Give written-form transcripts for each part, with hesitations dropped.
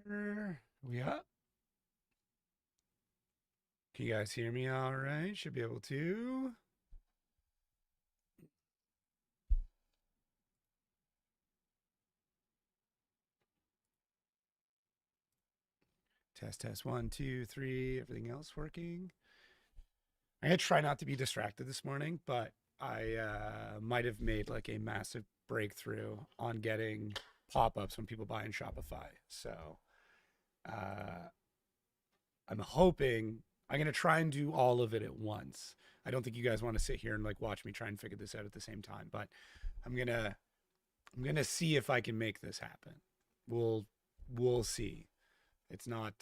We up? Can you guys hear me all right? Should be able to. Test, test, one, two, three. Everything else working. I'm gonna try not to be distracted this morning, but I might have made like a massive breakthrough on getting pop-ups when people buy in Shopify. So uh, I'm hoping I'm gonna try and do all of it at once. I don't think you guys want to sit here and like watch me try and figure this out at the same time, but I'm gonna I'm gonna see if I can make this happen. We'll we'll see. It's not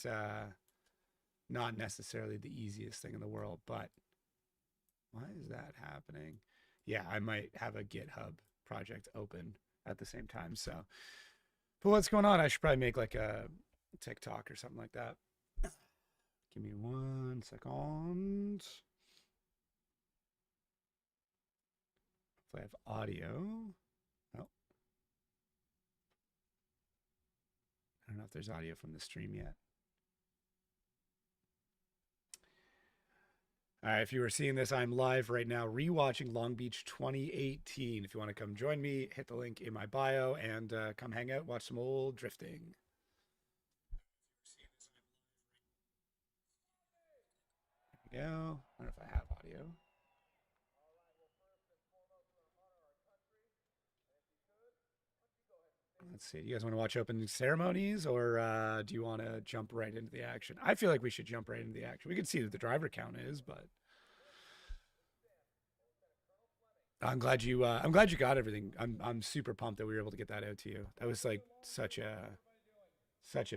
necessarily the easiest thing in the world, but why is that happening? Yeah, I might have a GitHub project open at the same time. So, but what's going on? I should probably make like a TikTok or something like that. Give me 1 second. If I have audio. Oh, I don't know if there's audio from the stream yet. All right, if you were seeing this, I'm live right now rewatching Long Beach 2018. If you want to come join me, hit the link in my bio and come hang out, watch some old drifting. There we go. I don't know if I have audio. Let's see. Do you guys want to watch opening ceremonies or do you want to jump right into the action? I feel like we should jump right into the action. We can see that the driver count is, but I'm glad you got everything. I'm super pumped that we were able to get that out to you. That was like such a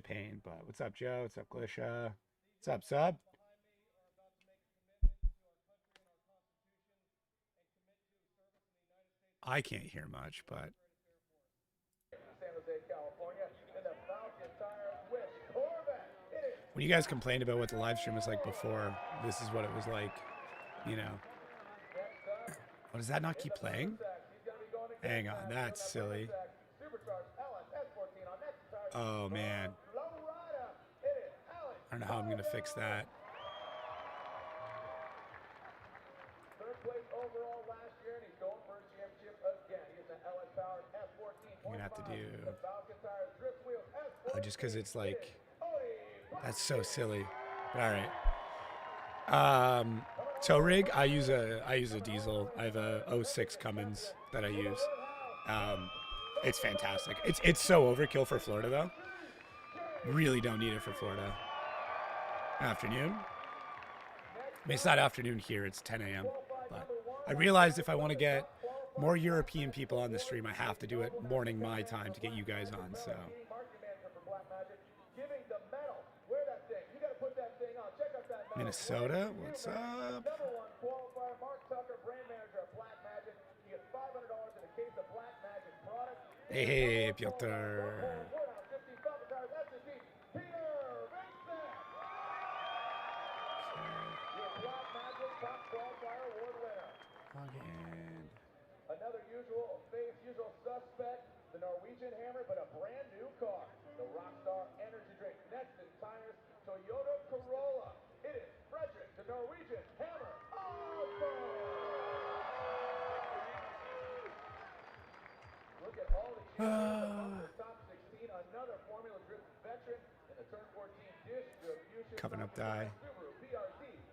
pain. But what's up, Joe? What's up, Glisha? What's up, Sub? I can't hear much, but when you guys complained about what the live stream was like before, this is what it was like, you know. Oh, does that not keep playing? Hang on, that's silly. Oh man. I don't know how I'm gonna fix that. I'm gonna have to do just because it's like that's so silly. But all right. Tow rig. I use a diesel. I have a '06 Cummins that I use. Um, it's fantastic. It's so overkill for Florida though. Really don't need it for Florida. Afternoon. I mean, it's not afternoon here. It's 10 a.m. But I realized if I want to get more European people on the stream, I have to do it morning my time to get you guys on. So Minnesota, what's up? Hey, hey, Piotr. Again. Another usual suspect, the Norwegian Hammer, but a brand new car, the Rockstar Energy Drink. Next in tires, Toyota Corolla. It is Frederick, the Norwegian Hammer. Look at all the top 16, another Formula Drift veteran in the Turn 14 distribution. Coming up die.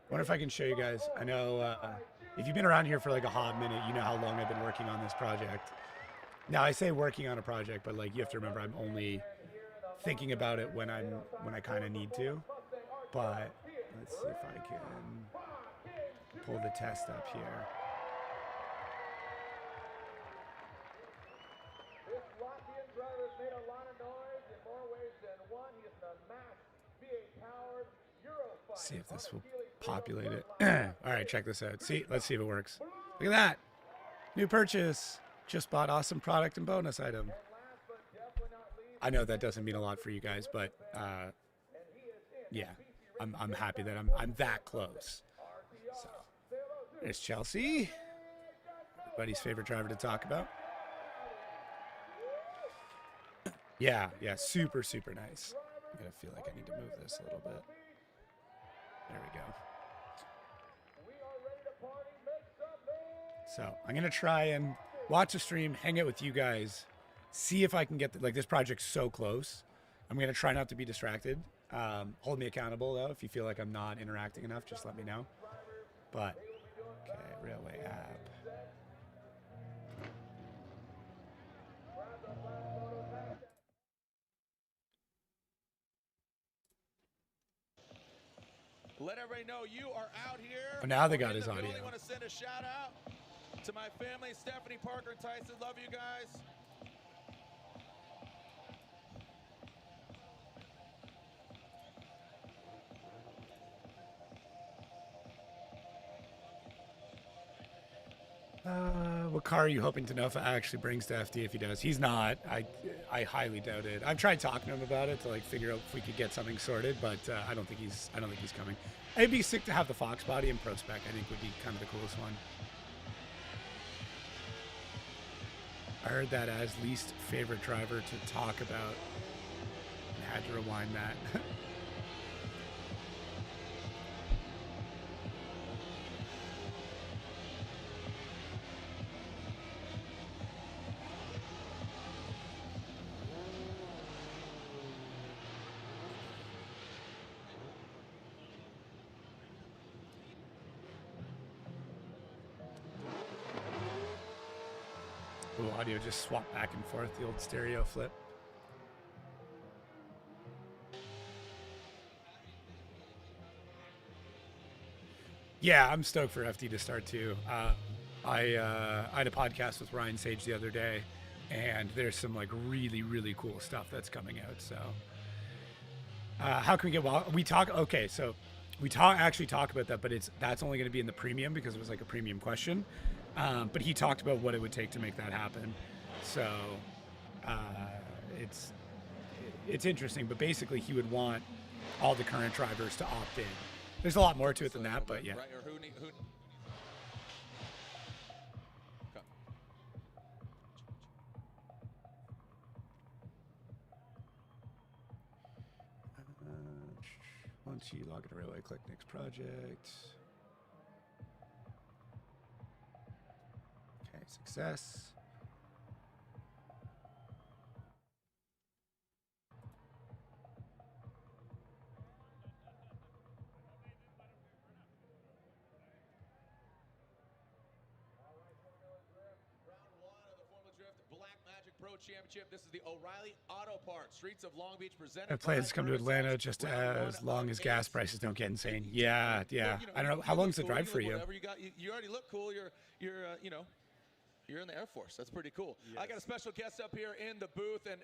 Wonder if I can show you guys. I know if you've been around here for like a hot minute, you know how long I've been working on this project. Now I say working on a project, but like you have to remember I'm only thinking about it when I kind of need to. But let's see if I can pull the test up here. This Latvian driver has made a lot of noise in more ways than one. He is the max V8 powered Euro. See if this will populate it. All right, check this out. See, let's see if it works. Look at that. New purchase. Just bought awesome product and bonus item. I know that doesn't mean a lot for you guys, but yeah, I'm happy that I'm that close. So there's Chelsea, everybody's favorite driver to talk about. Yeah, super nice. I feel like I need to move this a little bit. There we go. So I'm going to try and watch the stream, hang out with you guys, see if I can get, this project's so close. I'm going to try not to be distracted. Hold me accountable, though. If you feel like I'm not interacting enough, just let me know. But, okay, Railway app. Let everybody know you are out here. Oh, now they got his audio. I want to send a shout out to my family, Stephanie, Parker, and Tyson. Love you guys. What car are you hoping to know if it actually brings to FD? If he does, he's not. I highly doubt it. I've tried talking to him about it to figure out if we could get something sorted, but I don't think he's coming. It'd be sick to have the Fox body and Pro Spec. I think would be kind of the coolest one. I heard that as least favorite driver to talk about, and had to rewind that. Ooh, audio just swapped back and forth, the old stereo flip. Yeah, I'm stoked for FD to start too. I had a podcast with Ryan Sage the other day, and there's some really, really cool stuff that's coming out. So how can we get we talk? Okay, so we actually talk about that, but that's only going to be in the premium because it was a premium question. But he talked about what it would take to make that happen. So it's interesting, but basically he would want all the current drivers to opt in. There's a lot more to it than that, but yeah. Right, or who Once you log into Railway, click next project. Okay, success. Pro Championship. This is the O'Reilly Auto Parts Streets of Long Beach presented. Have plans to come to Atlanta just as long as gas prices don't get insane. Yeah. I don't know how long's the drive for you. You already look cool. You're in the Air Force. That's pretty cool. Yes. I got a special guest up here in the booth, and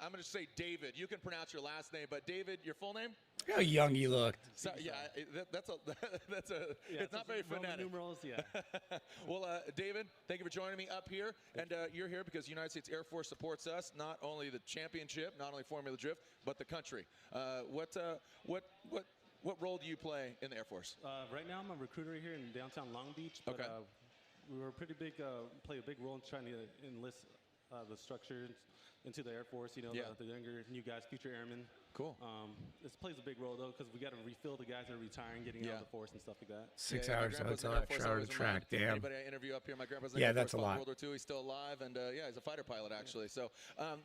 I'm going to say David. You can pronounce your last name, but David, your full name? How young you look. So, yeah, it's not very phonetic. Numerals, yeah. Well, David, thank you for joining me up here, and you're here because the United States Air Force supports us, not only the championship, not only Formula Drift, but the country. What role do you play in the Air Force? Right now, I'm a recruiter here in downtown Long Beach. But, okay. We were pretty big, play a big role in trying to enlist the structure into the Air Force, the younger, new guys, future airmen. Cool. This plays a big role, though, because we got to refill the guys that are retiring, getting out of the force and stuff like that. 6 hours hotel, extra hour to track, damn. Anybody I interview up here, my grandpa's that's a lot. World War II, he's still alive, and he's a fighter pilot, actually. So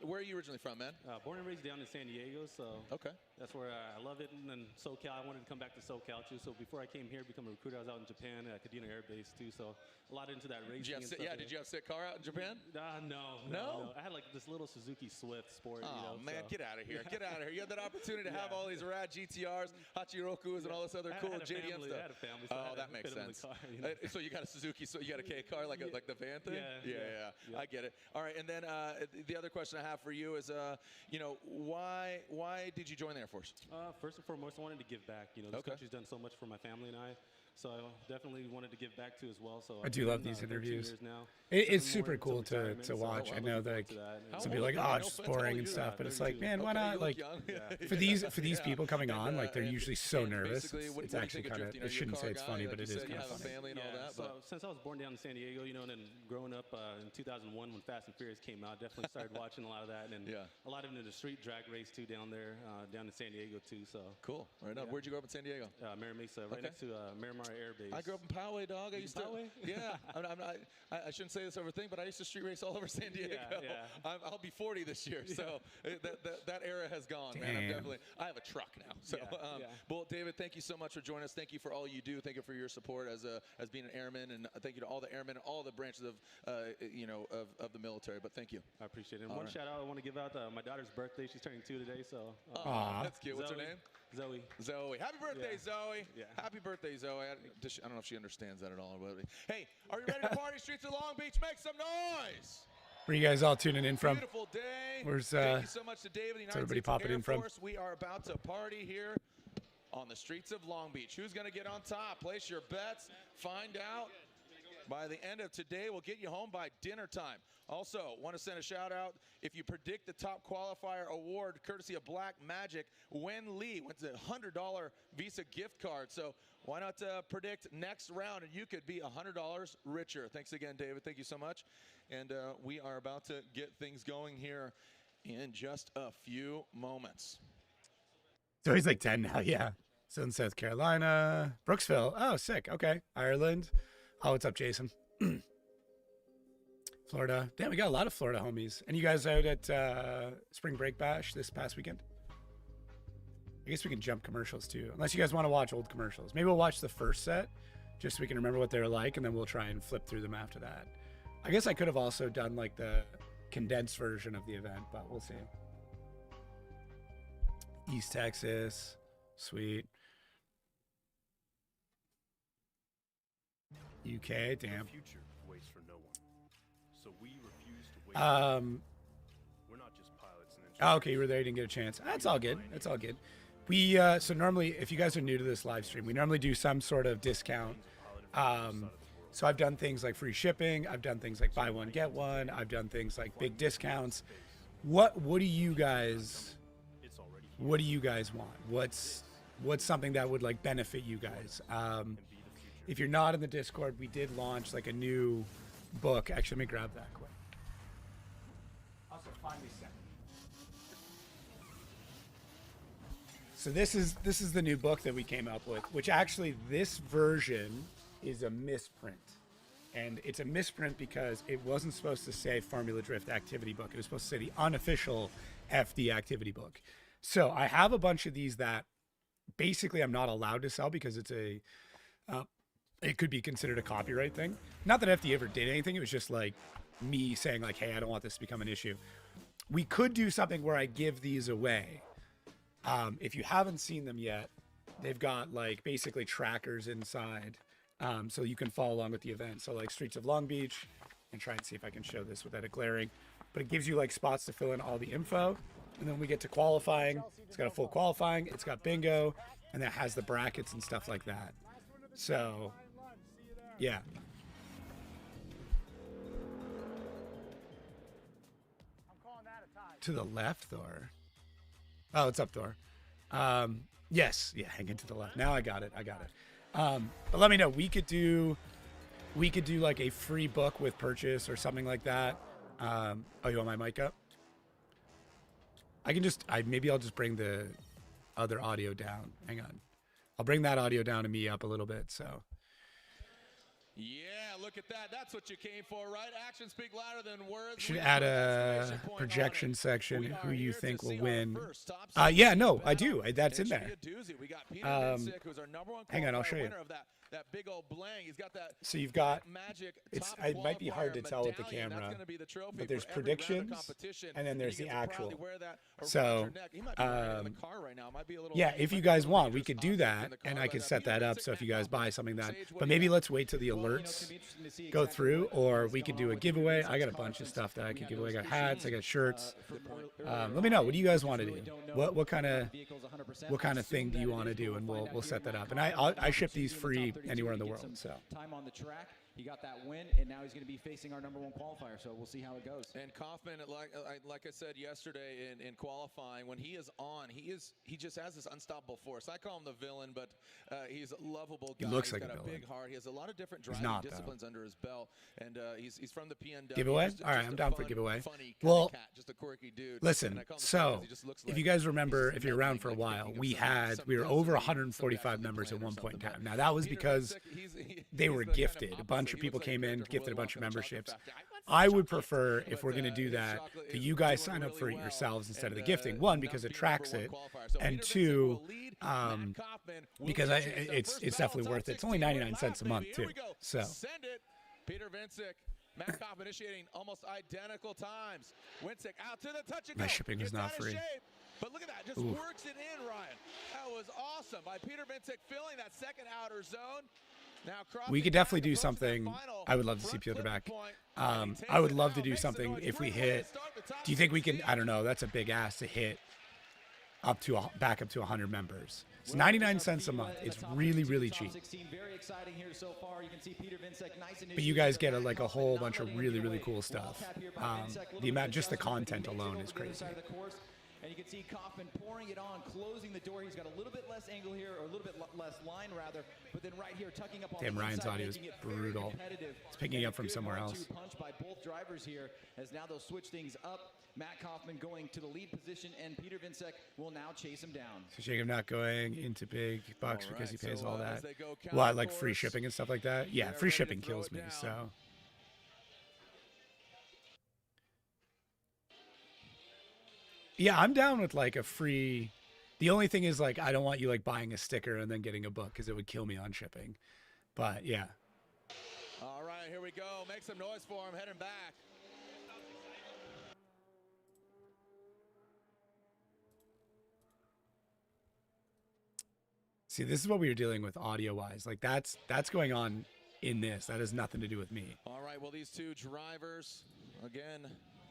where are you originally from, man? Born and raised down in San Diego, so okay. That's where I love it. And then SoCal, I wanted to come back to SoCal, too. So before I came here, become a recruiter, I was out in Japan at Kadena Air Base, too. So a lot into that racing and stuff. Yeah, did you have a sick car out in Japan? No. I had this little Suzuki Swift Sport. Oh, man, get out of here. Get out of here. You had that opportunity to have all these rad GTRs, Hachirokus, and all this other cool JDM stuff. I had a family, so that makes sense. Car, So you got a Suzuki, so you got a K car, like the van thing? Yeah. I get it. All right, and then the other question I have for you is, why did you join the Air Force? First and foremost, I wanted to give back. This country's done so much for my family and I. So I definitely wanted to give back to as well. So I I've do been, love these 13 interviews. years now. It's 7 more super until cool to retirement, so watch. I I'm know looking like forward to that. And some people are like, oh, it's just boring and stuff, but it's like, man, why not? Like for these people coming on, like they're usually so nervous. It's actually kind of, I shouldn't say it's funny, but it is kind of funny. Family and all that. So since I was born down in San Diego, you know, and then growing up in 2001 when Fast and Furious came out, definitely started watching a lot of that, and a lot of it in the street drag race too down there, down in San Diego too. So cool. Right on. Where'd you grow up in San Diego? Mira Mesa, right next to Miramar Air Base. I grew up in Poway, dog. I used to. Poway? Yeah. I shouldn't say this over thing, but I used to street race all over San Diego. I'll be 40 this year, so that era has gone, man. I have a truck now. So, well, David, thank you so much for joining us. Thank you for all you do. Thank you for your support as being an airman, and thank you to all the airmen, all the branches of of the military. But thank you. I appreciate it. And one shout out I want to give out my daughter's birthday. She's turning 2 today, so. That's cute. What's her name? Zoe. Zoe. Happy birthday, Zoe. Yeah. Happy birthday, Zoe. I don't know if she understands that at all. But hey, are you ready to party? Streets of Long Beach, make some noise. Where are you guys all tuning in from? Beautiful day. Where's Thank you so much to David. United everybody States popping Air in from? Force. We are about to party here on the streets of Long Beach. Who's going to get on top? Place your bets. Find out. By the end of today, we'll get you home by dinner time. Also, want to send a shout out. If you predict the top qualifier award, courtesy of Black Magic, Wen Lee wins a $100 Visa gift card. So why not predict next round, and you could be $100 richer. Thanks again, David. Thank you so much. And we are about to get things going here in just a few moments. So he's like 10 now, yeah. So in South Carolina, Brooksville. Oh, sick. Okay. Ireland. Oh, what's up, Jason? Florida. Damn, we got a lot of Florida homies. And you guys out at Spring Break Bash this past weekend? I guess we can jump commercials too, unless you guys want to watch old commercials. Maybe we'll watch the first set just so we can remember what they're like, and then we'll try and flip through them after that. I guess I could have also done like the condensed version of the event, but we'll see. East Texas. Sweet. UK, damn. The future waits for no one. So we refuse to wait. We're not just pilots and engineers. Oh, okay, you were there, you didn't get a chance. That's all good. That's all good. We so normally, if you guys are new to this live stream, we normally do some sort of discount. So I've done things like free shipping. I've done things like buy one get one. I've done things like big discounts. What do you guys want? What's something that would like benefit you guys? If you're not in the Discord, we did launch like a new book. Actually, let me grab that quick. Also, find me second. So this is the new book that we came up with, which actually this version is a misprint. And it's a misprint because it wasn't supposed to say Formula Drift Activity Book. It was supposed to say the unofficial FD Activity Book. So I have a bunch of these that basically I'm not allowed to sell because it's it could be considered a copyright thing. Not that FD ever did anything. It was just like me saying like, hey, I don't want this to become an issue. We could do something where I give these away. If you haven't seen them yet, they've got like basically trackers inside. So you can follow along with the event. So like Streets of Long Beach, and try and see if I can show this without it glaring. But it gives you like spots to fill in all the info. And then we get to qualifying. It's got a full qualifying. It's got bingo. And that has the brackets and stuff like that. So, yeah. To the left, Thor. Oh, it's up, Thor. Yes. Yeah, hang it to the left. Now I got it. But let me know. We could do like a free book with purchase or something like that. Oh, you want my mic up? Maybe I'll just bring the other audio down. Hang on. I'll bring that audio down and me up a little bit. So. Yeah, look at that. That's what you came for, right? Actions speak louder than words. Should add a projection section. Who you think will win? Yeah, no, I do. That's in there. Hang on, I'll show you. That big old bling. He's got that. So you've got magic. It might be hard to tell with the camera, but there's predictions, and then there's the actual. So, yeah, if you guys want, we could do that, and I could set that up. So if you guys buy something that, but maybe let's wait till the alerts go through, or we could do a giveaway. I got a bunch of stuff that I could give away. I got hats, I got shirts. Let me know. What do you guys want to do? What kind of thing do you want to do, and we'll set that up. And I ship these free anywhere in the He world. gets some So time on the track. He got that win, and now he's going to be facing our #1 qualifier. So we'll see how it goes. And Kaufman, like I said yesterday in qualifying, when he is on, he just has this unstoppable force. I call him the villain, but he's a lovable guy. He looks He's like got a a villain. big heart. He has a lot of different He's driving not, disciplines under his belt, and he's from the PNW. giveaway. Just All right, a I'm down for fun, giveaway. Funny Well, cat, just a quirky dude. listen. And I call him the So because he just looks if like you guys he's remember, just if you're around meddling, for a like while, thinking we of some were pills over that he- 145 somebody members at actually one point in planned or time. Now that was Peter because Vincek, they were the kind of gifted. A bunch opposite. of He people looks like came a in, character from gifted a Willy bunch of Wonka and the Chocolate memberships. Factory. I want some I would chocolate. prefer, if But, we're going to do his that, chocolate that is you guys doing sign up really for it well. yourselves instead of the And, gifting. One, now because it being tracks #1 it, qualifier. So and Peter Vincek two, will lead. Matt Kaufman will because chase the it's first definitely battle, worth it. top It's only 16. We're 99 cents a live, month baby. too. Here we go. So Send it. Peter Vincek, Matt Kaufman initiating almost identical times. Vincek out to the touch and go. My shipping is Gets not out of free. shape. But look at that, just Oof. works it in, Ryan. That was awesome by Peter Vincek filling that second outer zone. Now we could definitely do something. I would love to see Peter back. I would love to do something if we hit. Do you think we can? I don't know. That's a big ask to hit back up to 100 members. It's 99 cents a month. It's really, really cheap. Very exciting here so far. You can see Peter Vincek, nice But you guys get like a whole bunch of really, really cool stuff. The amount, just the content alone is crazy. And you can see Kaufman pouring it on, closing the door. He's got a little bit less angle here, or a little bit less line rather, but then right here tucking up on Damn, the Ryan's inside, audio is making it very brutal. competitive. It's picking up from somewhere else. Good 1-2 punch by both drivers here, as now they'll switch things up. Matt Kaufman going to the lead position, and Peter Vincek will now chase him down. So Jacob not going into big bucks All because he right, pays so, all as that. they go What, like free counter-course, shipping and stuff like that? Yeah, they're free ready to shipping throw kills it me. down. So yeah, I'm down with like a free. The only thing is like I don't want you like buying a sticker and then getting a book because it would kill me on shipping. But yeah. All right, here we go. Make some noise for him, heading back. See, this is what we were dealing with audio-wise. Like that's going on in this. That has nothing to do with me. All right, well, these two drivers, again.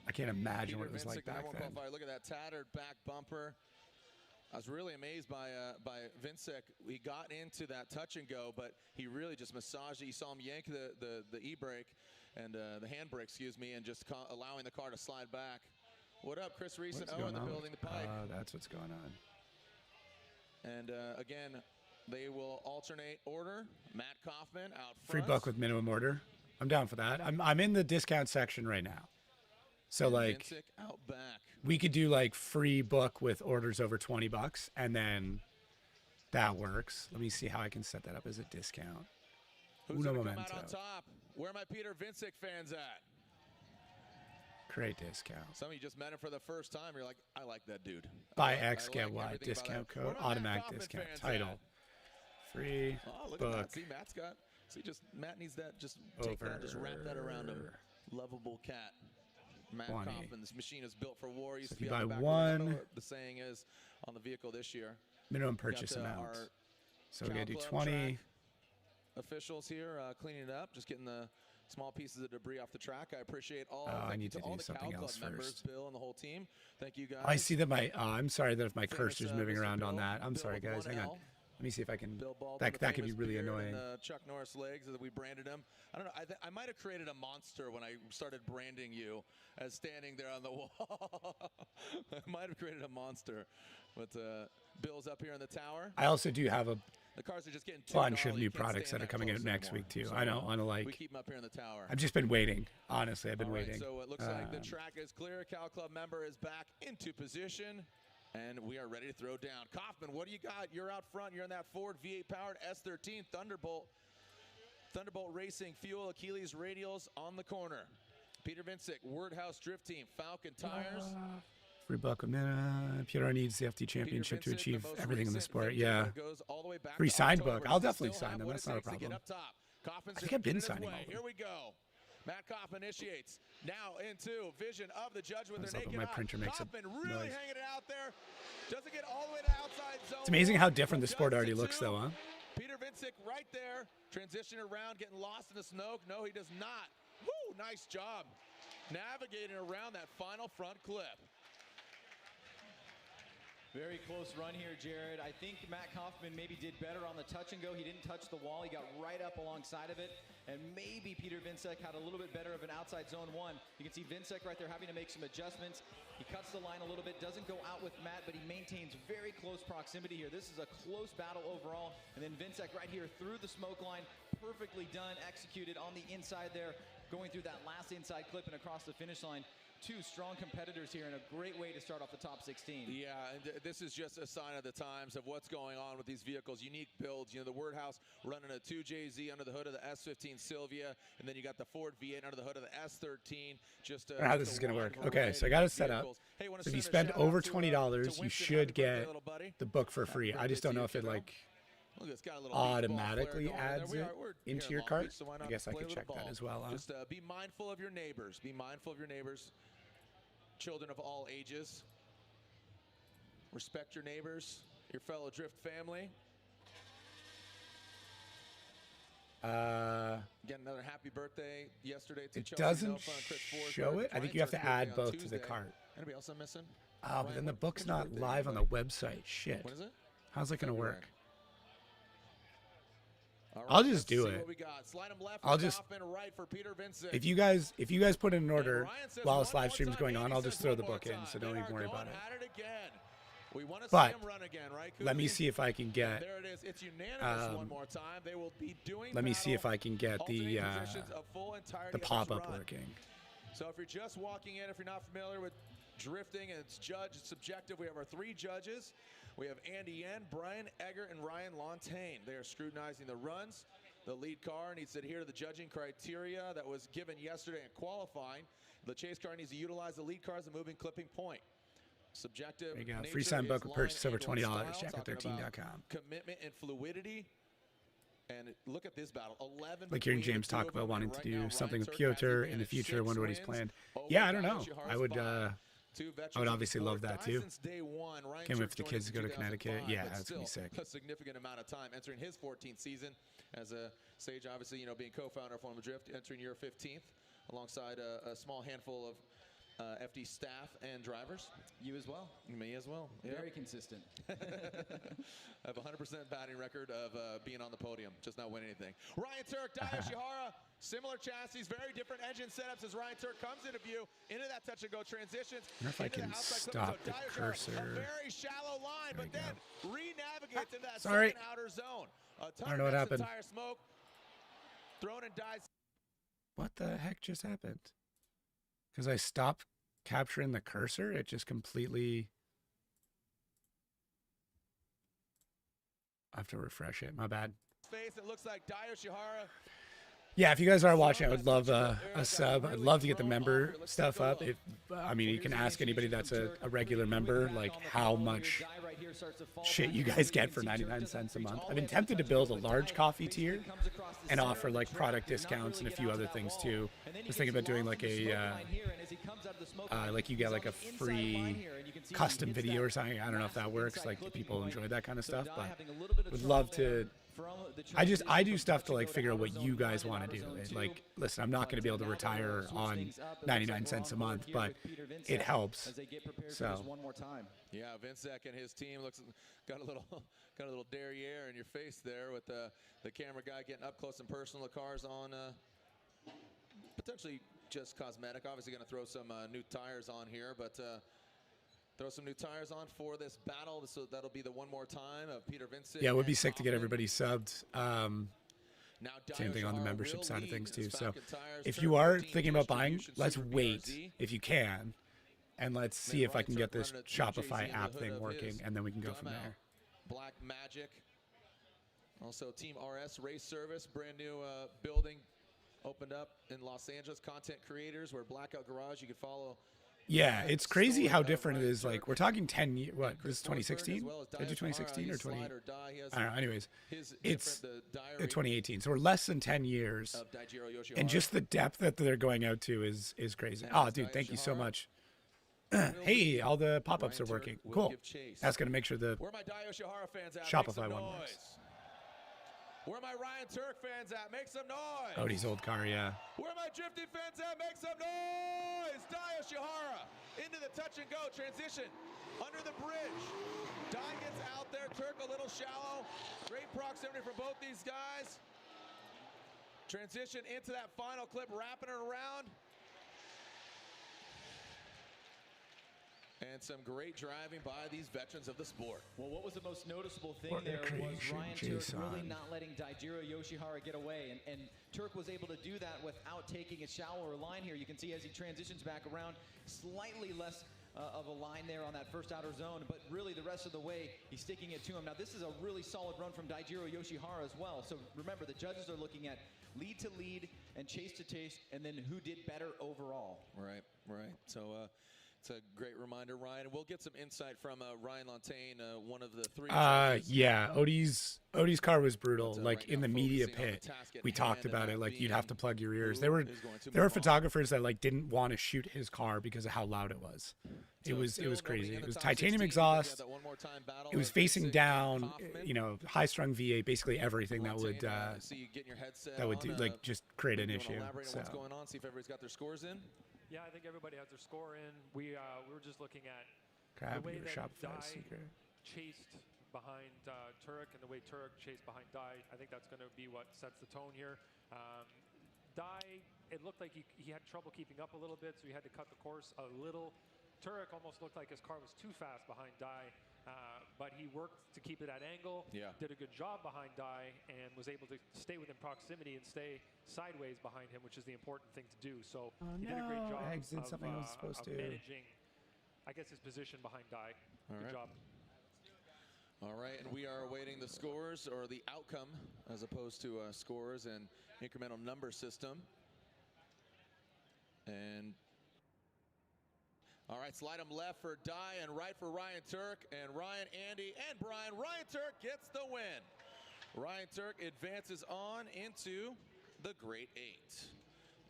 I can't imagine what it was Peter like Vincek, the back #1 then. qualifier. Look at that tattered back bumper. I was really amazed by Vincek. He got into that touch and go, but he really just massaged it. You saw him yank the e-brake and the handbrake, excuse me, and just allowing the car to slide back. What up, Chris Reese and Owen, the building the pike. That's what's going on. And again, they will alternate order. Matt Kaufman out front. Free buck with minimum order. I'm down for that. I'm in the discount section right now. So and like Vincek out back. we could do like free book with orders over $20 and then that works. Let me see how I can set that up as a discount. Who's Uno gonna come out momento. on top? Where are my Peter Vincek fans at? Create discount. Some of you just met him for the first time. You're like, I like that dude. Buy I X, like get Y. everything about Discount that. code. Where are my Matt Automatic Kaufman discount. fans Title. at? Free Oh, look book. at that. See, Matt's got. See, just Matt needs that. Just take that. Just wrap that around him. Lovable cat. Matt 20. Kaufman. This machine is built for war. Used So to if be you on the buy back of the one- handle, the saying is on the vehicle this year. Minimum Got, purchase amount. our So we're going to do Cow Club 20. track officials here cleaning it up, just getting the small pieces of debris off the track. I appreciate all. I thank need you to all do the something Cow Club else members, first. Bill and the whole team. Thank you guys. I see that my. I'm sorry that if my Famous, cursor's moving Mr. around on Bill. that. I'm Bill sorry, with guys. one Hang on. L. Let me see if I can. Bill Baldwin, That the could be famous really beard annoying. And, Chuck Norris legs as we branded him. I don't know. I might have created a monster when I started branding you as standing there on the wall. I might have created a monster, but Bill's up here in the tower. I also do have a The cars are just getting too bunch of gnarly. new You can't products stand that are coming out close next anymore. week too. So, I don't want to we like. keep him up here in the tower. I've just been waiting. Honestly, I've been All right, waiting. so it looks like the track is clear. Cow Club member is back into position, and we are ready to throw down. Kaufman, what do you got? You're out front. You're in that Ford V8 powered S13 Thunderbolt. Thunderbolt Racing Fuel Achilles radials on the corner. Peter Vincek, Wordhouse Drift Team, Falcon Tires. Free buck a minute. Piero needs the FD championship to Vincek, achieve the most everything in the recent sport. victory Yeah. that goes all the way back Free to signed October. book. I'll Does he definitely still sign have them. what That's it not a takes to get problem. up top? Kaufman's I think just I've been getting his signing way. all of them. Here we go. Matt Kaufman initiates. Now into vision of the judge with Let's their hope naked my eye. printer makes a Kaufman really noise. hanging it out there. Doesn't get all the way to the outside zone. It's amazing how different the Just sport already to looks, two. though, huh? Peter Vincek right there, transitioning around, getting lost in the snow. No, he does not. Woo, nice job navigating around that final front clip. Very close run here, Jared. I think Matt Kaufman maybe did better on the touch and go. He didn't touch the wall. He got right up alongside of it. And maybe Peter Vincek had a little bit better of an outside zone one. You can see Vincek right there having to make some adjustments. He cuts the line a little bit, doesn't go out with Matt, but he maintains very close proximity here. This is a close battle overall. And then Vincek right here through the smoke line. Perfectly done, executed on the inside there, going through that last inside clip and across the finish line. Two strong competitors here and a great way to start off the top 16. Yeah, and this is just a sign of the times of what's going on with these vehicles. Unique builds. You know, the Wordhouse running a 2JZ under the hood of the S15 Sylvia, and then you got the Ford V8 under the hood of the S13. Just how this is going to work. Okay, so I got it set up. Hey, so if you spend over $20, you should get the book for free. I just don't know if it like automatically adds it into your cart. I guess I could check that as well. Huh? Just be mindful of your neighbors. Be mindful of your neighbors. Children of all ages. Respect your neighbors, your fellow drift family. Again, another happy birthday yesterday to it Chelsea doesn't Nova and Chris Forsberg. show it. I think you have to add both to the cart. Anybody else I'm missing? Oh, but then the book's not live on the website. Shit. What is it? How's it going to work? Right, I'll just do it. I'll just, right for Peter Vincek. if you guys put in an order while this live stream is going on, I'll just throw the book in, so don't even worry about it. We want to But see him run again, right? let me see if I can get. There it is. It's unanimous one more time. They will be doing. Let me see if I can get the pop-up run. working. So if you're just walking in, if you're not familiar with drifting and it's judged, it's subjective. We have our three judges. We have Andy Yen, Brian Egger, and Ryan Lontaine. They are scrutinizing the runs. The lead car needs to adhere to the judging criteria that was given yesterday in qualifying. The chase car needs to utilize the lead car as a moving clipping point. Subjective. There you go. Free sign book with purchase over $20. Jacket13.com. Commitment and fluidity. And look at this battle. 11. Like hearing James talk about wanting to do something with Piotr in the future. I wonder what he's planned. Yeah, I don't know. I would obviously love that too. Can't wait for the kids to go to Connecticut. Yeah, that's gonna be sick. A significant amount of time entering his 14th season as a Sage, obviously, you know, being co-founder of Formula Drift, entering your 15th alongside a small handful of FD staff and drivers. You as well. Me as well. Very consistent. I have a 100% batting record of being on the podium, just not winning anything. Ryan Turk, Dio Shihara, similar chassis, very different engine setups as Ryan Turk comes into view, into that touch and go transitions. I wonder if I can stop the cursor. A very shallow line, but then re-navigates into that Sorry. second outer zone. I don't know what happened. Tire smoke, thrown and dies. What the heck just happened? Because I stopped capturing the cursor, it just completely. I have to refresh it. My bad. Face, it looks like Dio Shihara. Yeah, if you guys are watching, I would love a sub. I'd love to get the member stuff up. I mean, you can ask anybody that's a regular member, like how much shit you guys get for 99 cents a month. I've been tempted to build a large coffee tier and offer like product discounts and a few other things too. I was thinking about doing like like you get like a free custom video or something. I don't know if that works. Like people enjoy that kind of stuff, but would love to. I do stuff to like figure out what you guys want to do. Like, listen, I'm not going to be able to retire on 99 cents a month, but it helps. So. Yeah, Vincek and his team got a little derriere in your face there with the camera guy getting up close and personal. The car's on potentially just cosmetic. Obviously going to throw some new tires on here, but. Throw some new tires on for this battle. So that'll be the one more time of Peter Vincek. Yeah, it would be sick to get everybody subbed. Same thing on the membership side of things too. So if you are thinking about buying, let's wait if you can. And let's see if I can get this Shopify app thing working, and then we can go from there. Black Magic. Also Team RS Race Service, brand new building opened up in Los Angeles. Content creators, where Blackout Garage, you can follow. Yeah, it's crazy how different it is. Like, we're talking 10 years. What, this is 2016? Did I do 2016 or 20? I don't know. Anyways, it's 2018. So we're less than 10 years. And just the depth that they're going out to is crazy. Oh, dude, thank you so much. Hey, all the pop-ups are working. Cool. That's going to make sure the Shopify one works. Where are my Ryan Turk fans at? Make some noise. Odie's old car, yeah. Where are my drifty fans at? Make some noise. Dai Yoshihara into the touch and go transition under the bridge. Dai gets out there. Turk a little shallow. Great proximity for both these guys. Transition into that final clip, wrapping it around. And some great driving by these veterans of the sport. Well, what was the most noticeable thing What there was creation, Ryan Turk Jason. really not letting Daijiro Yoshihara get away. And Turk was able to do that without taking a shallower line here. You can see as he transitions back around, slightly less of a line there on that first outer zone, but really the rest of the way, he's sticking it to him. Now, this is a really solid run from Daijiro Yoshihara as well. So remember, the judges are looking at lead to lead and chase to chase, and then who did better overall. Right, right. So it's a great reminder, Ryan. We'll get some insight from Ryan Lantagne, one of the three. Yeah, Odie's car was brutal. But, Like right in now the media focusing on the pit, task at we hand talked and about that it. Like you'd being have to plug your ears. who There were is going to there were move on. photographers that like didn't want to shoot his car because of how loud it was. It So was still crazy. nobody in It the was top titanium 16. We exhaust. have that one more time battle It was of facing Vincent down. Kaufman. You know, high strung V8, basically everything that would Lantagne, see you getting your headset that would on, do like just create an you wanna issue. elaborate on So what's going on? See if everybody's got their scores in. Yeah, I think everybody has their score in. We were just looking at grab the way your that Shopify Dai secret. chased behind Turk and the way Turk chased behind Dai. I think that's going to be what sets the tone here. Dai, it looked like he had trouble keeping up a little bit, so he had to cut the course a little. Turk almost looked like his car was too fast behind Dai, but he worked to keep it at angle, Yeah. did a good job behind Dai, and was able to stay within proximity and stay sideways behind him, which is the important thing to do. So he did a great job Eggs did of, something I was supposed of to. managing, I guess, his position behind Dai. All Good right. job. All right, and we are awaiting the scores or the outcome as opposed to scores and incremental number system. And all right, slide them left for Dai and right for Ryan Turk. And Ryan, Andy, and Brian. Ryan Turk gets the win. Ryan Turk advances on into the Great Eight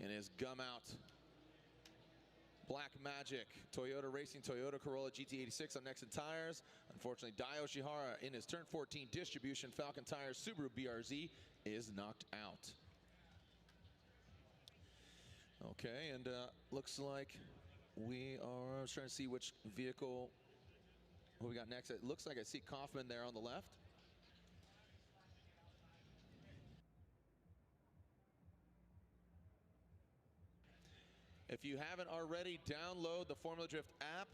in his gum out Black Magic Toyota Racing Toyota Corolla GT86 on Nexon tires. Unfortunately, Dai Yoshihara in his turn 14 distribution Falcon tires Subaru BRZ is knocked out. Okay, and looks like we are trying to see which vehicle what we got next. It looks like I see Kaufman there on the left. If you haven't already, download the Formula Drift app.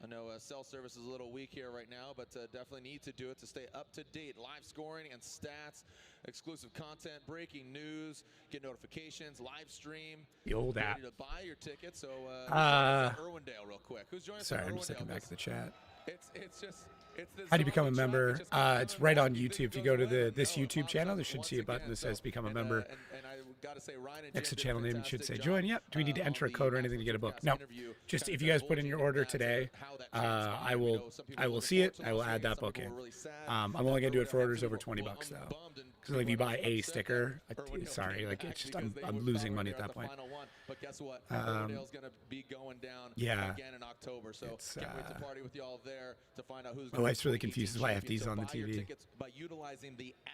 I know cell service is a little weak here right now, but definitely need to do it to stay up to date. Live scoring and stats, exclusive content, breaking news, get notifications, live stream. The old Get app. ready to buy your ticket. So, Irwindale, real quick. Who's joining us? Sorry, from I'm just looking Irwindale? back at the chat. It's just. It's the How do you become a zombie track. member? It just keeps It's coming right back. on You think YouTube. If you it go goes to away? this No, it YouTube pops channel, up there should once see a button again. that says So, become a and, member. And I gotta say, Ryan and Next to Jim did a channel name, it should fantastic say job, join. Yep. Do we need to on enter a the code or anything to get a book? Podcast No. interview, Just kind if of you guys put in your divulging order that to today, how that I transpired. We will know some people I will were see it. looking I will forward add to that some book people in. were really sad I'm only gonna do it for that orders some over people $20 were though. bummed and Because if you buy people a were sticker, Irwindale sorry, came like back it's just because they I'm were losing thought money they at were that point. the final one. But guess what? Irwindale's gonna be going down yeah. again in October. So It's, can't wait to party with y'all there to find out who's. My gonna wife's really be the confused 18 why champion. FD's So on the buy your TV. tickets by utilizing the app.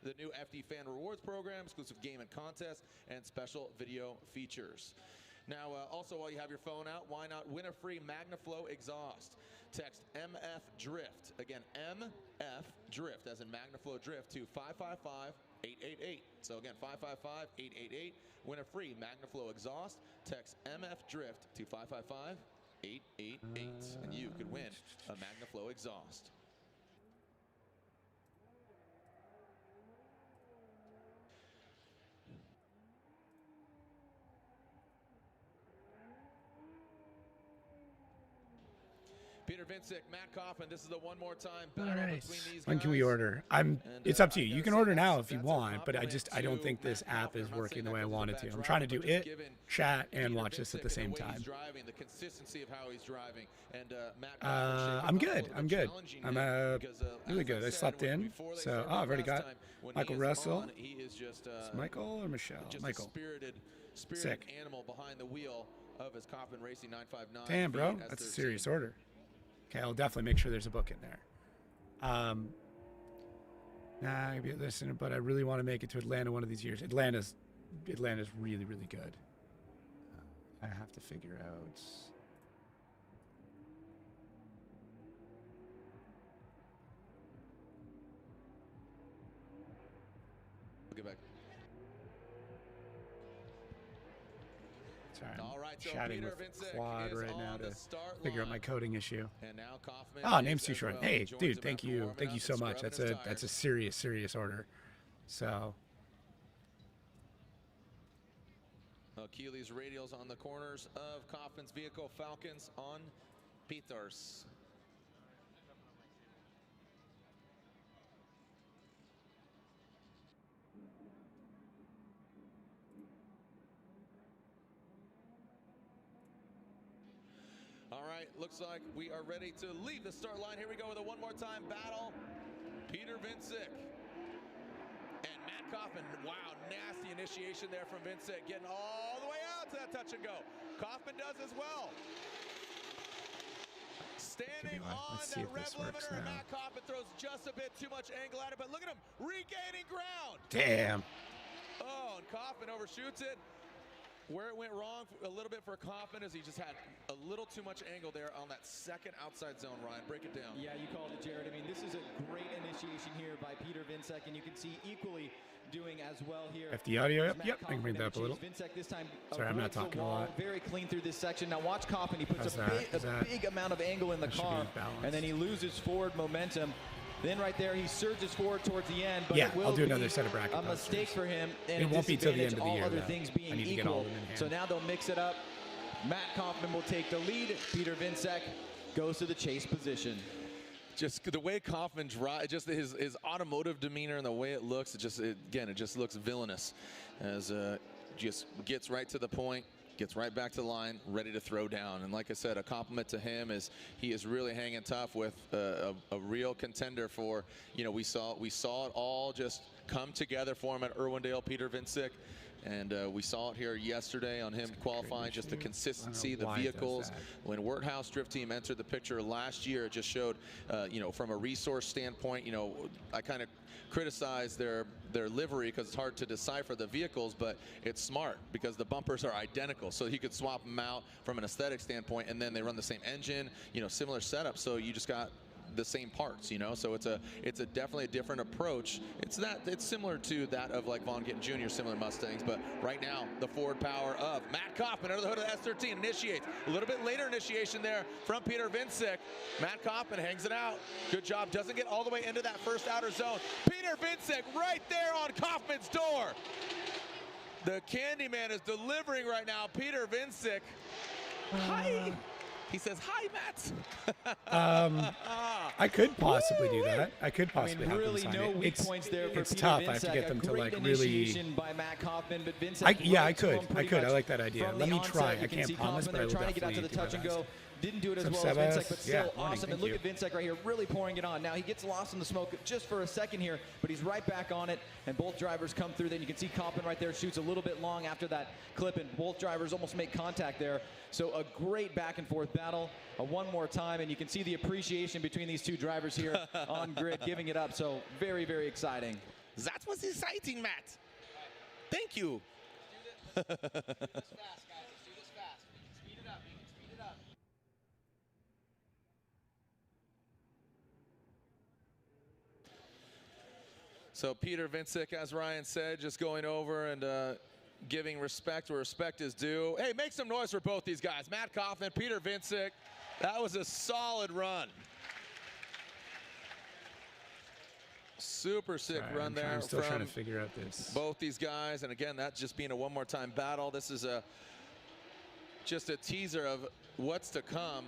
The new FD Fan Rewards program, exclusive game and contest, and special video features. Now, also, while you have your phone out, why not win a free MagnaFlow exhaust? Text MF Drift. Again, MF Drift, as in MagnaFlow Drift, to 555-888. So again, 555-888. Win a free MagnaFlow exhaust. Text MF Drift to 555-888. And you could win a MagnaFlow exhaust. Peter Vincic, Matt Kaufman, this is the one more time All battle right. between these When can we guys. order? And, It's up to I you. gotta You can say order now that's- if you that's a want, but I compliment don't to think this Matt app Kaufman. is I'm not working saying the way I that want it because to. he's a I'm bad trying to do driver, but just it, given chat, and Peter watch this at the Vincic same and the way time. He's driving, the consistency of how he's driving, and Matt I'm good. I'm good. I'm really good. I slept in, so I've already got Michael Russell. He is just It's Michael or Michelle? just Michael. a spirited Sick. animal behind the wheel of his Kaufman Racing 959. Damn, bro, that's a serious order. Okay, I'll definitely make sure there's a book in there. Nah, I'll be listening, but I really want to make it to Atlanta one of these years. Atlanta's really, really good. I have to figure out. We'll get back. Sorry, I'm All right, so chatting Peter with Vincek Quad is right on now the to start figure out my line. coding issue. And now Kaufman Oh, is name's too as short. well. Hey, Joins dude, him thank after you warming up so and much. scrubbing That's his a tires. serious order. So Keeley's radials on the corners of Kaufman's vehicle. Falcons on Peters. All right, looks like we are ready to leave the start line. Here we go with a one more time battle. Peter Vincek and Matt Kaufman. Wow, nasty initiation there from Vincek, getting all the way out to that touch and go. Kaufman does as well. Standing on Let's see that if rev this works limiter, and now. Matt Kaufman throws just a bit too much angle at it, but look at him regaining ground. damn. Oh, and Kaufman overshoots it. Where it went wrong a little bit for Kaufman is he just had a little too much angle there on that second outside zone. Ryan, break it down. Yeah, you called it, Jared. I mean, this is a great initiation here by Peter Vincek, and you can see equally doing as well here. If the audio, Matt yep, I can bring that up a little. Vincek this time Sorry, I'm not avoids the talking a wall, lot. very clean through this section. Now watch Kaufman. He puts How's that? Is a that- big amount of angle in the that should car, be balanced. and then he loses forward momentum. Then right there, he surges forward towards the end. But Yeah, it will I'll do be another set of bracket a mistake posters. for him, and It a won't be till the end disadvantage, of the all year, other though. things I being need to get all equal. of them in So hand. now they'll mix it up. Matt Kaufman will take the lead. Peter Vincek goes to the chase position. Just the way Kaufman drives, just his automotive demeanor and the way it looks, it just looks villainous, as just gets right to the point, gets right back to the line, ready to throw down. And like I said, a compliment to him is he is really hanging tough with a real contender for, we saw it all just come together for him at Irwindale, Peter Vincek. And we saw it here yesterday on him qualifying, just the consistency, the vehicles. When Werthouse Drift Team entered the picture last year, it just showed, from a resource standpoint, I kind of criticized their livery because it's hard to decipher the vehicles, but it's smart because the bumpers are identical. So you could swap them out from an aesthetic standpoint, and then they run the same engine, similar setup. So you just got the same parts, so it's a definitely a different approach. It's similar to that of like Von Gittin Jr., similar Mustangs, but right now the forward power of Matt Kaufman under the hood of the S13 initiates. A little bit later initiation there from Peter Vincek. Matt Kaufman hangs it out. Good job. Doesn't get all the way into that first outer zone. Peter Vincek right there on Kaufman's door. The Candyman is delivering right now. Peter Vincek. Hi. He says, hi, Matt. I could possibly do that. I could possibly have really them sign no it. weak points there for It's Peter tough. Vincek. I have to get them to Great like really. initiation by Matt Kaufman, but Vincek I right to could. him pretty I much like that idea. from Let the me try. onset. You I can can't see promise, Kaufman but I there will trying to get out to definitely the do my touch and best. go. Didn't do it as What's well up, as Sebas? Vincek, but Yeah, still morning, awesome. thank And look you. at Vincek right here, really pouring it on. Now he gets lost in the smoke just for a second here, but he's right back on it, and both drivers come through. Then you can see Kaufman right there shoots a little bit long after that clip, and both drivers almost make contact there. So a great back and forth battle. One more time, and you can see the appreciation between these two drivers here on grid, giving it up. So very, very exciting. That was exciting, Matt. Thank you. Let's do this fast, guys. Let's do this fast. We can speed it up. We can speed it up. So Peter Vincek, as Ryan said, just going over and giving respect where respect is due. Hey, make some noise for both these guys. Matt Kaufman, Peter Vincek. That was a solid run. Super sick run there. I'm still from trying to figure out this. both these guys. And again, that's just being a one more time battle. This is just a teaser of what's to come.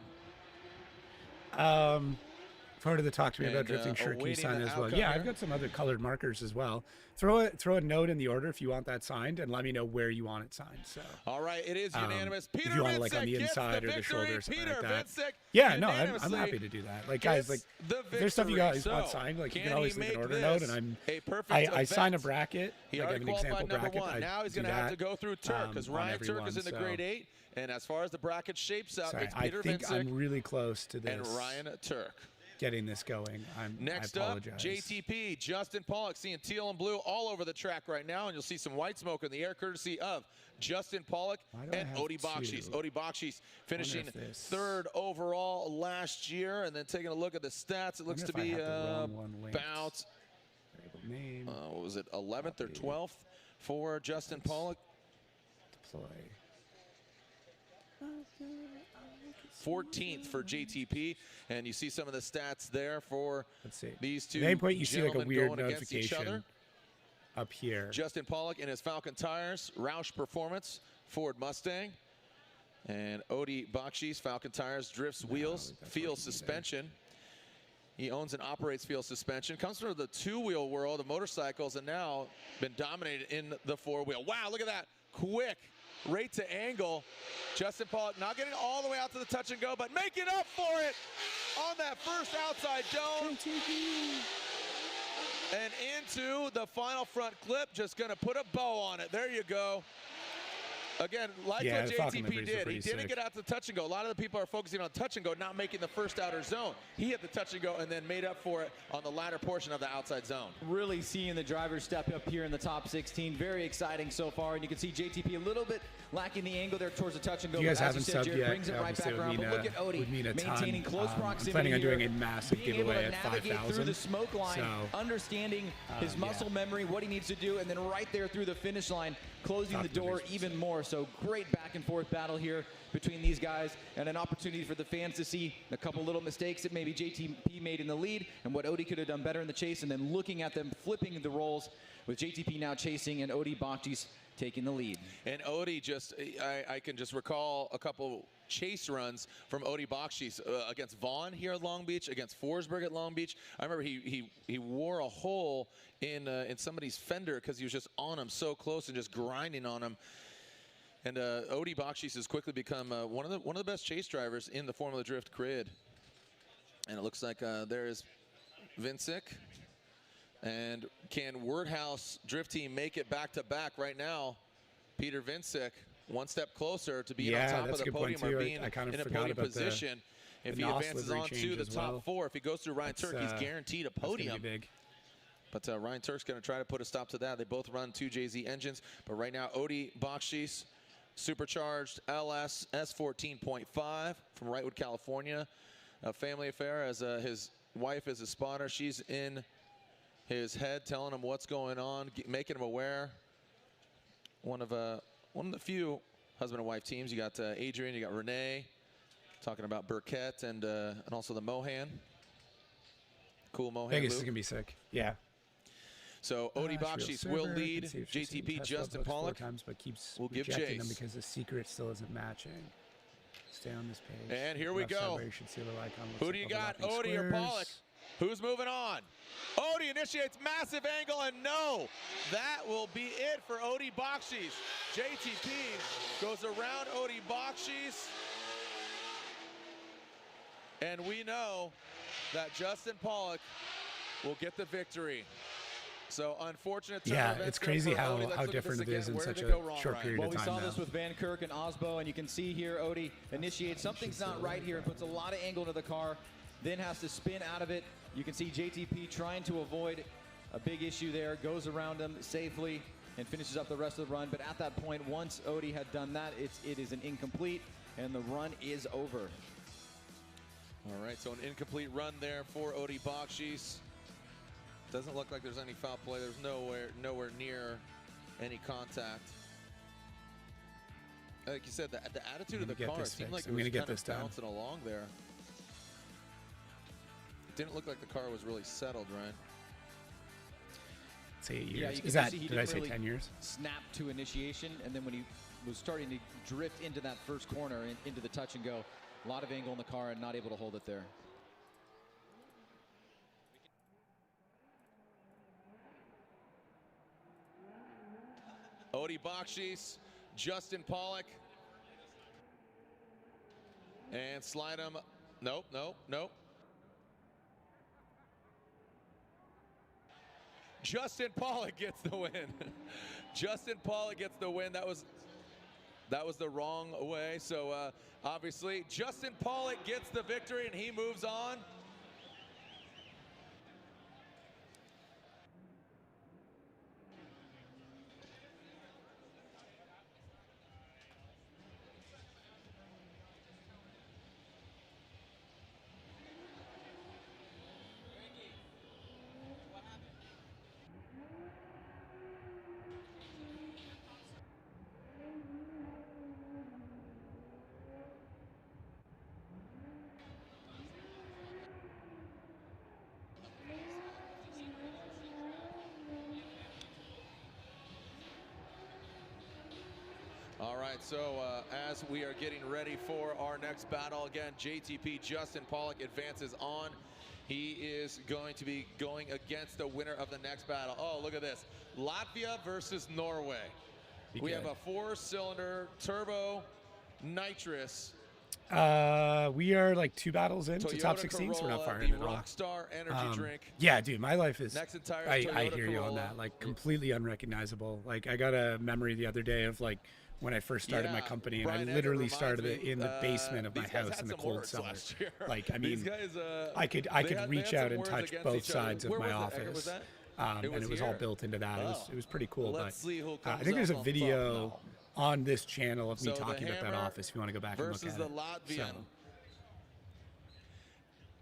Forward to talk to me about drifting shirt. Can you awaiting sign the as well? outcome Yeah, here. I've got some other colored markers as well. Throw a note in the order if you want that signed, and let me know where you want it signed. So All right, it is unanimous. if Peter you want it, like, on Vincek the gets inside or the victory. shoulder or something Peter like that. Vincek yeah, no, I'm unanimously happy to do that. Like guys, like gets the if there's stuff you guys victory. want So, signed, like you can can always he leave an make order note, this and a perfect I sign a event? bracket. He like I have already an example qualified number bracket. one. Now he's going to have to go through Turk because Ryan Turk is in the grade 8. And as far as the bracket shapes up, Sorry, it's I Peter think Vincek I'm really close to this. and Ryan Turk. getting this going. Next I up, apologize. JTP, Justin Pollock, seeing teal and blue all over the track right now, and you'll see some white smoke in the air courtesy of Justin Pollock and Odi Bakshi's. Odi Bakshi's finishing third overall last year, and then taking a look at the stats, it looks to be about, what was it, 11th or 12th for Justin Pollock? Deploy. 14th for JTP, and you see some of the stats there for these two. At any point you see like a weird going against each other. notification up here. Justin Pollock in his Falcon tires, Roush Performance, Ford Mustang, and Odi Bakshi's Falcon tires, drifts, wheels, Feel suspension. He owns and operates Feel suspension. Comes from the two-wheel world of motorcycles, and now been dominated in the four-wheel. Wow, look at that, quick. Right to angle. Justin Pollock not getting all the way out to the touch and go, but making up for it on that first outside dome. And into the final front clip, just gonna put a bow on it. There you go. Again, like what JTP did, he didn't get out to the touch and go. A lot of the people are focusing on touch and go, not making the first outer zone. He hit the touch and go and then made up for it on the latter portion of the outside zone. Really seeing the drivers step up here in the top 16. Very exciting so far. And you can see JTP a little bit lacking the angle there towards the touch and go. You guys haven't said, subbed Jared yet. brings it right back around. But look at Odi maintaining close proximity. I'm planning on doing here, a massive being giveaway able to at navigate 5,000. through the smoke line, understanding his muscle memory, what he needs to do, and then right there through the finish line, closing the door even more. So great back and forth battle here between these guys, and an opportunity for the fans to see a couple little mistakes that maybe JTP made in the lead and what Odi could have done better in the chase, and then looking at them flipping the roles with JTP now chasing and Odi Bakshi's taking the lead. And Odi just, I can just recall a couple chase runs from Odi Bakshi's against Vaughn here at Long Beach, against Forsberg at Long Beach. I remember he wore a hole in somebody's fender because he was just on him so close and just grinding on him. And Odi Bakshi's has quickly become one of the best chase drivers in the Formula Drift grid. And it looks like there is Vincic. And can Wordhouse Drift Team make it back-to-back right now? Peter Vincic, one step closer to being on top of the podium or being in a podium position. If he advances on to the top four, if he goes through Ryan Turk, he's guaranteed a podium. But Ryan Turk's going to try to put a stop to that. They both run 2JZ engines. But right now, Odi Bakshi's supercharged LS S14.5 from Wrightwood, California. A family affair, as his wife is a spotter. She's in his head, telling him what's going on, making him aware. One of the few husband and wife teams. You got Adrian, you got Renee, talking about Burkett and also the Mohan. Cool Mohan. Vegas is gonna be sick. Yeah. So Odi Bakshi's will lead. JTP, Justin Pollock but keeps will give rejecting chase. them because the secret still isn't matching. Stay on this page. And here we go. Who do you got, Odi or Pollock? Who's moving on? Odi initiates massive angle, and no, that will be it for Odi Bakshi's. JTP goes around Odi Bakshi's, and we know that Justin Pollock will get the victory. So unfortunate. Yeah, it's crazy how different it is in such a short period of time. Well, we saw this with Van Kirk and Osbo, and you can see here Odi initiates. Something's not right here and puts a lot of angle into the car, then has to spin out of it. You can see JTP trying to avoid a big issue there, goes around him safely and finishes up the rest of the run. But at that point, once Odi had done that, it is an incomplete, and the run is over. All right, so an incomplete run there for Odi Bakshi's. Doesn't look like there's any foul play. There's nowhere near any contact. Like you said, the attitude of the car seemed like it was kind of bouncing along there. It didn't look like the car was really settled, right? Say 8 years. Yeah, is that, did I say 10 years? Snap to initiation, and then when he was starting to drift into that first corner, into the touch and go, a lot of angle in the car and not able to hold it there. Odi Bakshi's, Justin Pollock. And slide him. Nope, nope, nope. Justin Pollock gets the win. Justin Pollock gets the win. That was the wrong way. So obviously Justin Pollock gets the victory and he moves on right, so as we are getting ready for our next battle, again, JTP Justin Pollock advances on. He is going to be going against the winner of the next battle. Oh, look at this. Latvia versus Norway. We have a 4-cylinder turbo nitrous. We are like 2 battles into Toyota top 16, so we're not Corolla, far in at all. Rockstar energy drink. Yeah, dude, my life is. Next entire I Toyota hear you on Corolla. that. Like completely unrecognizable. Like I got a memory the other day of like when I first started my company, and Brian I Edgar literally reminds started it me, in the basement of my these guys house had in the some cold words cellar. last year. Like I mean, These guys, I could reach out and touch both sides of Where my was it? Edgar, was office. that? And it was all here. built into that. It was pretty cool. Let's see who I comes think there's a up on video top on this channel of me So the talking about that Hammer office. If you want to go back and look versus at the it. Latvian.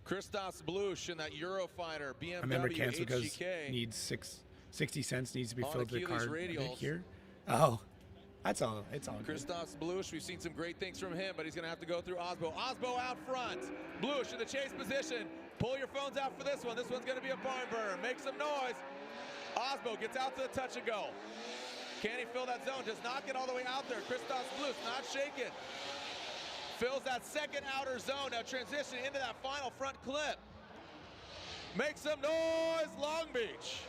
Christos Blush in that Eurofighter BMW I remember cancel goes HGK. needs 60 cents needs to be On filled with the Achilles card a bit radials. here. Oh, that's all. It's all good. Christos Blush, we've seen some great things from him, but he's going to have to go through Osbo. Osbo out front. Blush in the chase position. Pull your phones out for this one. This one's going to be a barn burner. Make some noise. Osbo gets out to the touch and go. Can he fill that zone? Does not get all the way out there. Christos Blush not shaking. Fills that second outer zone. Now transition into that final front clip. Make some noise, Long Beach.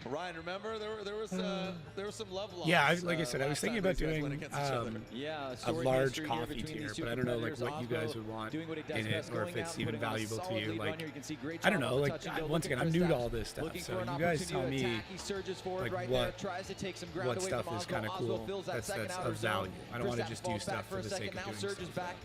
Ryan, remember there was some love lost. Yeah, like I said, I was last thinking time about these guys doing went against each other. Yeah, a large coffee tier, but I don't know like what you guys would want doing what he does in it, best, or if going it's out, even putting on a valuable to solid you. lead run Like here. You can see great I don't job know, on the like touch and go. once Looking again, I'm for new to steps, all this stuff, looking so for an you guys tell opportunity to me attack. He surges forward like right what there, tries to take some ground what away stuff from is Osbo. kind of Osbo cool. fills that That's second outer of zone. value. I don't want to Kristaps just do falls back stuff for a the second, sake of now doing surges stuff. back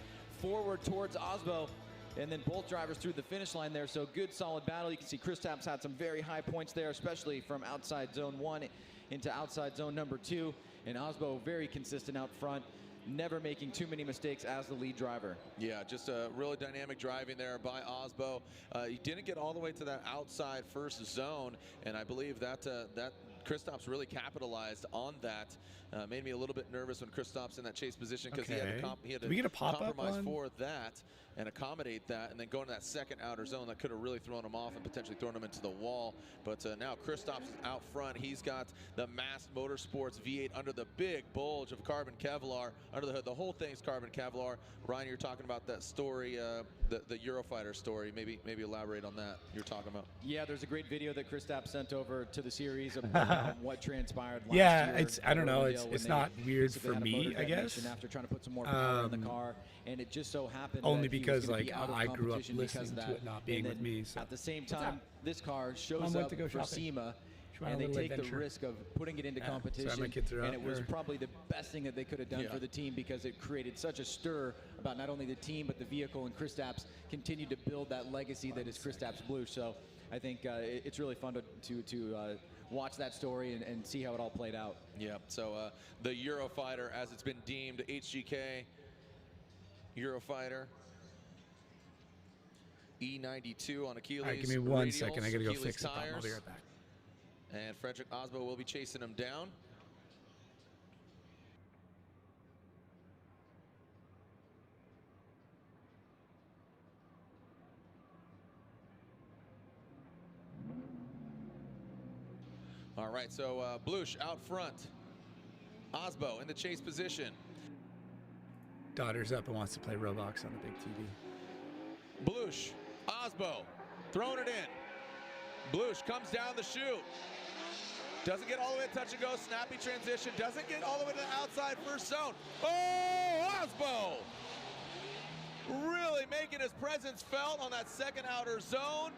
forward towards Osbo. And then both drivers through the finish line there, so good solid battle. You can see Kristaps had some very high points there, especially from outside zone 1 into outside zone number 2. And Osbo very consistent out front, never making too many mistakes as the lead driver. Yeah, just a really dynamic driving there by Osbo. He didn't get all the way to that outside first zone, and I believe that that Kristaps really capitalized on that. Made me a little bit nervous when Kristaps in that chase position because he had to Did we get a pop-up compromise on? for that and accommodate that, and then go into that second outer zone that could have really thrown him off and potentially thrown him into the wall. But now Kristaps is out front. He's got the Massed Motorsports V8 under the big bulge of carbon Kevlar under the hood. The whole thing's carbon Kevlar. Ryan, you're talking about that story, the Eurofighter story. Maybe elaborate on that you're talking about. Yeah, there's a great video that Kristaps sent over to the series about what transpired last Yeah, year. it's I don't know. When It's they not weird basically for had a me, motor I guess. detonation after trying to put some more power in the car, and it just so happened Only that he was because gonna like be out of I grew up competition because listening of to that. it not being And with then me. So at the same time, this car shows Mom went up to go for shopping. SEMA, She went on and a they little take adventure. the risk of putting it into Yeah, competition. sorry, my kids are and out it was there. probably the best thing that they could have done Yeah. for the team because it created such a stir about not only the team but the vehicle. And Kristaps continued to build that legacy that is Kristaps Blue. So I think it's really fun to watch that story and see how it all played out. Yeah, so the Eurofighter, as it's been deemed, HGK Eurofighter. E92 on Achilles. all right, give me one radials, second. I gotta go Achilles fix the problem. I'll be tires. right back. And Frederick Osbo will be chasing him down. All right, so Blush out front. Osbo in the chase position. Daughter's up and wants to play Roblox on the big TV. Blush, Osbo, throwing it in. Blush comes down the chute. Doesn't get all the way to touch and go, snappy transition. Doesn't get all the way to the outside first zone. Oh, Osbo! Really making his presence felt on that second outer zone.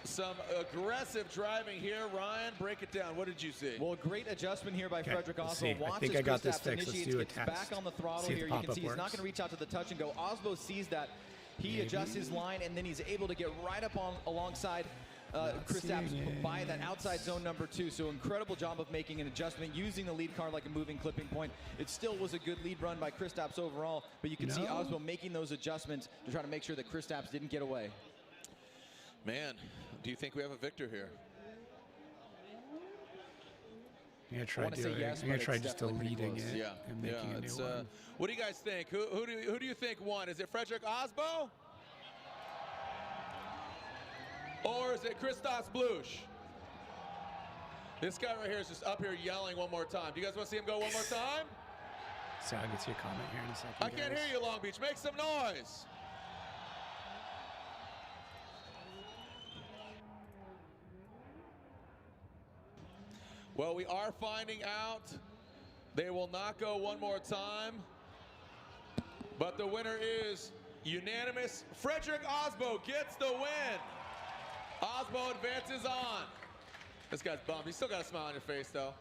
Some aggressive driving here. Ryan, break it down. What did you see? Well, great adjustment here by Okay, Frederick let's Osbo. see. I Watches think I got this Kristaps fixed. Let's initiates, do a gets test. back on the throttle See if here. the You can pop-up see he's not works. going to reach out to the touch and go. Osbo sees that. He adjusts his line, and then he's able to get right up on alongside Kristaps seeing it. by that outside zone number 2. So incredible job of making an adjustment, using the lead car like a moving clipping point. It still was a good lead run by Kristaps overall, but you can see No. Osbo making those adjustments to try to make sure that Kristaps didn't get away. Man, do you think we have a victor here? I'm gonna try wanna say doing. yes, I'm gonna but try it's just definitely pretty deleting close. it Yeah, and making a new it's, one. what do you guys think? Who do you think won? Is it Frederick Osbo? Or is it Christos Blush? This guy right here is just up here yelling one more time. Do you guys want to see him go one more time? So I'll get to your comment here in a second. I can't hear you, Long Beach. Make some noise. Well, we are finding out they will not go one more time. But the winner is unanimous. Frederick Osbo gets the win. Osbo advances on. This guy's bummed. He's still got a smile on your face, though.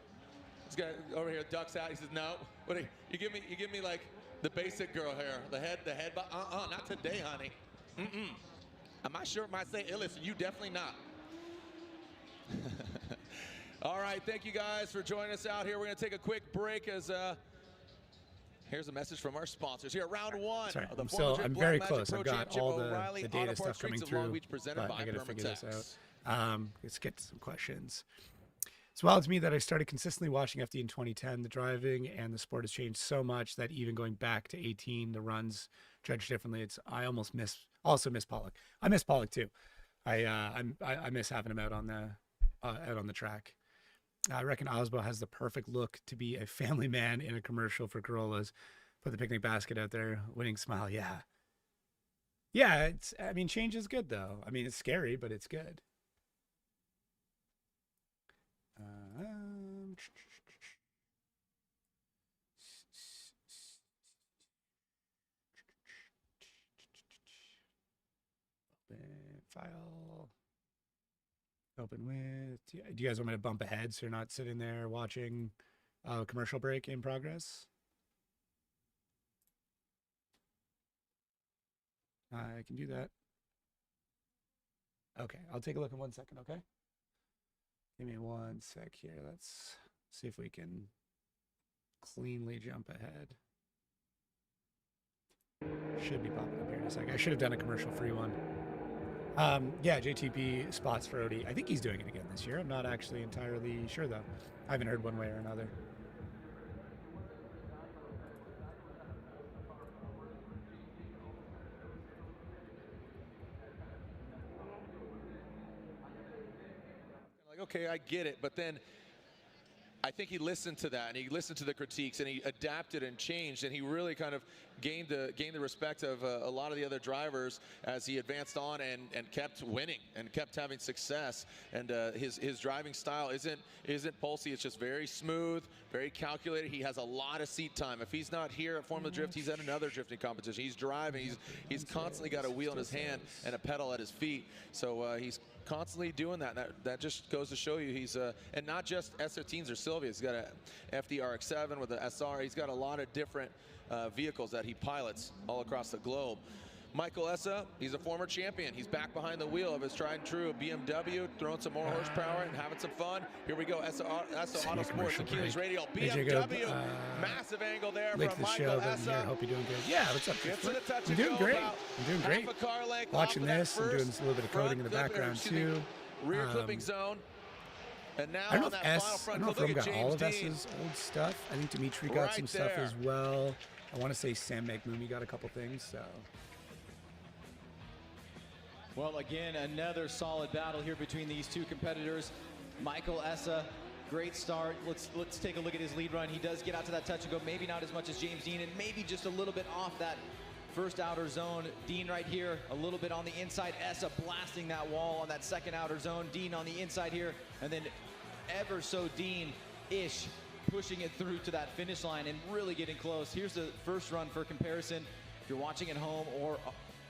This guy over here ducks out. He says, "No, what? You give me like the basic girl hair, the head. Not today, honey. My shirt might say Illis, and you definitely not." All right, thank you guys for joining us out here. We're going to take a quick break as here's a message from our sponsors here. Round one. Sorry, of the I'm very close. I've got all the data stuff coming through, but I got to figure this out. Let's get to some questions. It's wild to me that I started consistently watching FD in 2010. The driving and the sport has changed so much that even going back to 18, the runs judged differently. I also miss Pollock. I miss Pollock too. I miss having him out on the track. I reckon Osbo has the perfect look to be a family man in a commercial for Corollas. Put the picnic basket out there, winning smile. Yeah. Change is good though. It's scary, but it's good. Open file. Open with. Do you guys want me to bump ahead so you're not sitting there watching a commercial break in progress? I can do that. Okay, I'll take a look in 1 second, okay? Give me 1 sec here. Let's see if we can cleanly jump ahead. Should be popping up here in a sec. I should have done a commercial-free one. Yeah, JTP spots for Odie. I think he's doing it again this year. I'm not actually entirely sure, though. I haven't heard one way or another. Okay, I get it, but then I think he listened to that and he listened to the critiques and he adapted and changed and he really kind of gained the respect of a lot of the other drivers as he advanced on and kept winning and kept having success. And his driving style isn't pulsy. It's just very smooth, very calculated. He has a lot of seat time. If he's not here at Formula Drift, he's at another drifting competition. He's driving. He's constantly got a wheel in his hand and a pedal at his feet. So he's constantly doing that. That just goes to show you he's and not just S13s or Sylvia. He's got a FD-RX-7 with the SR. He's got a lot of different vehicles that he pilots all across the globe. Michael Essa, he's a former champion. He's back behind the wheel of his tried and true BMW, throwing some more horsepower and having some fun. Here we go, Essa Autosports, Achilles Radial, BMW, massive angle there from Michael Essa. Hope you're doing good. Yeah, what's up? I'm doing great. Watching this, I'm doing a little bit of coding in the background too. Rear clipping zone. And now I don't know if Rome got all of S's old stuff. I think Dimitri got some stuff as well. I want to say Sam Magmumi got a couple things, so. Well, again, another solid battle here between these two competitors. Michael Essa, great start. Let's take a look at his lead run. He does get out to that touch and go, maybe not as much as James Dean, and maybe just a little bit off that first outer zone. Dean right here, a little bit on the inside. Essa blasting that wall on that second outer zone. Dean on the inside here, and then ever so Dean-ish pushing it through to that finish line and really getting close. Here's the first run for comparison. If you're watching at home or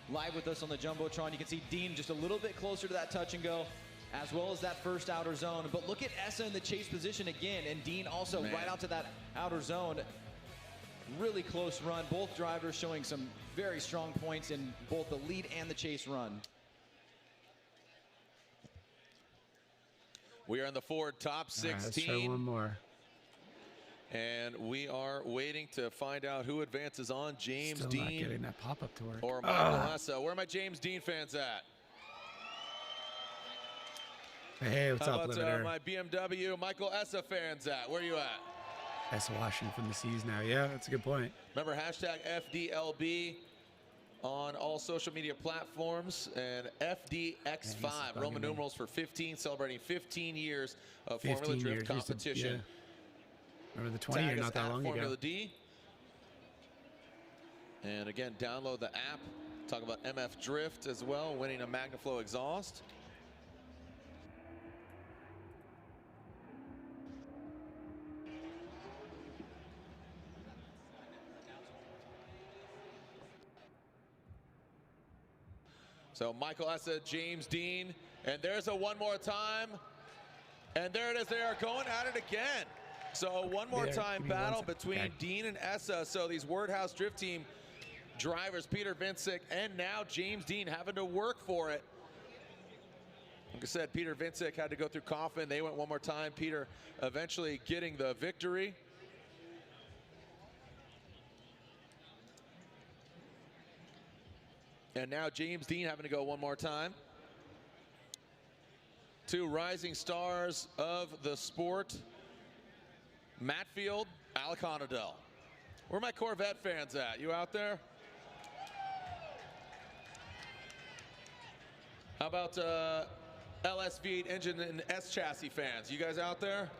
live with us on the Jumbotron, you can see Dean just a little bit closer to that touch and go, as well as that first outer zone. But look at Essa in the chase position again, and Dean also right out to that outer zone. Really close run. Both drivers showing some very strong points in both the lead and the chase run. We are in the Ford top 16. Right, let's try one more. And we are waiting to find out who advances on James Still Dean. Not getting that pop-up to work. Or Michael Essa. Where are my James Dean fans at? Hey, what's up, Limiter? My BMW Michael Essa fans at? Where are you at? Essa washing from the seas now. Yeah, that's a good point. Remember, hashtag FDLB. on all social media platforms, and FDX5, Roman numerals for 15, celebrating 15 years of Formula Drift competition. Remember the 20 year not that long Formula ago. D. And again, download the app. Talk about MF Drift as well, winning a MagnaFlow exhaust. So Michael Essa, James Dean, and there's a one more time. And there it is, they are going at it again. So one more time battle between Dean and Essa. So these Wordhouse Drift Team drivers, Peter Vincic and now James Dean, having to work for it. Like I said, Peter Vincic had to go through Coffin. They went one more time. Peter eventually getting the victory. And now James Dean having to go one more time. Two rising stars of the sport, Matt Field, Alec Honadell. Where are my Corvette fans at? You out there? How about LS-V8 engine and S-chassis fans? You guys out there?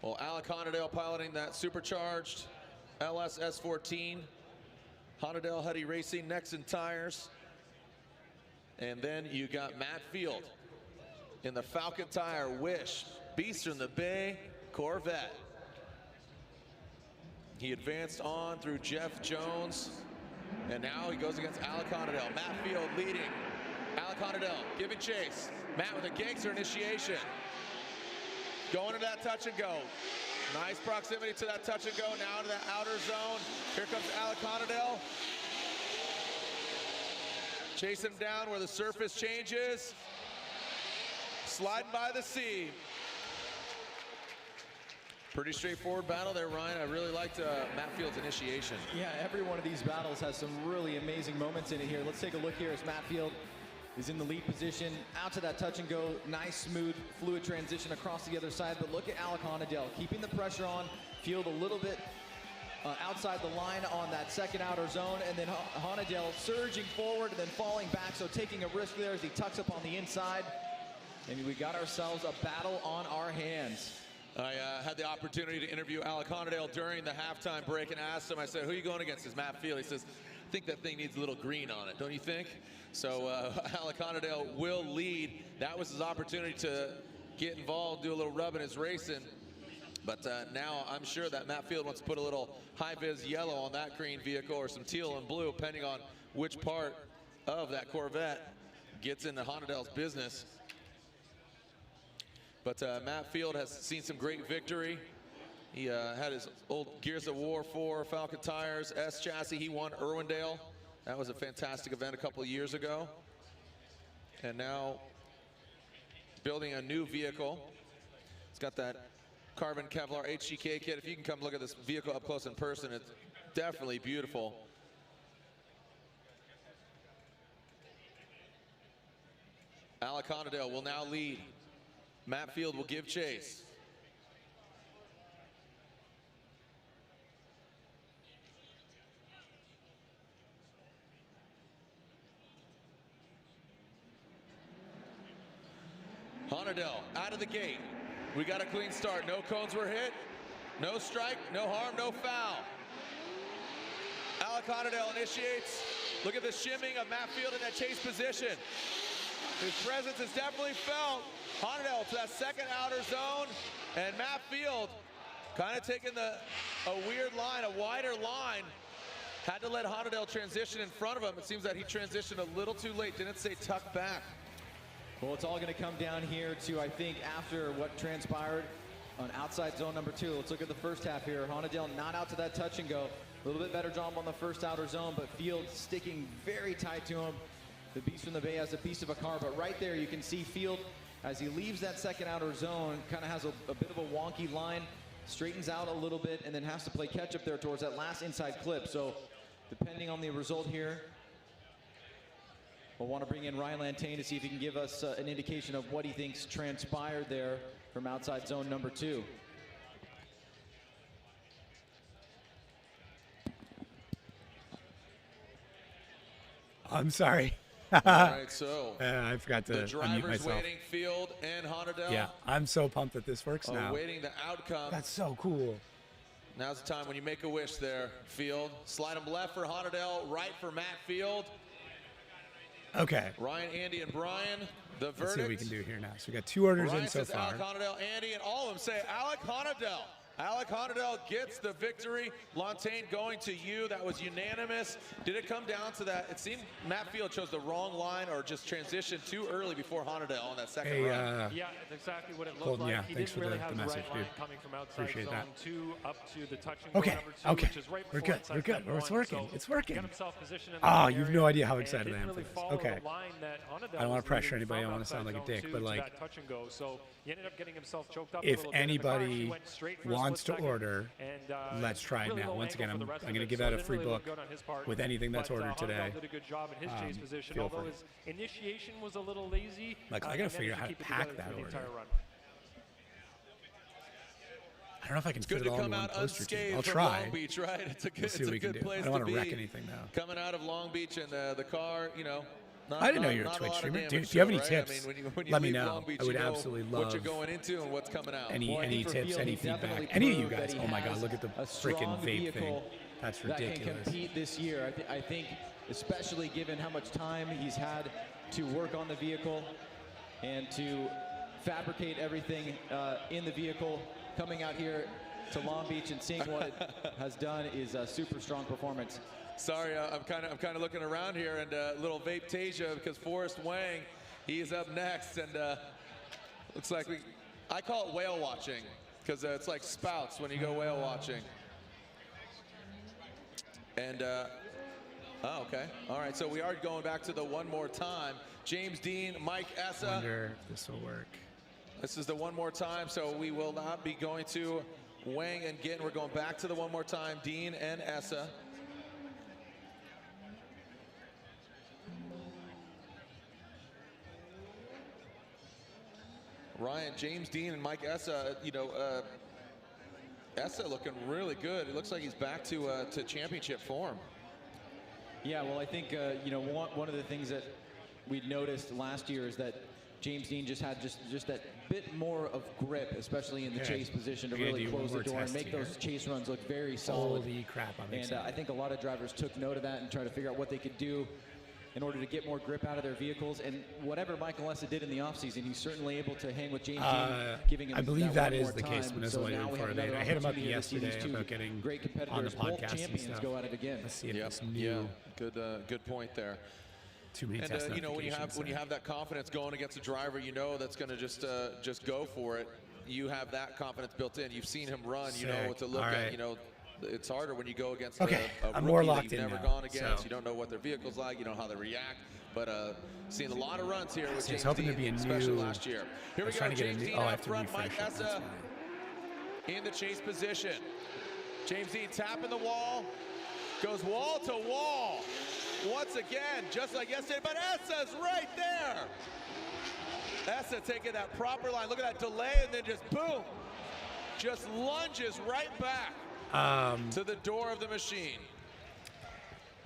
Well, Alec Honadell piloting that supercharged LS S14. Honadell Huddy Racing, Nexen Tires. And then you got Matt Field in the Falcon Tire Wish Beast from the Bay Corvette. He advanced on through Jeff Jones, and now he goes against Alec Honadell. Matt Field leading. Alec Honadell giving chase. Matt with a gangster initiation. Going into that touch and go. Nice proximity to that touch and go. Now to that outer zone. Here comes Alec Honadell. Chase him down where the surface changes. Sliding by the sea. Pretty straightforward battle there, Ryan. I really liked Matt Field's initiation. Yeah, every one of these battles has some really amazing moments in it here. Let's take a look here as Matt Field is in the lead position. Out to that touch and go. Nice, smooth, fluid transition across the other side. But look at Alec Honadell keeping the pressure on. Field a little bit outside the line on that second outer zone. And then Honadell surging forward and then falling back. So taking a risk there as he tucks up on the inside. And we got ourselves a battle on our hands. I had the opportunity to interview Alec Honadell during the halftime break and asked him, I said, who are you going against? It's Matt Field. He says, I think that thing needs a little green on it, don't you think? So Alec Honadell will lead. That was his opportunity to get involved, do a little rubbing his racing. But now I'm sure that Matt Field wants to put a little high-vis yellow on that green vehicle or some teal and blue, depending on which part of that Corvette gets into Honadell's business. But Matt Field has seen some great victory. He had his old Gears of War 4 Falcon Tires, S-chassis. He won Irwindale. That was a fantastic event a couple of years ago. And now building a new vehicle. It's got that carbon Kevlar HGK kit. If you can come look at this vehicle up close in person, it's definitely beautiful. Alec Honadell will now lead. Matt Field will give chase. Honadell out of the gate. We got a clean start. No cones were hit. No strike, no harm, no foul. Alec Honadell initiates. Look at the shimming of Matt Field in that chase position. His presence is definitely felt. Honadell to that second outer zone, and Matt Field kind of taking a weird line, a wider line. Had to let Honadell transition in front of him. It seems that he transitioned a little too late, didn't say tuck back. Well, it's all going to come down here to, I think, after what transpired on outside zone number 2. Let's look at the first half here. Honadell not out to that touch and go. A little bit better job on the first outer zone, but Field sticking very tight to him. The Beast from the Bay has a beast of a car, but right there you can see Field, as he leaves that second outer zone, kind of has a bit of a wonky line, straightens out a little bit, and then has to play catch up there towards that last inside clip. So depending on the result here, we'll want to bring in Ryan Lantain to see if he can give us an indication of what he thinks transpired there from outside zone number 2. I'm sorry. All right, so I forgot to the unmute drivers myself. waiting, Field and Honadell. Yeah, I'm so pumped that this works now. Awaiting the outcome. That's so cool. Now's the time when you make a wish there, Field. Slide them left for Honadell, right for Matt Field. Okay. Ryan, Andy, and Brian, the verdict. Let's see what we can do here now. So we got 2 orders Ryan in so says far. Alec Honadell, Andy, and all of them say Alec Honadell. Alec Honadell gets the victory. Lontaine going to you. That was unanimous. Did it come down to that? It seemed Matt Field chose the wrong line or just transitioned too early before Honadell on that second run. Yeah, that's exactly what it looked Colton, like. yeah, He thanks didn't for really the have the message, right line dude. coming from outside Appreciate zone that. 2 up to the touch and go Okay, number 2, okay. which is right We're before good. inside We're good. zone It's 1. working. So It's working. he got himself positioned in Oh, that you have area no idea how and excited I didn't am really for this. follow Okay. the line that Honadell I don't wanna was pressure leading anybody. I from don't wanna sound outside like a zone dick, 2 but, to like, that touch and go. So he ended up getting himself choked up a If little bit in the car. He anybody went straight for a wants to split second, order, and, let's try it really now. low Once angle again, for the I'm rest of going to it, give so out it a didn't free really look book good on his part. with anything that's But, ordered today. Honadell did a good job in his chase position, feel although free. his initiation was a little lazy. Like, I he gotta figure managed out how to keep it pack together that through the order. entire run. I don't know if I can Good fit it to all come into one out poster too. unscathed I'll from try. Long Beach, right? It's a good, We'll see what we it's a can good do. place I don't want to to wreck be. anything though. Coming out of Long Beach and the car, you know. I didn't know you were a not Twitch lot of streamer. damage Do you to have it, any right? tips? I mean, when you Let me leave know. Long Beach, I would you know absolutely what you're love going into and what's coming out. any Well, I think for tips, Field, any he definitely feedback. Any of you proved guys. that he Oh my God, has look at the a freaking strong vape thing. vehicle That's that can ridiculous. compete this year. I think, especially given how much time he's had to work on the vehicle and to fabricate everything in the vehicle, coming out here to Long Beach and seeing what it has done is a super strong performance. Sorry, I'm kind of looking around here and little vape Tasia because Forrest Wang, he's up next and looks like I call it whale watching because it's like spouts when you go whale watching. And oh, okay, all right. So we are going back to the one more time. James Dean, Mike I Essa. wonder if this will work. This is the one more time, so we will not be going to Wang and Ginn. We're going back to the one more time, Dean and Essa. Ryan, James Dean, and Mike Essa, you know, Essa looking really good. It looks like he's back to championship form. Yeah, well, I think you know, one of the things that we noticed last year is that James Dean just had just that bit more of grip, especially in the chase position, to We're gonna really do close one the more door and test make here. those chase runs look very solid. Holy crap, I'm And excited. I think a lot of drivers took note of that and tried to figure out what they could do in order to get more grip out of their vehicles. And whatever Michael Essa did in the offseason, he's certainly able to hang with James Dean, giving him I believe that that one is more the case. time. When So I now we have did another I hit him up opportunity to see yesterday these two about getting great on the competitors, both podcast and champions, stuff. go at it again. Let's see if Yep. this new Yeah, good point there. too many And test you know, when you notifications have that confidence going against a driver, you know that's going to just go for it. You have that confidence built in. You've seen him run. You know Sick. what to look All at. right. You know, it's harder when you go against Okay, a I'm rookie more that locked you've in never now, gone against. so- You don't know what their vehicle's like. You don't know how they react. But seen a lot of runs here with I was James hoping to Dean, be a especially new- last year. I Here we was go. trying to get a James new. Dean Oh, I out have to front. refresh Mike it. That's Essa fine. in the chase position. James Dean tapping the wall. Goes wall to wall. Once again, just like yesterday, but Essa's right there. Essa taking that proper line. Look at that delay, and then just boom. Just lunges right back to the door of the machine.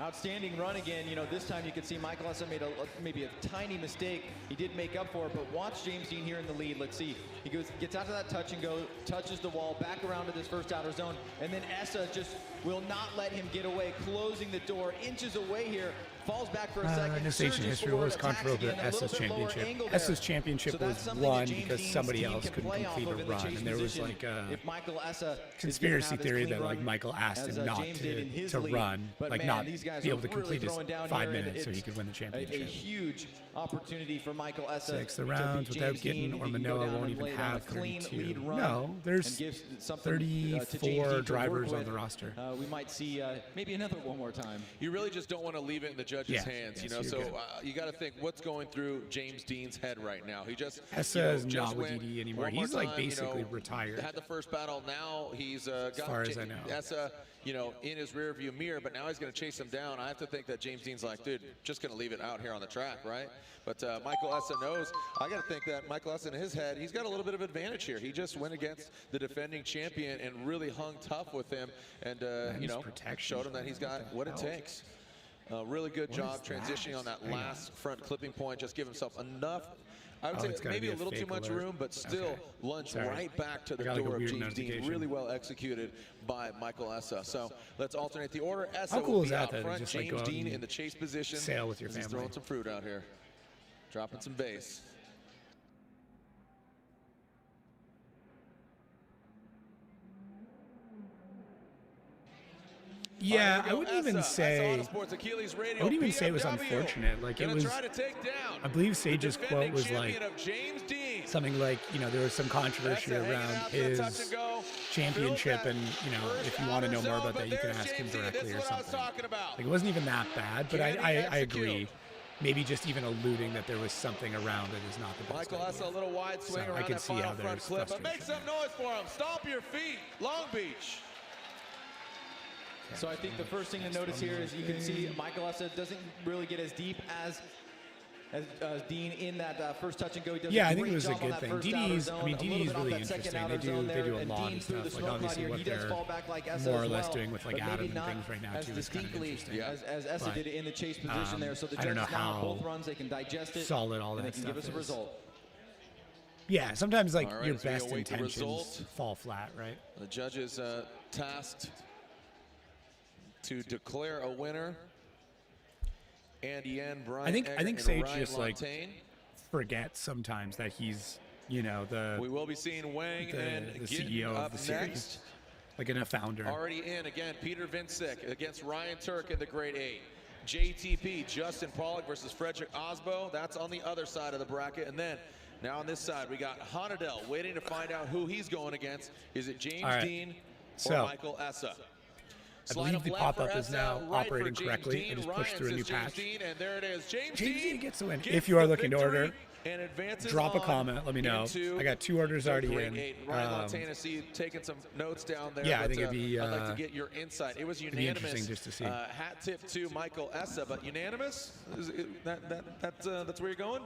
Outstanding run again. You know, this time you can see Michael Essa made maybe a tiny mistake. He did make up for it, but watch James Dean here in the lead. Let's see. He gets out to that touch and go, touches the wall, back around to this first outer zone, and then Essa just will not let him get away, closing the door, inches away here. Falls back for a second. No station surges history. forward, What was attacks controversial again, about a little S's bit lower championship? angle there. S's championship So that's was something that won James because Dean's somebody team else can couldn't play off complete of a in the run, chase and there was position. like a If Michael Essa is conspiracy gonna have this theory clean that like run, Michael asked as, him not James did in his to lead. run, But like man, not these guys be able are to complete really his throwing down 5 here, and minutes so he it's could win the a championship. huge opportunity for Michael Essa. Six the to rounds beat without James getting, Dean. or If he can go Manoa down won't and even lay down have a clean 32. lead run No, there's and give something, to James 34 Dean to work drivers on with, the roster. We might see maybe another one more time. You really just don't want to leave it in the judge's Yeah, hands, you yes, know. you're So good. you got to think what's going through James Dean's head right now. He just Essa you know, is just not with went DD anymore. one more He's like time, you basically know, retired. Had the first battle. Now he's got far as I know. Essa, you know, in his rearview mirror. But now he's going to chase him down. I have to think that James Dean's like, dude, just going to leave it out here on the track, right? But Michael Essa knows. I got to think that Michael Essa in his head, he's got a little bit of advantage here. He just went against the defending champion and really hung tough with him, and you know, protection showed him that he's got what it takes. Really good job is transitioning that? on that Hang on. last front clipping point. Just give himself enough. I would it's say gotta maybe be a little too fake much alert. room, but still Okay. lunged Sorry. right back to the I got, like, a door of weird James Dean. notification. Really well executed by Michael Essa. So let's alternate the order. Essa How cool will is be that, out though, to front. just, like, go James out Dean and in the chase position. sail with your as he's family? throwing some fruit out here, dropping some bass. Yeah, I wouldn't even say. I I wouldn't even say it was unfortunate. Like, it was. I believe Sage's quote was like something like, there was some controversy around his championship, and if you want to know more about that, you can ask him directly or something. Like, it wasn't even that bad, but I agree. Maybe just even alluding that there was something around it is not the best Michael Essa, a little wide swing So I around can that see final how front there's clip, but make frustration some noise for him. Stomp your feet, Long Beach. So I think the first thing to notice here is you can see Michael Essa doesn't really get as deep as Dean in that first touch and go. He does Yeah, a I think great it was a job on good that thing. first outer DD's, zone, I mean, a little DD's bit off really that second interesting. outer zone They there, do a and lot Dean of through the stuff. Like, smoke obviously line here. what He does they're fall back like Essa more or as less well, doing with, like, but maybe Adam and not things right now, as too, is kind of distinctly interesting. as Essa But, did it in the chase position there. So the I don't judges know now how both runs, they can digest it, solid all and they that can give stuff us a is. result. Yeah, sometimes, like, All right, your as we best await the intentions result. fall flat, right? The judges tasked to declare a winner. Andy Yen, Brian I think Eggert, Sage and Ryan just, like, Lantain. forgets sometimes that he's, the We will be seeing Wang and the Ginn CEO up of the series, next. like, a founder. Already in again, Peter Vincek against Ryan Turk in the grade 8. JTP, Justin Pollock versus Frederick Osbo. That's on the other side of the bracket. And then now on this side, we got Honadel waiting to find out who he's going against. Is it James Dean or So, Michael Essa? I believe the pop-up is now operating correctly. I just pushed through a new patch. Dean, and there it is. James Dean Dean gets the win. gets If you are the looking to victory order, and advances drop a on comment. Let me know. into I got 2 orders the already grade in. 8. Ryan Lantain, I see you taking some notes down there. Yeah, I but, think it'd be, I'd like to get your insight. It was be unanimous. interesting just to see. Hat tip to Michael Essa, but unanimous? That's where you're going?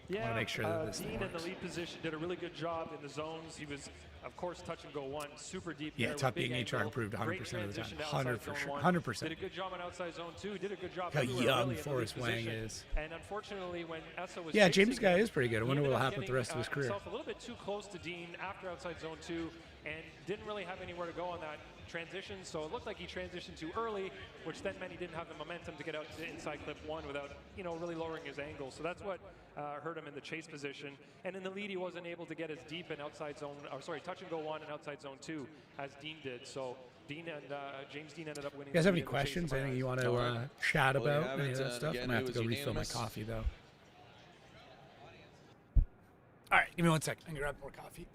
Yeah, make sure that this thing Dean in the works. lead position did a really good job in the zones. He was, of course, touch and go one, super deep. Yeah, there top with big being HR angle, improved 100% great of the time. transition to outside 100 for zone sure. one. 100%. Did a good job on outside zone two. Did a good job. How everywhere, young really, in the lead Forrest Wang position. is. And unfortunately, when Essa was Yeah, chasing James Guy him, is pretty good. I he wonder ended what'll up happen with the getting, rest of his career. himself a little bit too close to Dean after outside zone two, and didn't really have anywhere to go on that transition. So it looked like he transitioned too early, which then meant he didn't have the momentum to get out to inside clip one without, really lowering his angle. So that's what hurt him in the chase position. And in the lead, he wasn't able to get as deep in outside zone, touch and go one and outside zone two as Dean did. So Dean and James Dean ended up winning. You guys the have any lead in the chase questions? in my Anything you eyes. want to chat Well, you about? have Any it, of that and stuff? again, I'm going to have it to go was refill my unanimous. coffee, though. All right, give me 1 second. I can grab more coffee.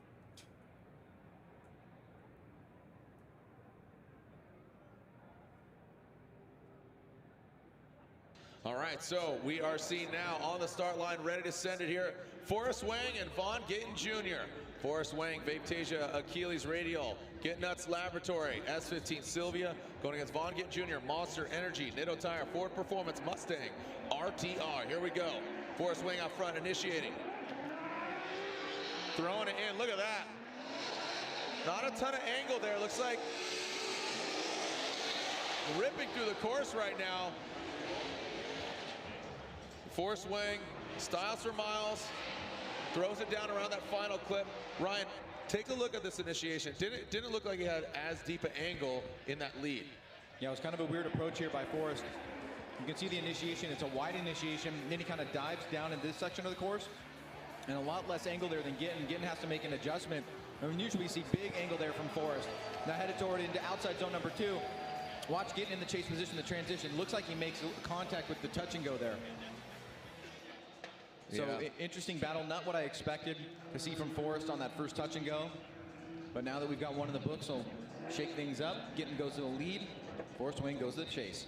All right, so we are seeing now on the start line, ready to send it here, Forrest Wang and Vaughn Gittin Jr. Forrest Wang, Vaptasia Achilles Radial, Get Nuts Laboratory, S15 Sylvia, going against Vaughn Gittin Jr., Monster Energy, Nitto Tire, Ford Performance, Mustang, RTR. Here we go. Forrest Wang out front, initiating. Throwing it in, look at that. Not a ton of angle there, looks like ripping through the course right now. Forrest Wang, styles for miles, throws it down around that final clip. Ryan, take a look at this initiation. Didn't look like he had as deep an angle in that lead. Yeah, it was kind of a weird approach here by Forrest. You can see the initiation. It's a wide initiation. Then he kind of dives down in this section of the course. And a lot less angle there than Gittin. Gittin has to make an adjustment. And usually we see big angle there from Forrest. Now headed toward into outside zone number 2. Watch Gittin in the chase position, the transition. Looks like he makes contact with the touch and go there. So interesting battle, not what I expected to see from Forrest on that first touch and go. But now that we've got one in the books, he'll shake things up. Gittin goes to the lead. Forrest Wang goes to the chase.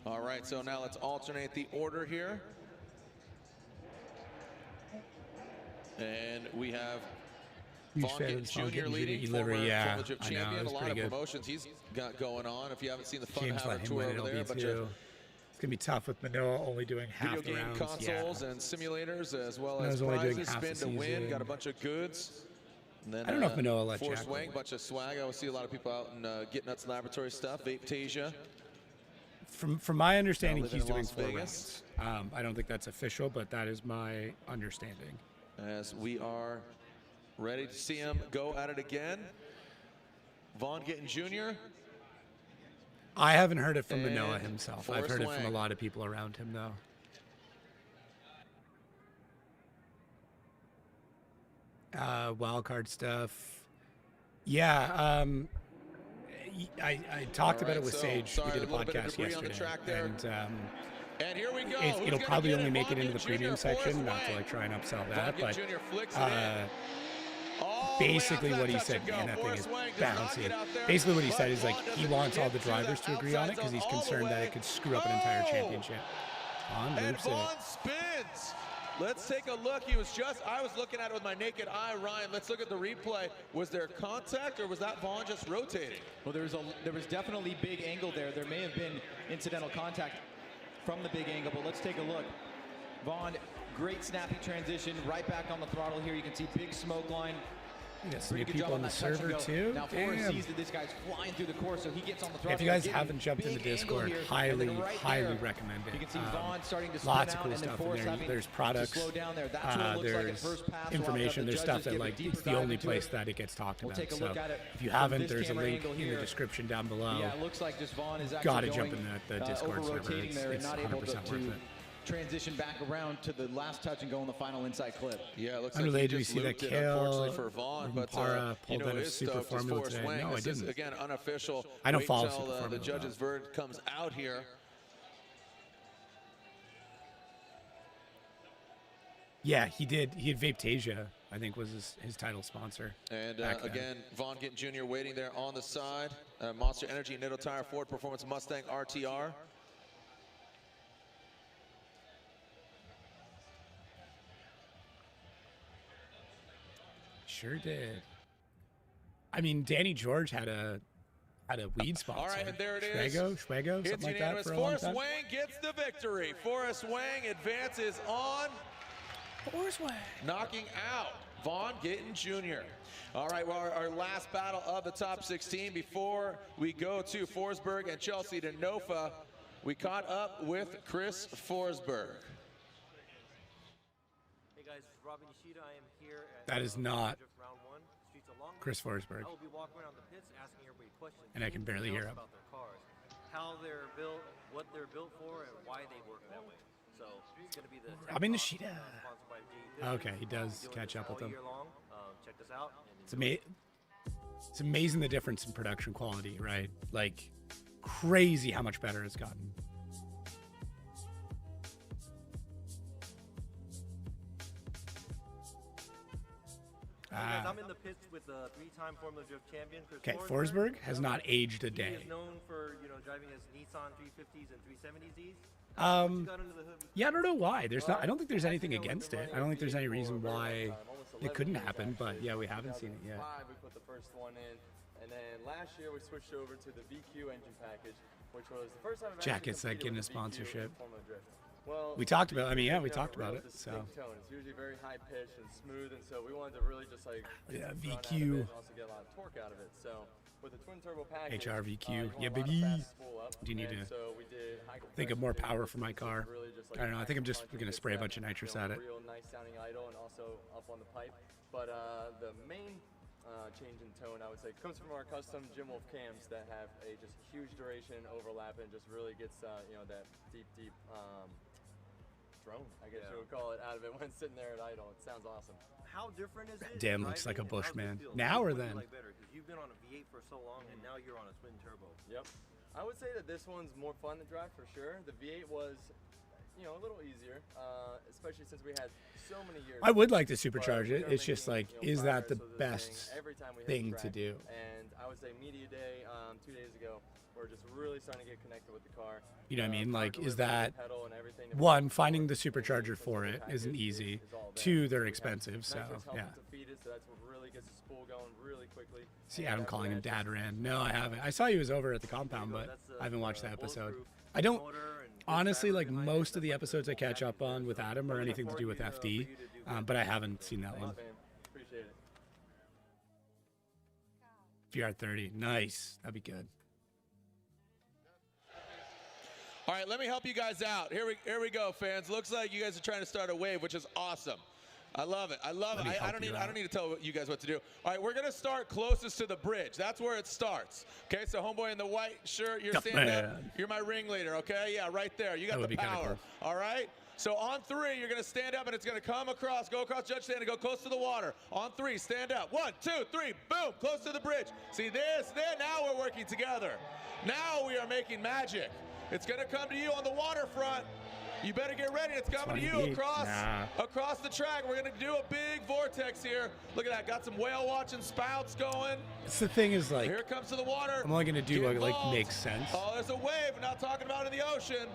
All right, so now let's alternate the order here. And we have Vaughn Gittin Jr. leading, former championship champion. A lot of promotions he's got going on. If you haven't seen the Fun James Haver let him tour win over it, there, a bunch of it's going to be tough with Manoa only doing half video the game rounds. consoles and simulators, as well Manoa's as only doing prizes, half the spin to win. season. Got a bunch of goods. And then, I don't know if Manoa let Force Jack Wang, win. bunch of swag. I always see a lot of people out in Get Nuts Laboratory stuff. Vape-tasia. From my understanding, living he's in doing Las 4 Vegas. rounds. I don't think that's official, but that is my understanding. As we are ready to see him go at it again. Vaughn Gittin Jr. I haven't heard it from And Manoa himself. I've Forrest heard it from a Wang. lot of people around him, though. Wildcard stuff. Yeah, I talked about it with Sage. Sorry, We did a a little bit of podcast debris on the yesterday, track there. and And here we go. Who's it'll gonna probably get only it? make it Vaughn into the Gittin Jr., premium Forrest section, not to Wang. like try and upsell Vaughn that, but Gittin Jr. flicks it in. All the way basically out what that he touch said, and go. man, that thing Forrest is Wang does not bouncy. get out there, Basically what he but said is like Vaughn he doesn't wants all get the to drivers to agree on it because he's outside zone all the concerned that way. it could screw up an entire Oh! championship. Vaughn And loops it. Vaughn spins. Let's take a look. I was looking at it with my naked eye, Ryan. Let's look at the replay. Was there contact or was that Vaughn just rotating? Well, there was definitely big angle there. There may have been incidental contact from the big angle, but let's take a look. Vaughn, great snappy transition, right back on the throttle here. You can see big smoke line. We got some Pretty new good people job on the that touch and server go. too. Now Forrest Damn. sees that this guy's flying through the course, so he gets on the throttle. If you guys Again, haven't jumped in the big angle Discord, here, and highly, then right highly there, recommend it. You can see Vaughn starting to spin lots of out, cool and then stuff in Forrest there. having There's to products, slow down there. That's what it looks like at there's first pass. information, We'll there's have stuff the that judges like give a it's deeper the dive only into place it. that it gets talked We'll about. take a So look at it if you from haven't, this there's a camera link angle in the here. description down below. Yeah, it looks like just Vaughn is actually Gotta going, jump in the Discord server. over-rotating there and It's not able 100% to worth it. transition back around to the last touch and go on the final inside clip. Yeah, it looks Unrelated, like we he just see that looped it, Kale unfortunately for Vaughn, but Para pulled out a his Super stoked is Formula Forrest today. Wang. No, I This is, didn't. again, unofficial. I don't Wait follow till, Super the Formula, judge's though. verdict comes out here. Yeah, he did. He had Vape-tasia, I think, was his title sponsor. And back then. again, Vaughn Gittin Jr. waiting there on the side. Monster Energy, Nitto Tire, Ford Performance Mustang RTR. Sure did. I mean, Danny George had a weed sponsor. All right, and there it is. Schwego, It's something like that unanimous. for a long Forrest time. Wang gets the victory. Forrest Wang advances on, Forrest Wang. knocking out Vaughn Gittin Jr. All right, well, our last battle of the top 16 before we go to Forsberg and Chelsea to NOFA, we caught up with Chris Forsberg. Hey guys, it's Robin Yoshida. I am here at That is not round one, Streets of Long Beach. Chris Forsberg. I will be walking around the pits asking everybody questions. And I can barely hear him. About their cars, how they're built, what they're built for, and why they work that way. So it's going to be the Robin Tech Talk, Yoshida. sponsored by GE. Okay, he does Doing catch this up with all them. year long. Check this out. And It's amazing the difference in production quality, right? Like, crazy how much better it's gotten. Hey guys, I'm in the pits with the three-time Formula Drift champion, Chris Okay, Forsberg has not aged a He day. is known for driving his Nissan 350s and 370Zs. Yeah, I don't know why. There's not. I don't think there's anything against it. I don't think there's any reason why it couldn't happen. But yeah, we haven't seen it yet. We put the first one in, and then last year we switched over to the VQ engine package, which was the first time I've Jackets that actually get competed into with the VQ sponsorship. in Formula Drift. Well, We talked about. I mean, yeah, we you know, talked about real it. So distinct tone. It's usually very high pitched and smooth, and so we wanted to really just like Yeah, run out of VQ. it and also get a lot of torque out of it. So with the twin turbo package, HRVQ. you want Yeah, a lot of baby. fast spool up, Do you need and to so we did high think of compression more tuning, power which for my is car? really just like I don't know. I think I'm just punch and gonna gets spray a that, bunch of nitrous you know, at it. Real nice sounding idle and also up on the pipe. But the main change in tone, I would say, comes from our custom Jim Wolf cams that have a just huge duration overlap and just really gets you know, that deep drone, I guess you would call it, out of it when sitting there at idle. It sounds awesome. How different is it? Damn, looks like a driving, and how's it Bushman. feel? Now or What do you then? like better? 'Cause you've been on a V8 for so long, and now you're on a twin turbo. Yep. I would say that this one's more fun to drive for sure. The V8 was, you know, a little easier, especially since we had so many years. I would like to But supercharge we it. are It's just making, like, you know, is that the progress with this best every time we hit the thing to track. do? And I would say media day 2 days ago, we're just really starting to get connected with the car. You know what I mean? Car Like, is delivery, that pedal and everything that we one, do, finding the the supercharger for twin it turbo isn't package easy. is all there. Two, So they're we have expensive. So nitrous helping yeah. to feed it, so that's what really gets the spool going really quickly. See And Adam after calling him that, just Dad Ran. No, I haven't. I saw he was over at the compound, but I haven't watched that episode. I don't. Honestly, like most of the episodes I catch up on with Adam are anything to do with FD, but I haven't seen that one. Thanks, man. Appreciate it. VR30. Nice. That'd be good. All right, let me help you guys out. Here we go, fans. Looks like you guys are trying to start a wave, which is awesome. I love it. I love it. I don't need to tell you guys what to do. All right, we're gonna start closest to the bridge. That's where it starts. Okay, so homeboy in the white shirt, you're standing up. You're my ringleader. Okay, yeah, right there. You got the power. Cool. All right. So on 3, you're gonna stand up, and it's gonna come across, go across judge stand, and go close to the water. On 3, stand up. 1, 2, 3, boom, close to the bridge. See this? There. Now we're working together. Now we are making magic. It's gonna come to you on the waterfront. You better get ready. It's coming to you across the track. We're going to do a big vortex here. Look at that. Got some whale watching spouts going. It's the thing is, like, here it comes to the water. I'm only going to do what, like, makes sense. Oh, there's a wave. We're not talking about in the ocean.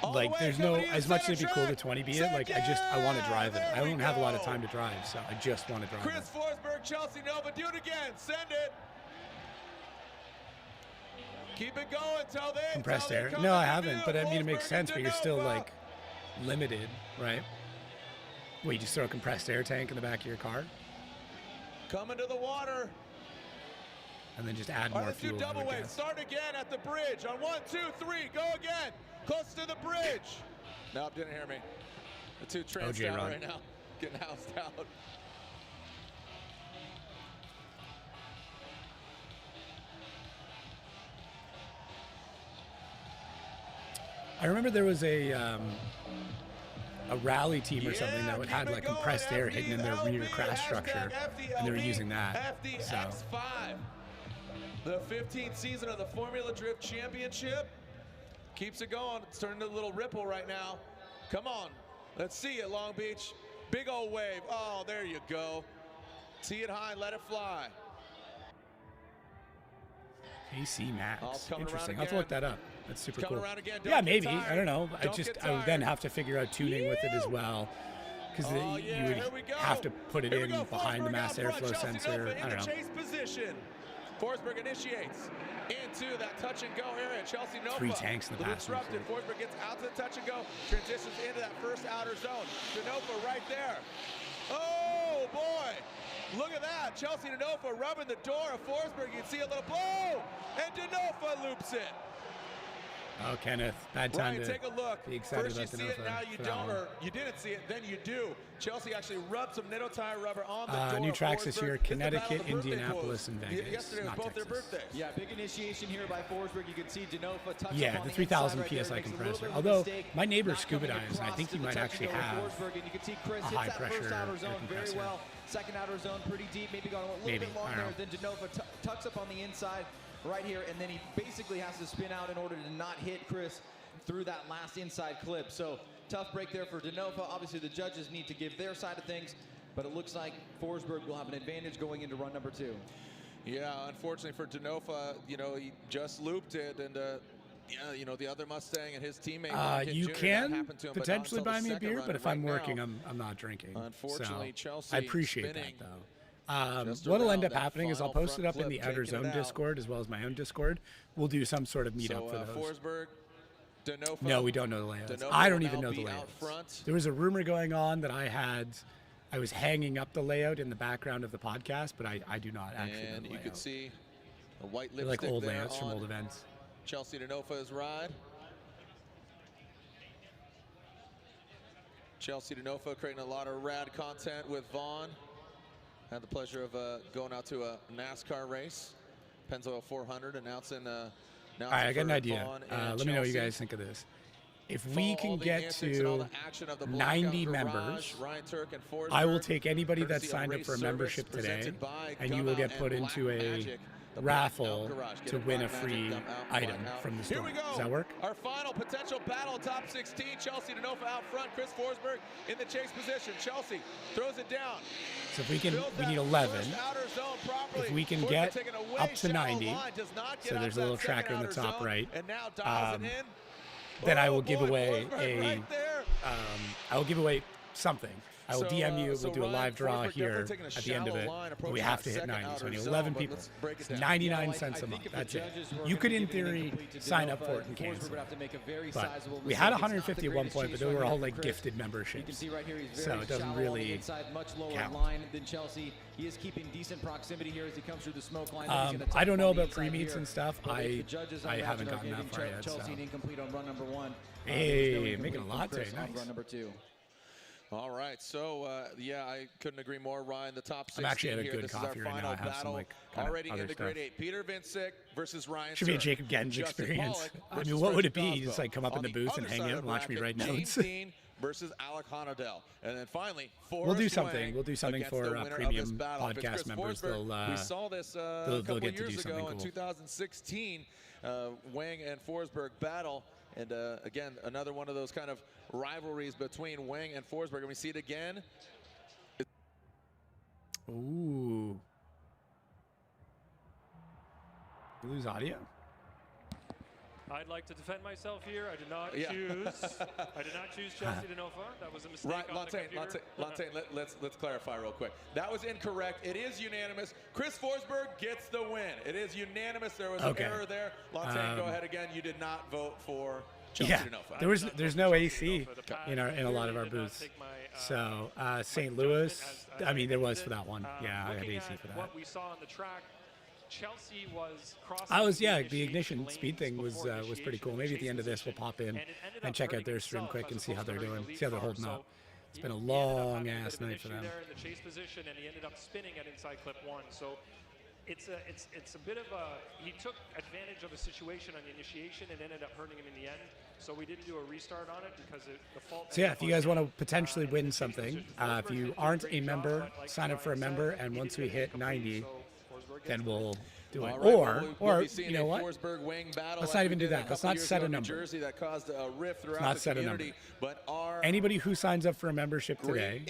Like, there's no, as much as it'd be cool to 20B it, like, I want to drive it. I don't have a lot of time to drive, so I just want to drive it. Chris Forsberg, Chelsea Nova, do it again. Send it. Keep it going till they compressed air. No, I haven't, but I mean, it makes sense, but you're still, like, limited, right? Well, you just throw a compressed air tank in the back of your car? Coming to the water. And then just add more fuel. Let's do double wave. Start again at the bridge. On 1, 2, 3, go again. Close to the bridge. Nope, didn't hear me. The two trains down right now. Getting housed out. I remember there was a rally team or something that would had like compressed air hidden in their rear crash structure, and they were using that. So. The 15th season of the Formula Drift Championship keeps it going. It's turning into a little ripple right now. Come on, let's see it, Long Beach. Big old wave. Oh, there you go. See it high, let it fly. AC Max. Interesting. I'll have to look that up. That's super cool. Yeah, maybe. I don't know. I would then have to figure out tuning with it as well, because you would have to put it in behind the mass airflow sensor. I don't know. Forsberg initiates into that touch and go area. Chelsea Nova. 3 tanks in the past. Forsberg gets out to the touch and go. Transitions into that first outer zone. Denofa right there. Oh boy. Look at that. Chelsea Denofa rubbing the door of Forsberg. You can see a little blow. And Denofa loops it. Oh, Kenneth, bad time to take a look. Be excited First you see it, now you don't, or you didn't see it, then you do. Chelsea actually rubbed some Nitto tire rubber on the door. New tracks this year: Connecticut, Indianapolis, and Vegas. Yesterday was both their birthdays. Yeah, big initiation here by Forsberg. You can see Denofa touch the 3,000 PSI compressor. Although my neighbor scuba dives, and I think he might actually have a high pressure compressor. Well. Second outer zone, pretty deep, maybe going a little bit longer than Denofa. Tucks up on the inside right here, and then he basically has to spin out in order to not hit Chris through that last inside clip. So tough break there for Denofa. Obviously the judges need to give their side of things, but it looks like Forsberg will have an advantage going into run number 2. Yeah, unfortunately for Denofa, he just looped it, and yeah, the other Mustang and his teammate. You can potentially buy me a beer, but if I'm working, I'm not drinking. Unfortunately, so Chelsea I appreciate that though. What'll end up happening is I'll post it up in the Outer Zone Discord as well as my own Discord. We'll do some sort of meetup for those. Forsberg, Denofa, no, we don't know the layouts. I don't even know the layouts. There was a rumor going on that I was hanging up the layout in the background of the podcast, but I do not actually know the layout. You could see a white lipstick. They're like old layouts from old events. Chelsea Denofa's ride. Chelsea Denofa creating a lot of rad content with Vaughn. Had the pleasure of going out to a NASCAR race. Pennzoil 400 announcing. All right, I got an idea. Let me know what you guys think of this. If we can get to 90 members, I will take anybody that signed up for a membership today, and you will get put into a raffle to win a free item from the store. Does that work? Our final potential battle, top 16. Chelsea Denofa out front. Chris Forsberg in the chase position. Chelsea throws it down. So if we need 11. If we can get up to 90, so there's a little tracker in the top right, then I will give away I will give away something. I will DM you. We'll do a Ryan live draw Forsberg here definitely taking a at the end of shallow it. line, But we approaching have to that hit second 90. So we outer need zone, 11 but people. let's break it It's down. 99 I cents a think month. if the That's it. judges were You gonna could, in give it an theory, incomplete to sign up Denofa, for it and Forsberg cancel. would have to make a very But sizable we had mistake. It's not 150 the at one greatest point, but chase they were right all here like for gifted Chris. You memberships. can see right here he's So very it doesn't shallow on the really inside, much lower count. line than Chelsea. He is keeping decent proximity here as he comes through the smoke line. I don't know about pre-meets and stuff. I haven't gotten that far yet. Chelsea So. incomplete on run number 1. Hey, making a latte. Nice. Run number 2. All right, so yeah, I couldn't agree more, Ryan. The top 16 I'm actually at a here. good This is coffee our right now. final I have some battle like kind of already other in the stuff. grade 8. Peter Vincic versus Ryan. Should be a Turk. Jacob Gens Justin experience. Pollock I versus mean, what would it Frederick be? Just Gosbo. like come up in On the booth and other hang side out of and the watch me bracket, write James notes. Dean versus Alec Honadell. And then finally, We'll do Forrest something. Wang We'll do something against for the winner of this premium battle. If it's podcast Chris members. Forsberg, They'll we saw this a they'll couple get to years do something ago in cool. 2016. Wang and Forsberg battle. And again, another one of those kind of rivalries between Wang and Forsberg. And we see it again. Ooh. You lose audio? I'd like to defend myself here. I did not choose Chelsea Denofa. That was a mistake. Right, on the computer. Lantain, let's clarify real quick. That was incorrect. It is unanimous. Chris Forsberg gets the win. It is unanimous. There was an error there. Lantain, go ahead again. You did not vote for Chelsea Denofa. There's no AC in a lot of our booths. So St. Louis, I mean there was for that one. Yeah, I had AC for that. What we saw on the track, Chelsea was the ignition speed thing was pretty cool. Maybe at the end of this we'll pop in and check out their stream quick and see how they're doing, see how they're holding up. It's been a long ass night for them. There in the chase position, and he ended up spinning at inside clip 1. So it's a bit of a, he took advantage of a situation on the initiation and ended up hurting him in the end. So we didn't do a restart on it because the fault. So yeah, if you guys want to potentially win something, if you aren't a member, sign up for a member, and once we hit 90, then we'll do it. Right, or be you know what? Let's not even do that. Let's not set a number. Jersey that caused a rift throughout Let's not the set a community, number. But Anybody who signs up for a membership today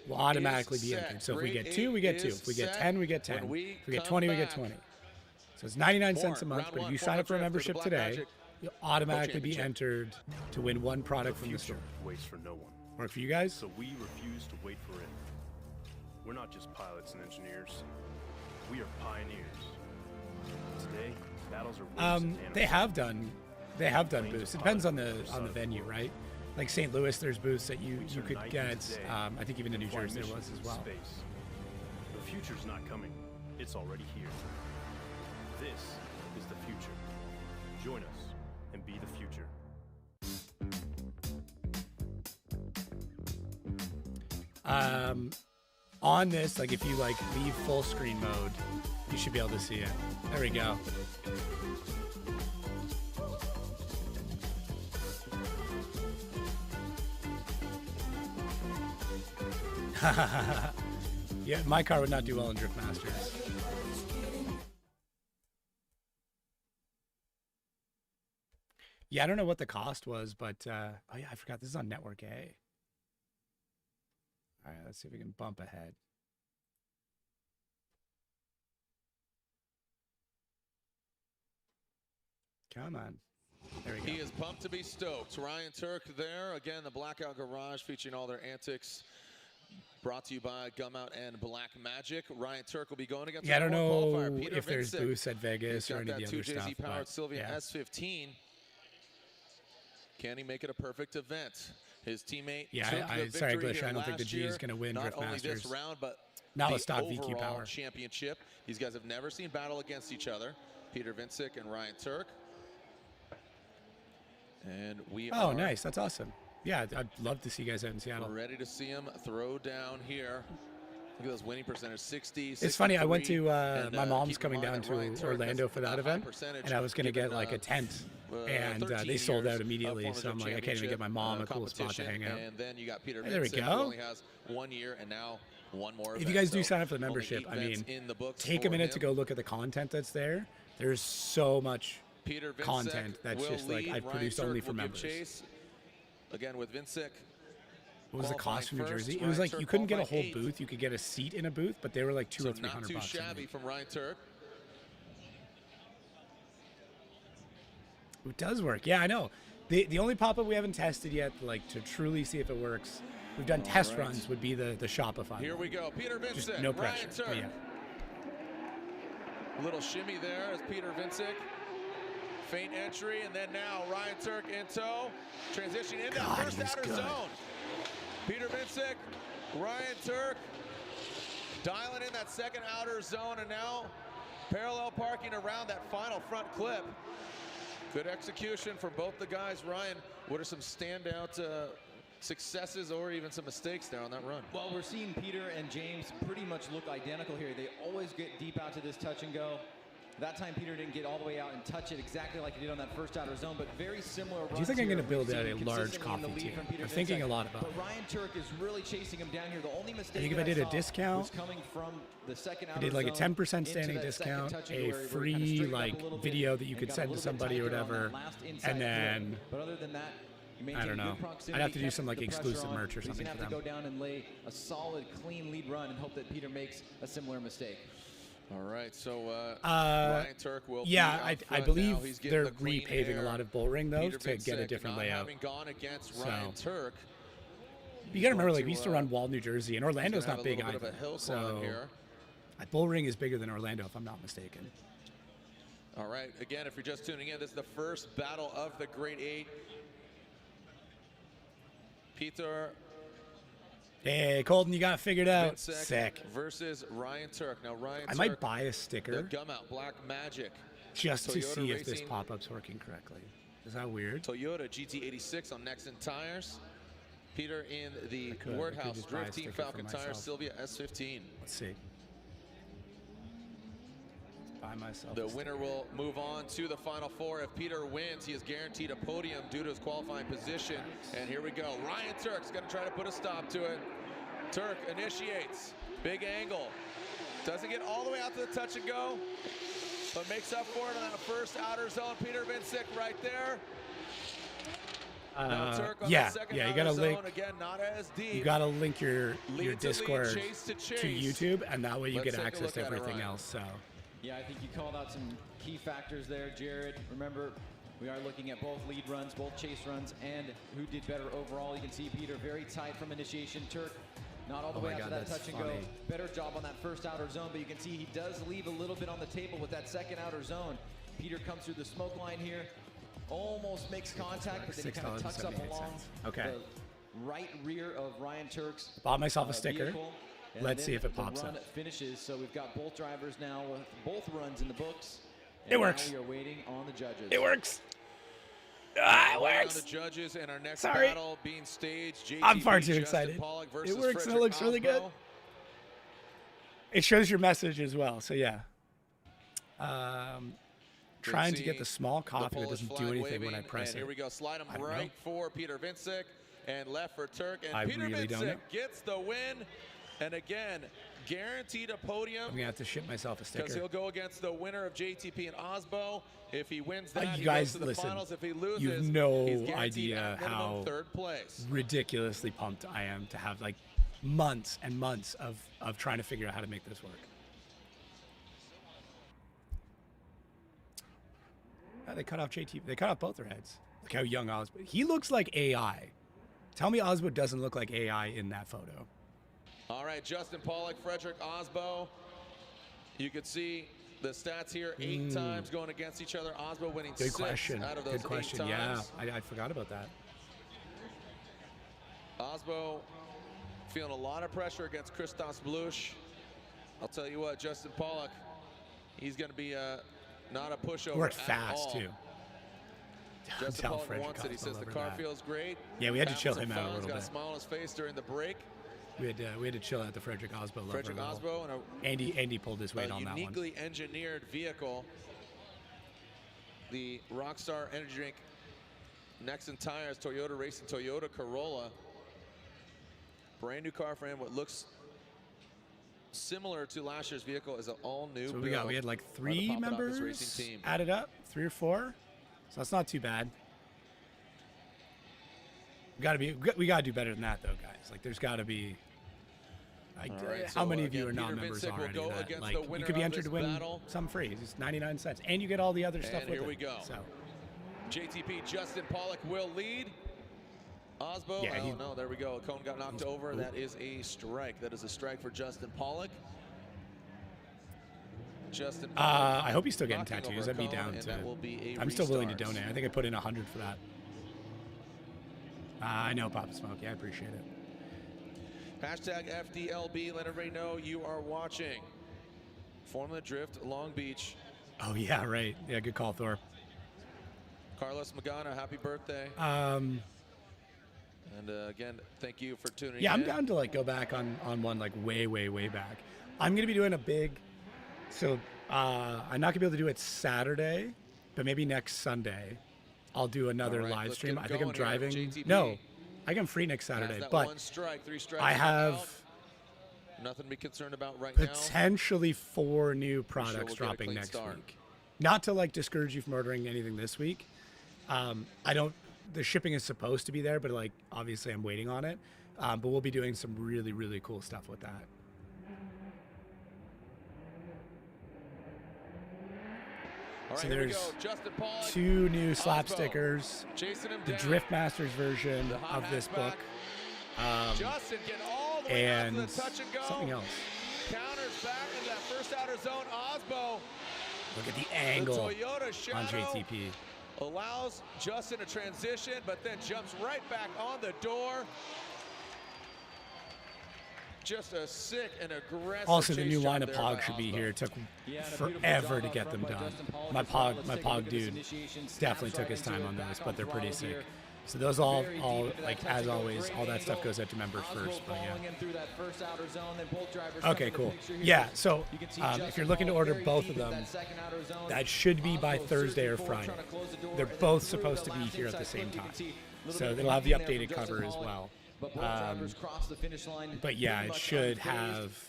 will automatically be set. entered. So if we Grade get 2, we 8 get 2. is If we get set 10, we get 10. when we If we get come 20, we get back. 20. So it's 99 cents a month, Round but if one, you sign up for a former trip membership to the Black today, Magic you'll automatically be Championship. entered to win one product from the store. Waits for no one. Work for you guys? So we refuse to wait for it. We're not just pilots and engineers. We are pioneers. Today, battles are waves and They have done booths. It depends on the venue, right? Like St. Louis, there's booths that you could get. I think even in New Jersey there was as well. Space. The future's not coming. It's already here. This is the future. Join us and be the future. On this, like if you like leave full screen mode, you should be able to see it. There we go. Yeah, my car would not do well in Drift Masters. Yeah, I don't know what the cost was, but oh yeah, I forgot this is on Network A. All right, let's see if we can bump ahead. Come on. There we go. He is pumped to be stoked. Ryan Turk there. Again, the Blackout Garage featuring all their antics. Brought to you by Gumout and Black Magic. Ryan Turk will be going against I don't know qualifier, Peter if there's Vincic. booths at Vegas He's or got any of that the other 2JZ stuff. powered But, Sylvia yeah. S15. Can he make it a perfect event? His teammate. Yeah, took the sorry, victory Glish, here I don't think the last G is year. gonna win Not Drift only Masters. this round, but Now the let's talk VQ overall power. championship. These guys have never seen battle against each other. Peter Vincic and Ryan Turk. And we Oh, are nice. That's awesome. Yeah, I'd love to see you guys out in Seattle. ready to see him throw down here. Look at those winning percentage, 60, It's funny, I went 63, to, and, my mom's keep in coming mind down that Ryan to Turk Orlando has for that a high event, percentage, and I was going to given, get like a tent, and 13 they sold years out of immediately, so I'm former like, I can't even get my mom a cool spot to competition. hang out. And then you got Peter Hey, there we Vincent, go. who only has 1 year and now one more If event. you guys do So sign up for the only membership, 8 I mean, events in the books take for a minute to him. go look at the content that's there. There's so much Peter Vincent content that's will just like lead. I've Ryan produced Turk only will for give members. chase. Again with Vincic. What was the cost from New Qualifying Jersey? first, It was Ryan like Turk you couldn't get a qualified whole 8th. booth. You could get a seat in a booth, but they were like $200 So or $300 not too bucks. I shabby think. from Ryan Turk. It does work. Yeah, I know. The only pop-up we haven't tested yet, like to truly see if it works, we've done test runs would be the Shopify. Here one. we go. Peter Vincent. Just no pressure. Ryan Turk. But yeah. Little shimmy there as Peter Vincent. Feint entry, and then now Ryan Turk in tow. Transitioning in that first outer zone. Peter Vincent, Ryan Turk dialing in that second outer zone, and now parallel parking around that final front clip. Good execution from both the guys. Ryan, what are some standout successes or even some mistakes there on that run? Well, we're seeing Peter and James pretty much look identical here. They always get deep out to this touch and go. That time Peter didn't get all the way out and touch it exactly like he did on that first outer zone, but very similar runs. Do you think I'm going to build out a consistently large in the coffee lead team? from Peter I'm thinking a Vincent. lot about But it. Ryan Turk is really chasing him down here. The only mistake I think if I did a discount, was coming from the second outer I did like a zone 10% into standing that discount, second touch and a go where he free kinda straightened up like a little bit video that you and could got a send to little bit somebody or tighter on that whatever, last inside and then clip. But other than that, you I maintained don't know. good proximity, I'd have to do kept some like the pressure exclusive on, merch or but he's something gonna for have them. to go down and lay a solid, clean lead run and hope that Peter makes a similar mistake. All right, so Ryan Turk will be out I front believe now. He's getting they're the clean repaving air. a lot of bull ring though Peter to get a Vincent different not layout. having gone against So- Ryan Turk. You got to remember, like to, we used to run Wall, New Jersey, and He's Orlando's gonna not have a big little bit either. of a hill climb So here. bull ring is bigger than Orlando, if I'm not mistaken. All right, again, if you're just tuning in, this is the first battle of the Grade 8. Peter Hey, Colton, you got it figured out. Vincek Sick. versus Ryan Turk. Now, Ryan I Turk, might buy a the sticker gum out, Black Magic. just to Toyota see if this Racing- pop-up's working correctly. Is that weird? Toyota GT86 on Nexon tires. Peter in the I could Wardhouse just buy a Drift Team sticker for Falcon tires, myself. Sylvia S15. Let's see. Buy myself. The a winner sticker. will move on to the Final Four. If Peter wins, he is guaranteed a podium due to his qualifying position. And here we go. Ryan Turk's going to try to put a stop to it. Turk initiates. Big angle. Doesn't get all the way out to the touch and go, but makes up for it on that first outer zone. Peter Vincek right there. Now Turk on the second you outer gotta zone. link. Again, not as deep. You gotta link your Lead to lead, Discord chase to chase. to YouTube, and that way you Let's get take a access look to at it, everything Ryan. else. So Yeah, I think you called out some key factors there, Jared. Remember, we are looking at both lead runs, both chase runs, and who did better overall. You can see Peter very tight from initiation. Turk not all the Oh way my out to God, that that's touch and go. funny. Better job on that first outer zone, but you can see he does leave a little bit on the table with that second outer zone. Peter comes through the smoke line here, almost makes contact, but then he kind of tucks up $6.78. along Okay. the right rear of Ryan Turk's bought myself a sticker. vehicle. And Let's see then if it the pops run up. finishes, so we've got both drivers now with both runs in the books. It And works. Now we are waiting on the judges. It works. It Round works. The judges and our next Sorry. battle being staged. JTP, I'm far too Justin excited. Pollock versus It works and it Frederick looks really good. Osbo. It shows your message as well. So yeah. Trying to see get the small the coffee that Polish doesn't do flag anything when I waving, press and it. here we go. Slide him I don't right know. for Peter Vincek and left for Turk. And I Peter really don't know. Vincek gets the win. And again, guaranteed a podium I'm gonna have to ship myself a because sticker. he'll go against the winner of JTP and Osbo. If he wins that, You he guys, goes to the listen, finals. If he loses, you've no he's guaranteed idea at minimum how third place. Ridiculously pumped I am to have like months and months of trying to figure out how to make this work. They cut off JT. They cut off both their heads. Look how young Osbo. He looks like AI. Tell me Osbo doesn't look like AI in that photo. All right, Justin Pollock, Frederick Osbo. You can see the stats here: 8 times going against each other. Osbo winning Good 6 question. out of those Good question. 8 Yeah, times. I forgot about that. Osbo feeling a lot of pressure against Christos Blush. I'll tell you what, Justin Pollock, he's going to be not a pushover. Worked at fast all. too. Justin Tell Pollock Frederick wants it. He Osbo says the over car that. feels great. Yeah, we had to Having chill some him out a fun. He's little got bit. a smile on his face during the break. We had to chill out the Frederick Osbo love Frederick for a little. Osbo and Andy pulled his weight a on that one. uniquely engineered vehicle. The Rockstar Energy Drink Nexon Tires Toyota Racing Toyota Corolla. Brand new car for him. What looks similar to last year's vehicle is an all-new So build. we got had like by the 3 Papadakis members Racing team. added up, 3 or 4. So that's not too bad. We gotta do better than that though, guys. Like there's gotta be. Like, All right, how so, many of you are again, not Peter members Vincek will already? go That, against like, the you winner could be of entered this to win battle. some free. It's 99 cents, and you get all the other stuff And with here it. we go. So JTP Justin Pollock will lead. Osbo, Yeah, oh no, there we go. Cone got knocked over. That is a strike. That is a strike for Justin Pollock. Justin Pollock I hope he's still getting knocking tattoos. over I'd be Cone, down and to. that will be a I'm still willing to restart. donate. I think I put in 100 for that. I know, Papa Smoke. Yeah, I appreciate it. Hashtag FDLB. Let everybody know you are watching Formula Drift Long Beach. Oh yeah, right. Yeah, good call, Thor. Carlos Magana, happy birthday. And again, thank you for tuning in. Yeah, I'm down to like go back on one like way back. I'm gonna be doing a big. So I'm not gonna be able to do it Saturday, but maybe next Sunday, I'll do another All right, live let's stream. get I think I'm going here. driving. JTP No, I think I'm free next has Saturday, that but one strike, 3 strikes I and have out. Nothing to be concerned about right now. potentially 4 new Sure products we'll get a dropping clean next start. week. Not to like discourage you from ordering anything this week. I don't. The shipping is supposed to be there, but like obviously I'm waiting on it. But we'll be doing some really cool stuff with that. All right, So here we there's go. Justin Pollock, 2 new slap Osbo, stickers. chasing him The down. Drift Masters version The hot of this hatchback. book. Justin getting all the way out to And the touch and go. something else. Counters back into that first outer zone. Osbo, Look at the the angle Toyota on Shadow, JTP. allows Justin to transition, but then jumps right back on the door. Just a sick and aggressive Also, the chase new job line of there by Pog should be Osbo. here. It took Yeah, and a beautiful forever job to up get front them by done. Justin Pollock My as well. Pog, Let's my take a look Pog at this dude initiation. Snaps definitely right took his into time it, on back those, on but they're pretty throttle sick. here. So those Very deep all into that like touch as and go. always, Great all that stuff angle. goes out to members Osbo first. But following yeah. him through that first outer zone, then both drivers Okay, come into the cool. picture here. Yeah, so You can see if Justin you're looking to Pollock order very both deep of into them, that second outer zone. that should be by Osbo Thursday or searching forward, Friday. trying to close the door, They're and then both through supposed the to be last here at the inside same clip. You time. can see a little So bit of they'll have the hanging there updated from Justin cover as Pollock, well. But both drivers crossed the finish line. But yeah, pretty it much should unfazed. have.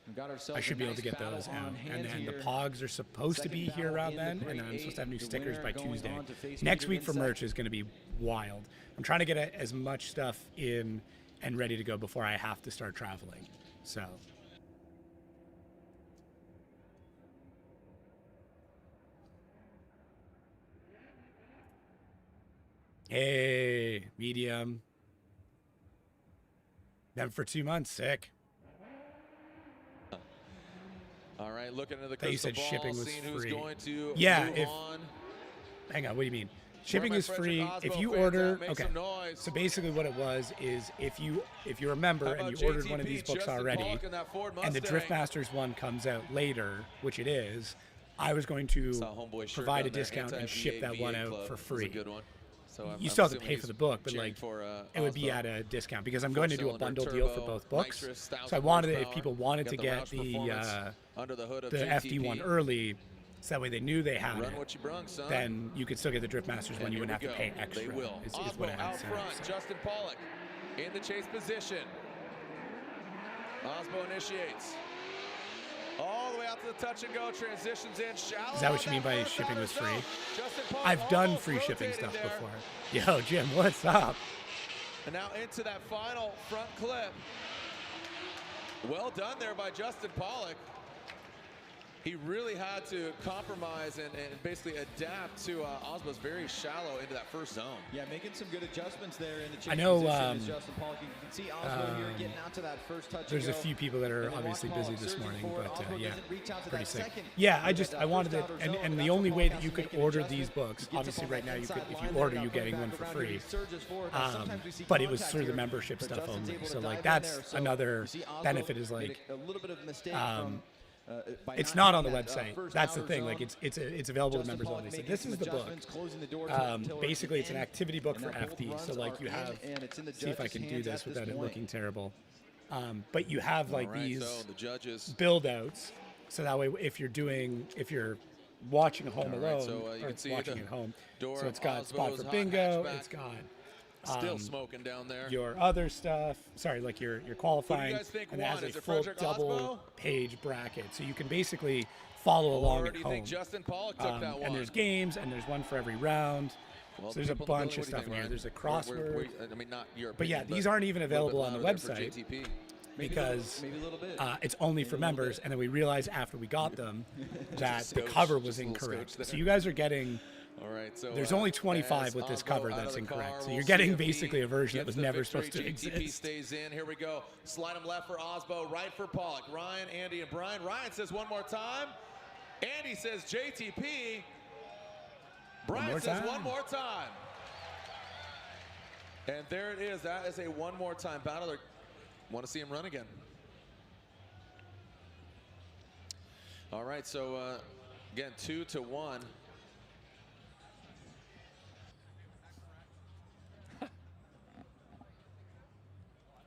We've got ourselves I should a be able nice to get battle those on out. hand And then the here. Pogs are supposed to be Second here battle around in then, the and then I'm Grade supposed to have new A. The stickers by winner going Tuesday. on to face Next Peter week for Vincent. merch is going to be wild. I'm trying to get as much stuff in and ready to go before I have to start traveling. So. Hey, medium. Them for 2 months, sick. All right, looking into the Thought you crystal said ball, shipping was seeing who's free. going to Yeah, move if- on. Hang on, what do you mean? Shipping my is Frederick free Osbo if you fans order. out, make Okay. some noise. So basically, what it was is if you're a member How and about you ordered one of JTP, these books Justin already, Pollock and that Ford and the Mustang? Driftmasters one comes out later, which it is, I was going to Saw Homeboy shirt provide a down there, discount and ship that anti-VA one out club. for It was free. a good one. So I'm You still have to assuming pay for he's the book, but cheering like for, it would be Osbo. at a discount because I'm going to do a Four-cylinder bundle deal for turbo, both books. nitrous, So I 1,000 wanted it if horsepower. people wanted Got to the get Roush the performance under the hood of the FD JTP. one early, so that way they knew they had Run it. what you brung, son. Then you could still get the Driftmasters one. And You here wouldn't we have to pay go. extra. They will. Is Osbo what it out had said, front. so. Justin Pollock in the chase position. Osbo initiates. All the way out to the touch and go. Transitions in shallow. Is that what you mean on by first shipping outer was free? zone. Justin Pollock I've done almost free shipping rotated stuff there. before. Yo, Jim, what's up? And now into that final front clip. Well done there by Justin Pollock. He really had to compromise and basically adapt to Osbo's very shallow into that first zone. Yeah, making some good adjustments there in the chase I know, position is Justin Pollock. You can see Osbo here getting out to that first touch. There's a and go. few people that are And then obviously watch busy Pollock this surging morning, forward. but Osbo yeah, doesn't reach out to pretty that sick. second. Yeah, Look at that I wanted first it, outer and zone. the That's only where way Pollock that you has to could make an order adjustment. these books, He gets obviously up on right that now inside if line you there, order, now you're getting coming one back for around here, free. he surges forward. Now sometimes we see But it was contact through the here, membership but stuff Justin's only. able to So dive like in that's there. So another you see Osbo benefit is made like a little bit of mistake from it's not not on the hitting that, website. first That's the outer thing. zone. Like it's available to Justin members Pollock only. So making this some is the book. adjustments, closing the door to Basically, the it's an end, activity book and for now both FD. runs So like are you have. in, and it's in the See if I judges' can do hands this at without it point. looking terrible. But you have like All right, these so the judges. build outs, so that way if you're watching Home All right, Alone so, you or can see watching the at home, door so of it's got spot Osbo's for hot bingo. hatchback. It's got Still smoking down there. your other stuff. Sorry, like your qualifying, guys think and it won? has a Is it full Frederick double Osbo? page bracket, so you can basically follow along Or at do you home. think Justin Pollock took that one? And there's games, and there's one for every round. Well, So there's a people in the bunch of building, stuff in what here. do you There's a think, Ryan? crossword. I mean, not your But yeah, opinion, these aren't even a little bit available on the louder there for website JTP. because maybe a little bit. it's only for Maybe a little members. bit. And then we realized after we got them that the Scotch, cover was just a little incorrect. scotch So there. you guys are getting All right, so there's only 25 with this cover that's incorrect. So you're getting basically a version that was never supposed to exist. Stays in. Here we go. Slide him left for Osbo, right for Pollock. Ryan, Andy, and Brian. Ryan says one more time. Andy says JTP. Brian says one more time. And there it is. That is a one more time battle. Want to see him run again. All right, so again, 2-1.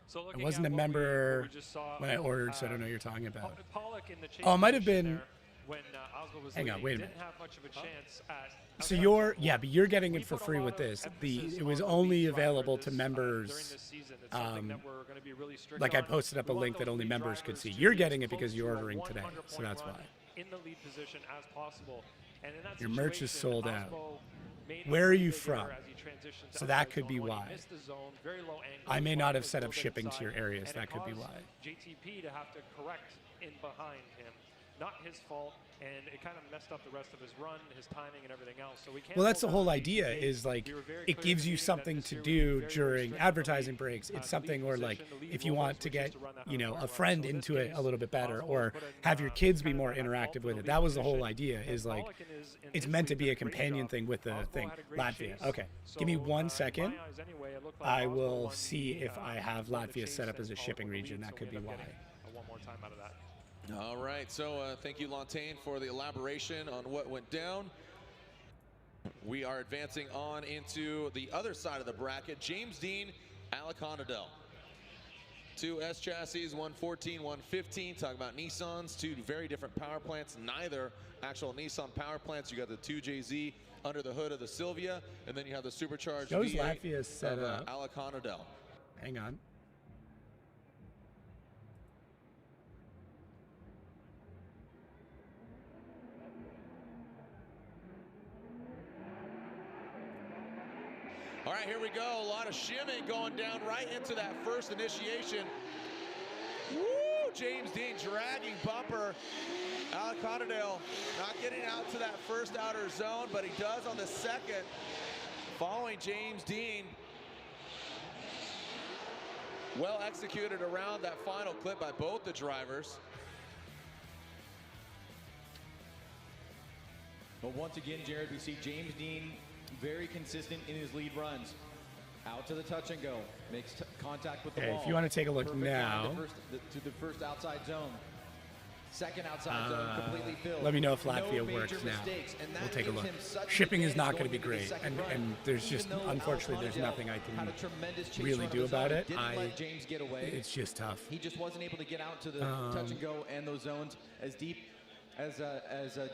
So I wasn't a member when I ordered, so I don't know what you're talking about. Oh, it might have been. When Osbo was hang on, wait a minute. Didn't have much of a chance at, so you're, yeah, but you're getting it for free with this. It was only available to members. Like I posted up a link that only members could see. You're getting it because you're ordering today, so that's why. In the lead position as possible. And in that your merch is sold out. Made Where are you from? as he transitioned to So that outside could be zone. When he why. missed the zone, very low angle, I may his not line have was set up built shipping to inside, your areas. and That it could be caused why. JTP to have to correct in behind him. Not his fault, and it kind of messed up the rest of his run, his timing, and everything else. So we can't. Well, that's the hold whole out idea JTP. is like We were very it clear gives in the you meeting that something this to year we do were very during strict on the advertising lead, breaks. It's the something lead where like position, the lead if you rule want was to just get, to run that you know, outside a run. friend So in into this it a little bit better Osbo or put in, have your kids be kind of more that interactive fault with in it. the That lead was the whole position. idea And is like Pollock in it's his meant to lead be a did great companion job. thing with the Osbo thing. had a great Latvia. chase. Okay. So, Give me 1 in second. my eyes anyway, it looked like I Osbo will won see the, if I have won the Latvia chase set up and as a Pollock shipping won the region. lead, That so could we be ended why. up getting one more time out of that. All right, so thank you, Lantain, for the elaboration on what went down. We are advancing on into the other side of the bracket. James Dean, Alec Honadell. Two S chassis, 114, 115. Talk about Nissans, two very different power plants. Neither actual Nissan power plants. You got the 2JZ under the hood of the Silvia, and then you have the supercharged Those V8 Latvia's set of up. Alec Honadell. Hang on. All right, here we go. A lot of shimming going down right into that first initiation. Woo! James Dean dragging bumper. Alec Honadell not getting out to that first outer zone, but he does on the second. Following James Dean. Well executed around that final clip by both the drivers. But once again, Jared, we see James Dean very consistent in his lead runs. Out to the touch and go, makes contact with the wall. If you want to take a look Perfect line now. to the first outside zone. Second outside zone, completely filled. Let me know if No Latvia major works now. mistakes, and that We'll take a gives look. him such an Shipping is not advantage going to be going into the great, second run. and there's Even just though unfortunately there's Alec nothing I Honadell had a can tremendous chase really run do of his about own. it. Didn't let James get away. It's just tough. He just wasn't able to get out to the touch and go and those zones as deep as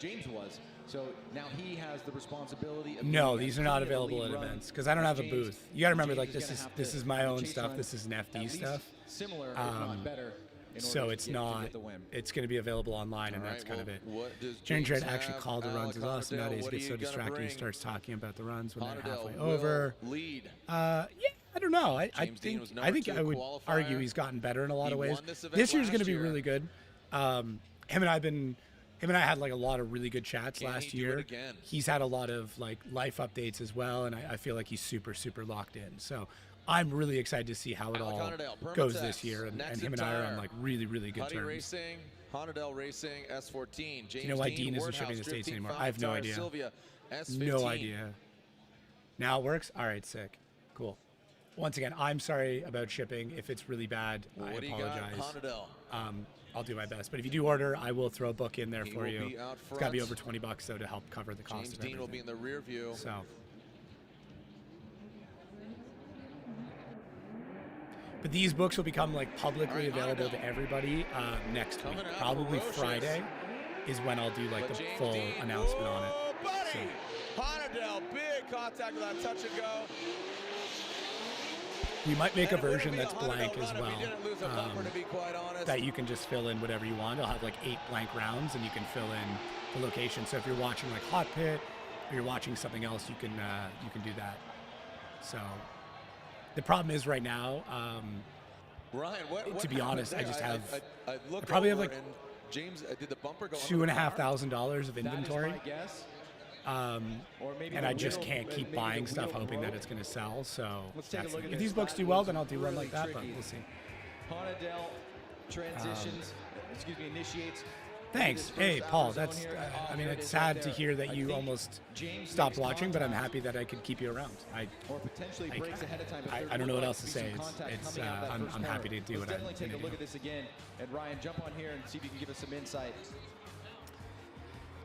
James was. So now he has the responsibility of No, being these as are not clean of a available lead at run events because I don't as have a James. booth. You got to remember, James like is gonna have this to is my have a own chase stuff. run This is an at FD least stuff. similar, if not better. in So order it's to get not. the win. It's going to be available online, and All that's right, kind of well, it. what does James James Red actually have? called the runs Alec is awesome. Honadell, Nowadays what he are gets you so gonna distracted. He bring? starts talking about the runs when they're Honadell halfway will over. lead. Yeah, I don't know. I James Dean was think number I think 2 I would qualifier. argue he's gotten better in a lot He of ways. won this event This year's going to last be year. really good. Him and I had like a lot of really good chats Can last he do it year. again? He's had a lot of like life updates as well, and I feel like he's super locked in. So I'm really excited to see how it Alec all Honadell, Permatex, goes this year, and Nexus him and I are on Tire, like really good Huddy terms. Racing, Honadell Racing, S14. James You know why Dean Dean isn't Wardhouse, shipping the States Drift Team, anymore? Falcon I have no Tire, idea. Silvia, S15. No idea. Now it works? All right, sick. Cool. Once again, I'm sorry about shipping. If it's really bad, I What do you apologize. got, Honadell? I'll do my best. But if you do order, I will throw a book in there He for will you. be out It's got to be front. over $20 though to help cover the cost James of Dean everything. will be in the rear view. So. But these books will become like publicly All right, available Honadell. to everybody next week. Coming out Probably ferocious. Friday is when I'll do like But the James full Dean, announcement on it. oh, buddy! Honadell, big contact with that touch and go. We might make a And it wouldn't version be a that's Honadell blank run as if he well. didn't lose a bumper, to be quite honest. That you can just fill in whatever you want. I'll have like 8 blank rounds, and you can fill in the location. So if you're watching like Hot Pit, or you're watching something else, you can do that. So the problem is right now. Ryan, what To be honest, I happened just there? have- I look I probably have over like and James did the bumper go under the car? $2,500 of inventory. That is my guess. Or maybe and the I just wheel- can't keep maybe buying the stuff wheel hoping that broke. it's going to sell. So Let's take a look at if this. these books That do well, was then I'll do one like that. But really we'll see. Honadel transitions, initiates. Thanks. Hey, Paul. That's. I mean, it's sad to hear that you almost stopped watching, but I'm happy that I could keep you around. Or potentially breaks ahead of time. I don't know what else to say. I'm happy to do what I'm definitely take a look at this again. And Ryan, jump on here and see if you can give us some insight.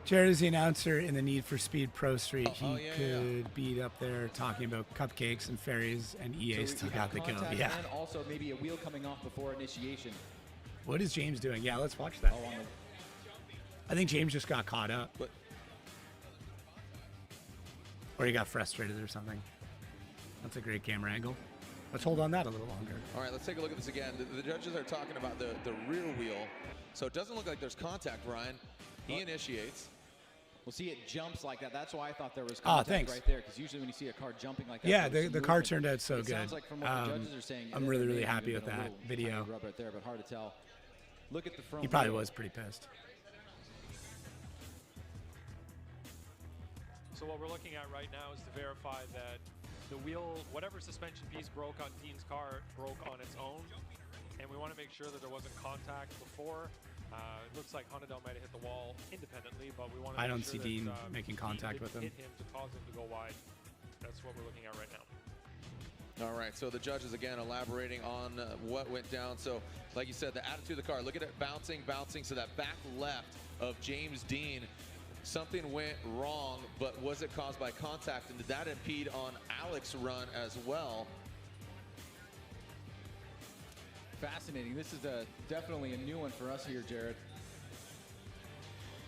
Jared is the announcer in the Need for Speed Pro Street. He could be up there talking about cupcakes and fairies, and EA still got the go. Yeah. And also maybe a wheel coming off before initiation. What is James doing? Yeah, let's watch that. I think James just got caught up. Or he got frustrated or something. That's a great camera angle. Let's hold on that a little longer. All right, let's take a look at this again. The judges are talking about the rear wheel. So it doesn't look like there's contact, Ryan. He initiates. Well, see, it jumps like that. That's why I thought there was contact right there. Because usually when you see a car jumping like that, yeah, the car turned out so good. Sounds like from what the judges are saying, I'm really happy with that video. Rub right there, but hard to tell. Look at the front. He probably was pretty pissed. So what we're looking at right now is to verify that the wheel, whatever suspension piece broke on Dean's car, broke on its own. And we want to make sure that there wasn't contact before. It looks like Honadel might have hit the wall independently, but we want to I make don't sure see that, Dean making contact with him. Hit him to cause him to go wide. That's what we're looking at right now. All right, so the judges again elaborating on what went down. So, like you said, the attitude of the car. Look at it bouncing. So that back left of James Dean, something went wrong, but was it caused by contact? And did that impede on Alex's run as well? Fascinating. This is definitely a new one for us here, Jared.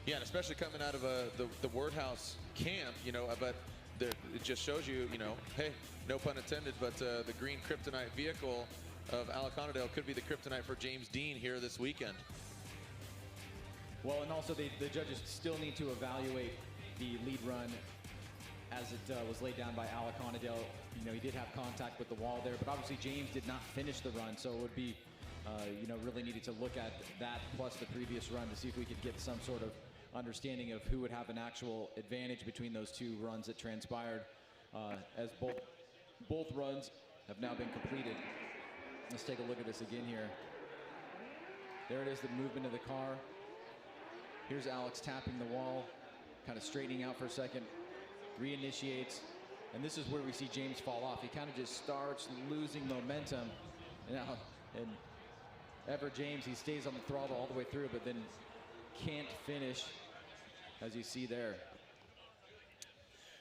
Yeah, and especially coming out of the Wordhouse camp, but it just shows you, hey, no pun intended, but the green kryptonite vehicle of Alec Honadel could be the kryptonite for James Dean here this weekend. Well, and also the judges still need to evaluate the lead run as it was laid down by Alec Honadel. He did have contact with the wall there, but obviously James did not finish the run, so it would be, really needed to look at that plus the previous run to see if we could get some sort of understanding of who would have an actual advantage between those two runs that transpired, as both runs have now been completed. Let's take a look at this again here. There it is, the movement of the car. Here's Alex tapping the wall, kind of straightening out for a second, reinitiates, and this is where we see James fall off. He kind of just starts losing momentum. Now, and ever James, he stays on the throttle all the way through, but then can't finish, as you see there.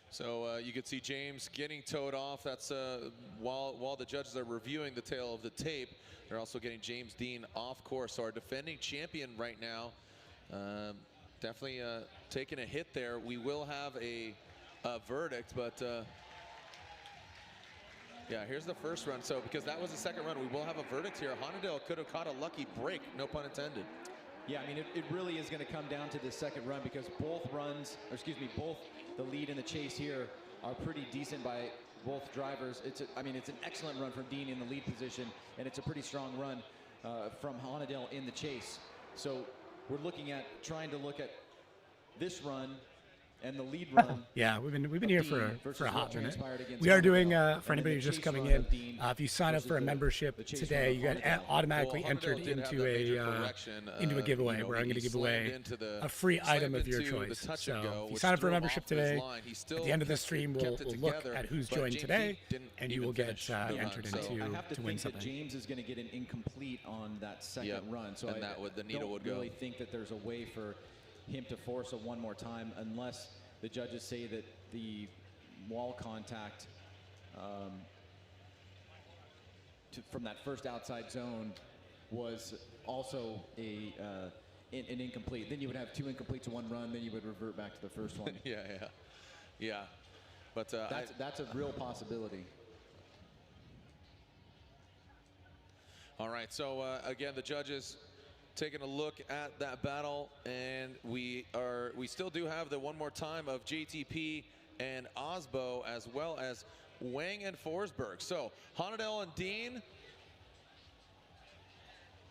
So you could see James getting towed off. That's while the judges are reviewing the tail of the tape, they're also getting James Dean off course. So our defending champion right now, definitely taking a hit there. We will have a verdict, but yeah, here's the first run. So because that was the second run, we will have a verdict here. Honadel could have caught a lucky break, no pun intended. Yeah, I mean, it really is going to come down to the second run because both the lead and the chase here are pretty decent by both drivers. It's an excellent run from Dean in the lead position, and it's a pretty strong run from Honadel in the chase. So we're trying to look at this run and the lead run. Yeah, we've been here for a hot minute. We are doing, for anybody who's just coming in, if you sign up for a membership today, you get automatically entered into a giveaway where I'm going to give away a free item of your choice. So if you sign up for a membership today, at the end of the stream, we'll look at who's joined today, and you will get entered into to win something. James is going to get an incomplete on that second run, so I don't really think that there's a way for him to force a one more time unless the judges say that the wall contact from that first outside zone was also an incomplete. Then you would have two incompletes to one run, then you would revert back to the first one. Yeah. But that's a real possibility. All right, so again, the judges taking a look at that battle, and we still do have the one more time of JTP and Osbo, as well as Wang and Forsberg. So Honadel and Dean,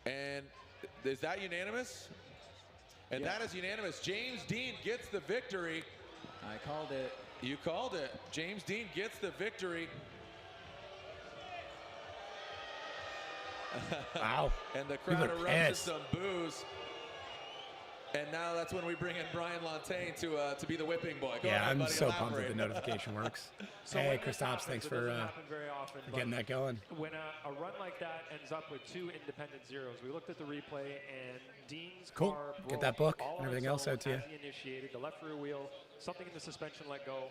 and is that unanimous? And that is unanimous. James Dean gets the victory. I called it. You called it. James Dean gets the victory. Wow. And the People crowd are erupts in pissed. some boos. And now that's when we bring in Brian Lantagne to be the whipping boy. Go Yeah, ahead, I'm buddy, so pumped that elaborate. the notification works. So Hey, when Chris this Tops, happens, thanks it for doesn't happen very often, getting but that going. when a run like that ends up with 2 independent zeros, we looked at the replay and Dean's Cool. car Get broke that book all and on everything its else own out to you. as he initiated the left rear wheel, something in the suspension let go,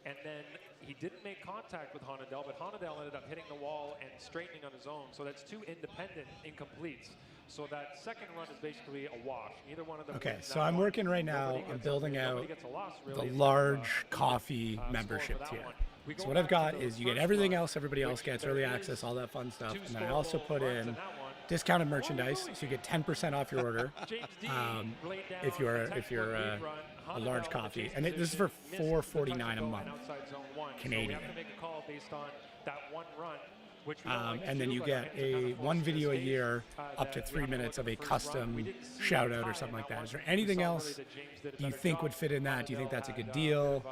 and then he didn't make contact with Honadel, but Honadel ended up hitting the wall and straightening on his own. So that's 2 independent incompletes. So that second run is basically a wash. Neither one of them. Okay, wins so that I'm one. working right now Nobody on gets building nobody out gets a loss, the really. It's large even, coffee score membership for that tier. one. We go So what I've back got to the is you get first everything run, else everybody else which gets, there early is access, all that fun stuff. 2 And then I also scorable put runs in in that one. discounted merchandise, so you get 10% off your order James Dean laid down if you're a textbook lead run. a large Honadel, coffee. chase And this is for position, missed the touch $4.49 and a go month on outside zone 1. Canadian. So we have to make a call based on that one run, which we don't like to And then do, you but get it's kind a of one forced video a mistake, year up to that 3 we have to minutes look of a at the first run. custom We didn't see shout the out or tie something in like that. Is there one. We anything saw else really that James did a you better think job. would fit in that? Do you think that's a Honadel good had, deal?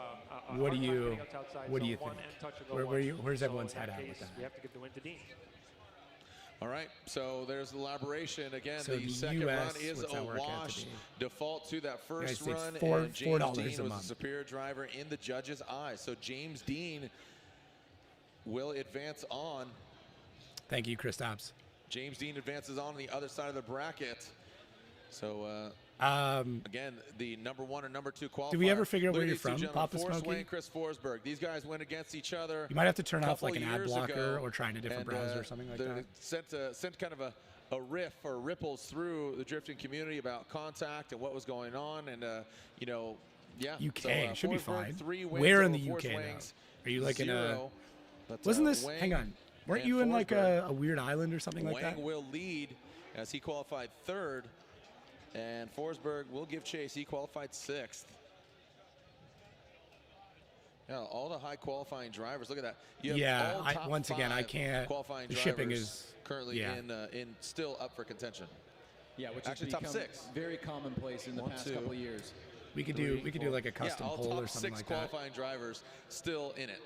a What do hard time you getting out to outside what do zone you 1 think? and touch and go Where's one. everyone's So in head that at with case, that? we have to give the win to Dean. All right, so there's the elaboration. Again, So the the second US, run is what's a that work out to wash. be? Default to that first States, run, $4 and James $4 Dean a was the month. superior driver in the judges' eyes. So James Dean will advance on. Thank you, Chris Tops. James Dean advances on the other side of the bracket. So again, the number 1 and number 2 qualifier. Did we ever figure out Look where at you're these two from, gentlemen, Papa Forrest Smokey? Wayne, Chris Forsberg. These guys went against each other. You might have to turn off couple like an ad years blocker ago, or try in a different and, browser or something like that. Sent kind of a riff or ripples through the drifting community about contact and what was going on, and you know, yeah. UK should be Forsberg, fine. 3 wins Where in over the Forrest UK though? Wang's Are you like in a? 0. But, Wasn't this? Wang Hang on. Weren't and you in like Forsberg. a weird island or something like Wang that? will lead as he qualified 3rd, and Forsberg will give chase. He qualified 6th. Yeah, all the high qualifying drivers. Look at that. You have Yeah, all top once again, I 5 can't. Qualifying The shipping drivers is currently yeah. in still up for contention. Yeah, which Actually, has top become 6. very commonplace in the 1, past 2. couple of years. We could 3, do 4. like a custom yeah, all poll top or something 6 like that. qualifying drivers still in it,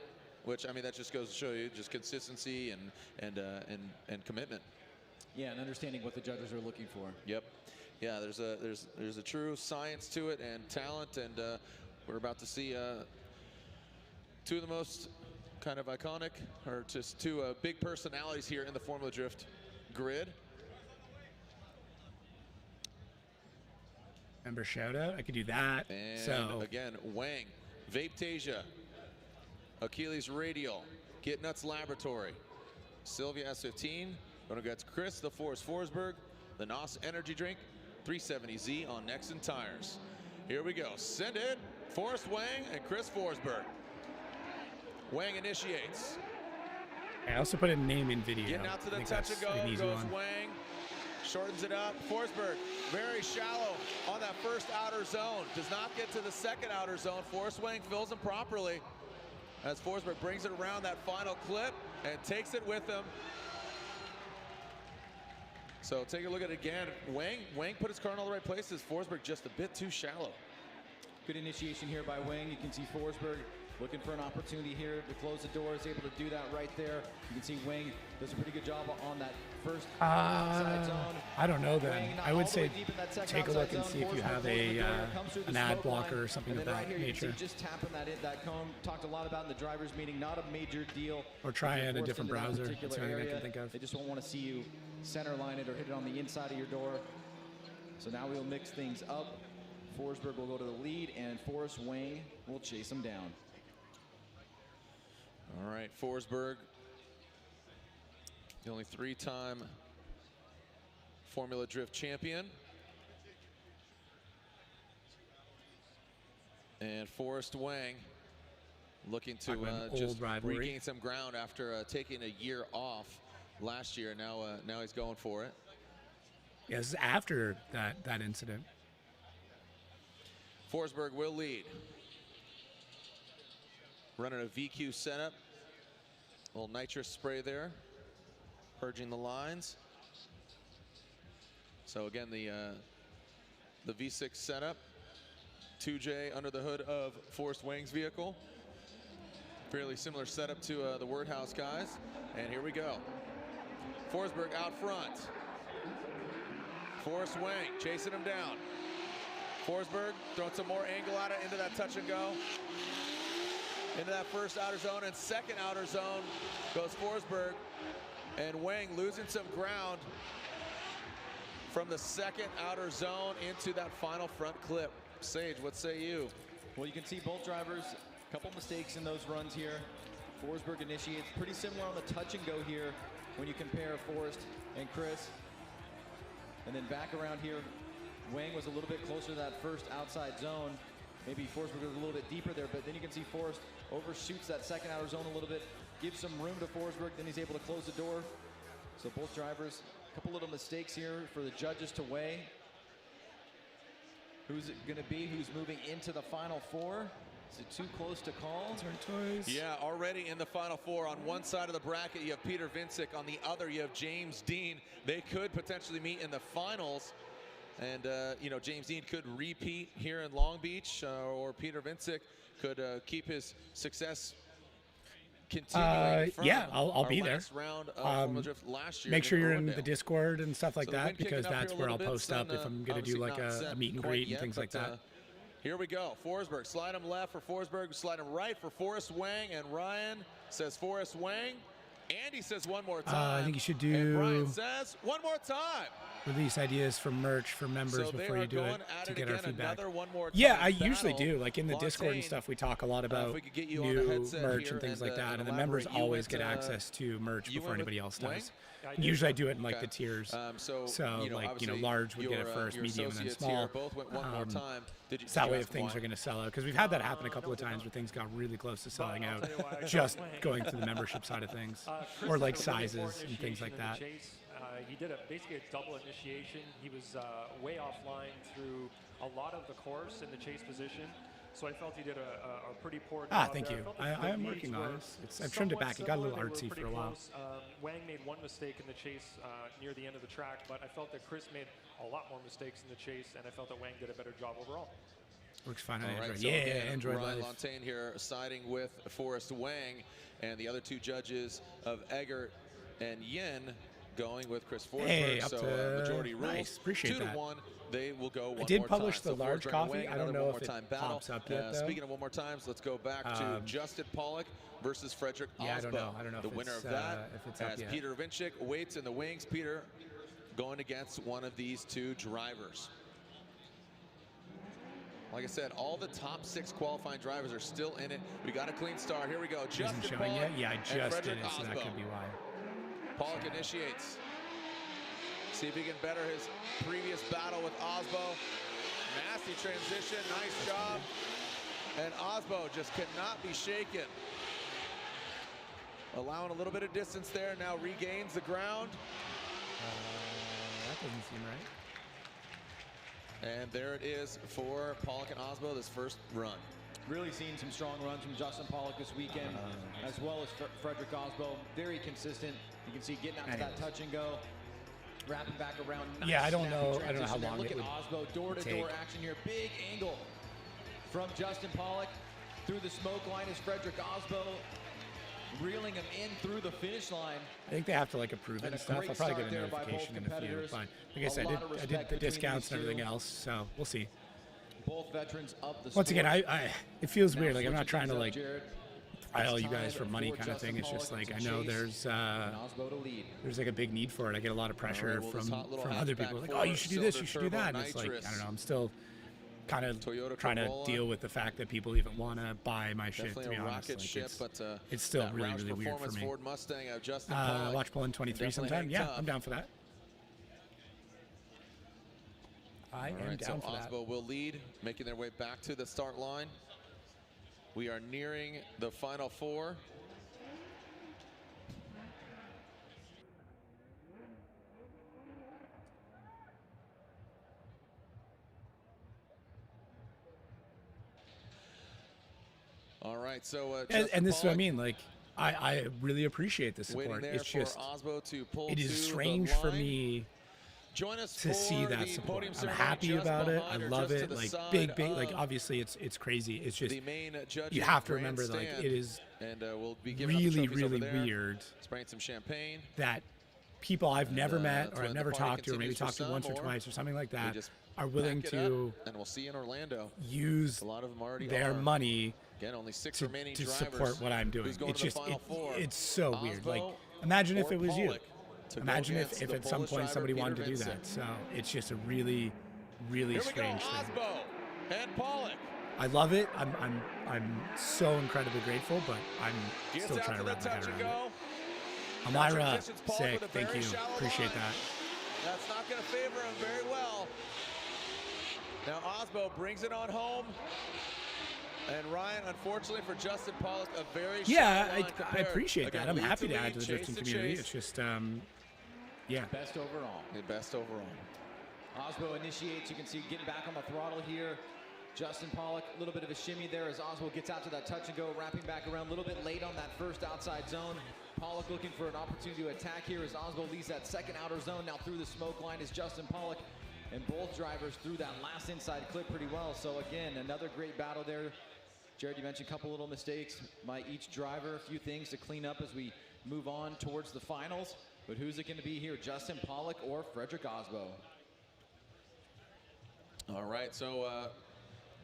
which I mean that just goes to show you just consistency and commitment. Yeah, and understanding what the judges are looking for. Yep. Yeah, there's a true science to it and talent, and we're about to see 2 of the most kind of iconic, or just 2 big personalities here in the Formula Drift grid. Member shout out. I could do that. And so again, Wang, Vapetasia, Achilles Radial, Get Nuts Laboratory, Sylvia S15, going to get Chris the Force Forsberg, the NOS Energy Drink, 370Z on Nexon Tires. Here we go. Send it. Forrest Wang and Chris Forsberg. Wang initiates. I also put a name in video. Getting out to I the think touch that's and go an easy goes one. Wang. Shortens it up. Forsberg very shallow on that first outer zone. Does not get to the second outer zone. Forrest Wang fills him properly as Forsberg brings it around that final clip and takes it with him. So take a look at it again. Wang put his car in all the right places. Forsberg just a bit too shallow. Good initiation here by Wang. You can see Forsberg looking for an opportunity here to close the doors, able to do that right there. You can see Wang does a pretty good job on that first outside zone. I don't know then. Wang not I all would the say way deep in that second take a look outside and zone. see if you Forsberg have closing the door here, comes through the an ad smoke line. blocker or something And of then that right here, you nature. can see just tapping that cone. Talked a lot about in the drivers meeting. Not a major deal. Or try if you're in a forced different into that browser. particular That's the only thing I can area. think of. They just won't want to see you center line it or hit it on the inside of your door. So now we'll mix things up. Forsberg will go to the lead, and Forrest Wang will chase him down. All right, Forsberg, the only 3-time Formula Drift champion. And Forrest Wang looking to just regain some ground after taking a year off last year. Now he's going for it. Yeah, this is after that incident. Forsberg will lead. Running a VQ setup. A little nitrous spray there. Purging the lines. So again, the V6 setup. 2J under the hood of Forrest Wang's vehicle. Fairly similar setup to the Word House guys. And here we go. Forsberg out front. Forrest Wang chasing him down. Forsberg throwing some more angle at it into that touch and go. Into that first outer zone and second outer zone goes Forsberg. And Wang losing some ground from the second outer zone into that final front clip. Sage, what say you? Well, you can see both drivers, a couple mistakes in those runs here. Forsberg initiates pretty similar on the touch and go here when you compare Forrest and Chris. And then back around here, Wang was a little bit closer to that first outside zone. Maybe Forsberg was a little bit deeper there, but then you can see Forrest overshoots that second outer zone a little bit, gives some room to Forsberg, then he's able to close the door. So both drivers, a couple little mistakes here for the judges to weigh. Who's it gonna be? Who's moving into the final four? Is it too close to call? Yeah, already in the final four. On one side of the bracket, you have Peter Vincic. On the other, you have James Dean. They could potentially meet in the finals. And, you know, James Dean could repeat here in Long Beach, or Peter Vincic could keep his success continuing. Yeah, I'll be there. Round of Formula Drift last year make sure you're in Irwindale. the Discord and stuff like So the that, wind kicking because up that's here a where I'll little bit. post up Sun, if I'm going to do obviously like not a set meet and quite greet and yet, things like but, that. Here we go. Forsberg, slide him left for Forsberg, slide him right for Forrest Wang, and Ryan says Forrest Wang. Andy says one more time. I think you should And Brian do says one more time. release ideas for merch for members So before they you are do going it at to it get our again, feedback. another one more Yeah, time I usually battle. do. Like in the Discord and Fontaine, stuff, we talk a lot if about we could get you on the new headset merch here and things and, like that, and and the members elaborate. You always went, get access to merch you before went anybody with else Wang? does. I And did. usually I do it in like Okay. the tiers. So So, like, obviously large would get it first, your medium, and then associates small. Here both went one more time. Did you, So that did way you if ask things why? are going to sell out, because we've had that happen a couple of times where things got really close to selling I'll out, tell you why I just chose Wang. going through the membership side of things, Chris or had like a really poor sizes and things initiation like in the that. chase. He did basically a double initiation. He was way offline through a lot of the course in the chase position. So I felt he did a pretty poor job. Thank there. you. felt I the am reads working on were it. I've trimmed it somewhat back. It got a little similar. They were artsy pretty for a while. close. Wang made one mistake in the chase near the end of the track, but I felt that Chris made a lot more mistakes in the chase, and I felt that Wang did a better job overall. Works fine on All right, Android. so Yeah, again, Android Ryan Live. Lontaine here siding with Forrest Wang, and the other two judges of Eggert and Yin going with Chris Forsberg. Hey, up so to- majority rules. nice. Appreciate 2 that. to 1. They will go one I did more publish time. the So large Forsberg and coffee. Wang, I don't another know one if more it time battle. pops up yet, though. Speaking of one more times, let's go back to Justin Pollock versus Frederick Osbo. Yeah, I don't know. I don't know the if winner it's, of that if it's up as yet. Peter Vincic waits in the wings. Peter going against one of these two drivers. Like I said, all the top 6 qualifying drivers are still in it. We got a clean start. Here we go. Isn't Justin showing Pollock yet? Yeah, I and just did Frederick it, so that Osbo. could be why. Pollock initiates. See if he can better his previous battle with Osbo. Nasty transition. Nice job. And Osbo just cannot be shaken. Allowing a little bit of distance there. Now regains the ground. That doesn't seem right. And there it is for Pollock and Osbo, this first run. Really seeing some strong runs from Justin Pollock this weekend, as well as Frederick Osbo. Very consistent. You can see getting out to that touch and go, wrapping back around. Nice Yeah, I don't snappy know how transition there. long Look it at would Osbo, door-to-door take. action here. Big angle from Justin Pollock through the smoke line is Frederick Osbo, reeling him in through the finish line. I think they have to like approve it And and a stuff. great I'll probably start get a there by both notification in a few. competitors. But like I A said, lot of I did respect the between discounts these and everything two. else, so we'll see. Both veterans of the Once again, sport. it feels Now weird. Like I'm not switching trying to things up, like Jared. pile you It's guys for time money for kind of Justin thing. It's just Pollock like I to know chase and Osbo to lead. there's like a big need for it. I get a lot of pressure well, this from hot little other hatchback people. Like, for oh, you should do this, you should do Silver that. And it's like Nitrous. I don't know. I'm still kind of Toyota trying to Corolla. deal with the fact that people even want to buy my shit. Definitely To be a honest, rocket like, ship, but it's still that really Roush really weird for Performance me. Ford Mustang of Justin Pollock. Watch Pulling 23 Definitely sometime. hang Yeah, tough. I'm down for that. I All am right, down so for that. Osbo will lead, making their way back to the start line. We are nearing the final 4. All right, so And this is what I Pollock mean. Like I really appreciate the waiting support. there It's for just Osbo to pull it to is the strange for line. me Join us to for see that the support. podium I'm ceremony happy just about it. I behind or love just to it. the Like side big. Like of obviously it's crazy. It's just the main judging you have to remember like grandstand. it is And we'll be giving out the really trophies over really there. weird Spraying some champagne. that people I've never met that's or I've when never the party talked to or maybe continues for talked to once some, or or twice or something like We that just are willing pack it up, to and we'll see you in Orlando. use A lot of them already their are. money Again, only 6 to, remaining to drivers. support what I'm doing. Who's going It's to just the final four? it's so weird. Like Osbo imagine if or it was you. Pollock to go Imagine against if the at some Polish point driver, somebody Peter wanted to do Vincent. that. So it's just a really, really Here we go, strange thing. Osbo and Pollock. I love it. I'm so incredibly grateful, but I'm Gets still out trying to the wrap my head touch and around it. go. Amira, Transitions Pollock sick. with a Thank very you. shallow Appreciate line. that. That's not going to favor him very well. Now Osbo brings it on home. And Ryan, unfortunately for Justin Pollock, a very Yeah, shallow line I compared. appreciate Again, that. I'm lead happy to lead, add to the chase drifting to community. chase. It's just, yeah. Best overall. The best overall. Osbo initiates. You can see getting back on the throttle here. Justin Pollock, a little bit of a shimmy there as Osbo gets out to that touch and go, wrapping back around a little bit late on that first outside zone. Pollock looking for an opportunity to attack here as Osbo leaves that second outer zone. Now through the smoke line is Justin Pollock, and both drivers through that last inside clip pretty well. So again, another great battle there. Jared, you mentioned a couple little mistakes by each driver, a few things to clean up as we move on towards the finals. But who's it going to be here, Justin Pollock or Frederick Osbo? All right, so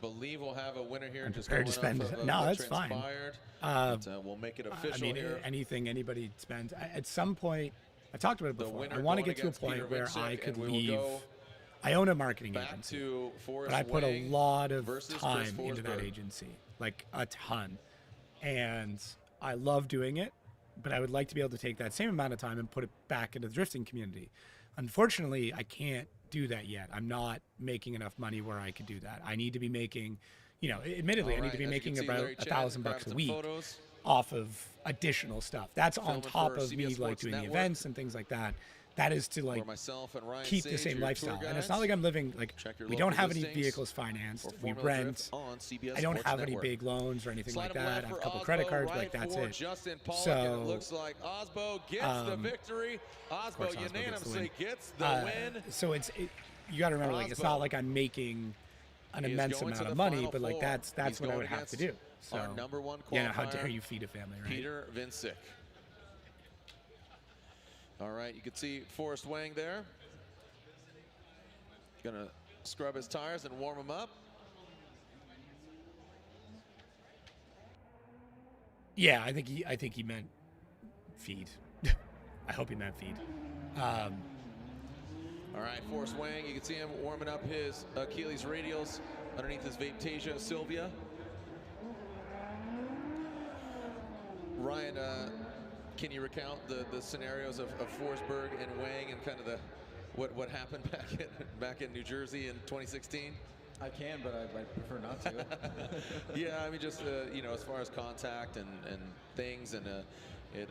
believe we'll have a winner here. I'm Just prepared to going off spend. of, No, what that's fine. transpired. But, we'll make it official I mean, here. anything anybody spends. At some point, I talked about it The before. winner I want to going get to a against Peter point where Vincent, I could and we will leave. go I own a marketing back agency, to Forrest but I put a Wang lot of versus Chris time into that Forsberg. agency, like a ton. And I love doing it, but I would like to be able to take that same amount of time and put it back into the drifting community. Unfortunately, I can't do that yet. I'm not making enough money where I could do that. I need to be making, admittedly, All I need right, to be as you making can see, about Larry Chad $1,000 grabbing a some week photos. off of additional stuff. That's on Filming top for of me CBS like Sports doing the Network. events and things like that. That is to like Where myself and Ryan keep the Sage, same your lifestyle. tour And it's guides. not like I'm living like Check your we don't local have any listings vehicles financed. for We Formula rent. Drift on CBS I don't Sports have any Network. big loans or anything Slide like him that. left I have a for couple Osbo, credit cards, right like that's for it. Justin Pollock, So, and it looks like Osbo gets the victory. course Osbo Osbo gets the unanimously win. gets the win. So you got to remember, like it's not Osbo like I'm making an is immense going to amount the of money, final but like four. that's He's what I going would have to against do. So our number one how qualifier, dare you feed a family, right? Peter Vincent. All right, you can see Forrest Wang there. Gonna scrub his tires and warm them up. Yeah, I think he meant feed. I hope he meant feed. All right, Forrest Wang, you can see him warming up his Achilles radials underneath his Vaptasia Sylvia. Ryan, can you recount the scenarios of Forsberg and Wang and kind of what happened back in New Jersey in 2016? I can, but I prefer not to. Yeah, I mean, just as far as contact and things, and it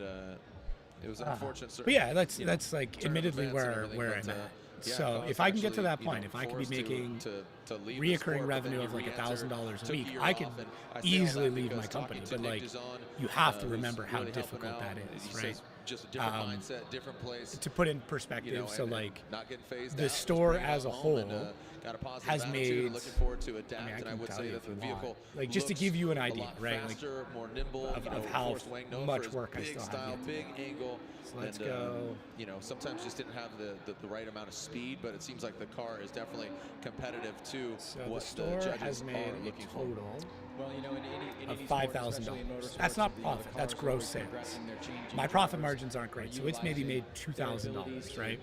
was an unfortunate. But yeah, that's like turn of admittedly events and where everything, I'm but, at. yeah, So no, if I can get to that actually, point, if I can be forced making to leave the reoccurring sport, but revenue then of you like re-enter, $1,000 a took week, year I off, could and I say all easily that leave my because company. talking to But Nick like, Duzon, you have to who's remember how really helping difficult out, that he is, says right? just a different mindset, different place. To put in perspective, so and like not getting phased the out, just store bring it as a home whole and, got a positive has attitude made. and looking forward to adapt. I mean, I and I can would tell say you that the if you want. vehicle Like just to looks give you an a idea, lot right? Like faster, more nimble. of how Forrest Wang known much for his work I big still have style, yet to big do. angle. So let's and, go. Sometimes just didn't have the right amount of speed, but it seems like the car is definitely competitive to So what the store judges has are made looking a for. total Well, in of any sport, $5,000. especially in motorsports, That's not the profit. That's cars are gross always sales. progressing, they're changing My profit drivers, margins aren't great, so it's maybe made utilizing their abilities $2,000, to right?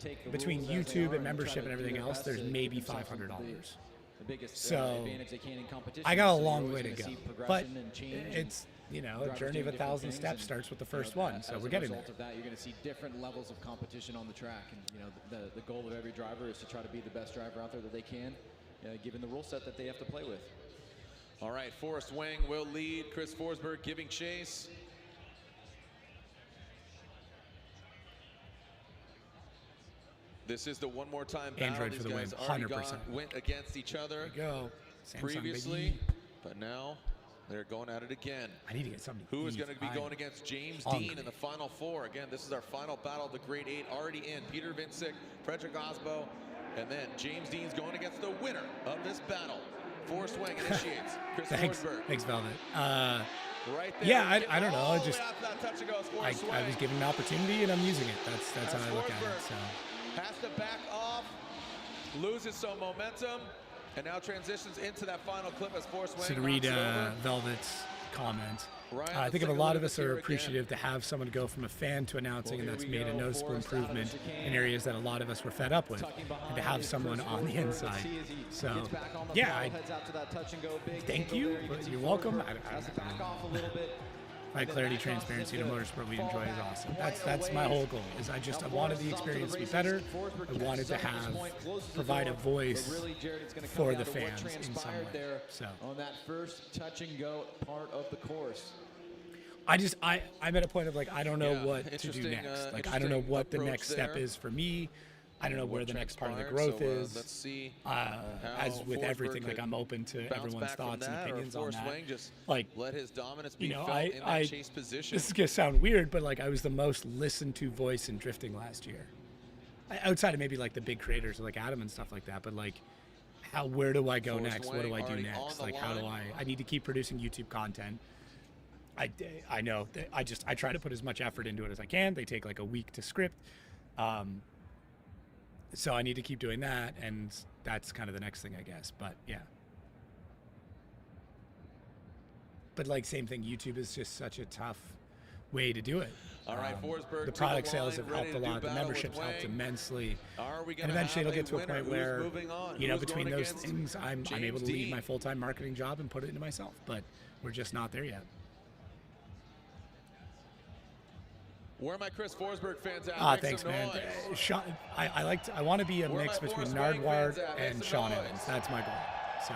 take the Between rules as they YouTube are and try membership to and do everything their else, best there's to give maybe themselves $500. the biggest So, advantage they can in competition. I got a So you're long always way to gonna go, see but progression and change and it's a drivers journey of doing 1,000 different steps things, starts with the and, first one, so we're getting As a there. result of that, you're going to see different levels of competition on the track, and the goal of every driver is to try to be the best driver out there that they can, given the rule set that they have to play with. All right, Forrest Wang will lead. Chris Forsberg giving chase. This is the one more time battle. Android These for the guys win, already 100%. went against each other There you go. Samsung, previously, baby. but now They're going at it again. I need to get something. Who is going to be going against James Dean in the final four? Again, this is our final battle of the Great Eight already in. Peter Vincic, Frederick Osbo, and then James Dean's going against the winner of this battle. Forrest Wang initiates. Chris Forsberg. Thanks, Velvet. Right there. Yeah, I don't know. I was given an opportunity and I'm using it. That's how I look at it. So has to back off, loses some momentum, and now transitions into that final clip as Forrest Wang. So to read Velvet's comment, Ryan, I think a lot of us are appreciative to have someone go from a fan to announcing, and that's made a noticeable improvement in areas that a lot of us were fed up with, and to have someone on the inside. So, yeah, thank you. You're welcome. My clarity, transparency to motorsport we enjoy is awesome. That's my whole goal. Is I wanted the experience to be better. I wanted to provide a voice for the fans in some way. So on that first touch and go part of the course. I'm at a point of like I don't know what to do next. Like I don't know what the next step is for me. I don't know where the next part of the growth is. Let's see. As with everything, like I'm open to everyone's thoughts and opinions on that. Just like let his dominance be felt in that chase position. This is gonna sound weird, but like I was the most listened to voice in drifting last year. Outside of maybe like the big creators like Adam and stuff like that, but like where do I go next? What do I do next? Like how do I need to keep producing YouTube content. I know that I try to put as much effort into it as I can. They take like a week to script. So I need to keep doing that, and that's kind of the next thing, I guess. But yeah. But like same thing, YouTube is just such a tough way to do it. All right, Forsberg. The product sales have helped a lot. The memberships helped immensely. And eventually it'll get to a point where, between those things, I'm able to leave my full-time marketing job and put it into myself. But we're just not there yet. Where are my Chris Forsberg fans at? Thanks, man. I want to be a mix between Nardward and Sean Evans. That's my goal. So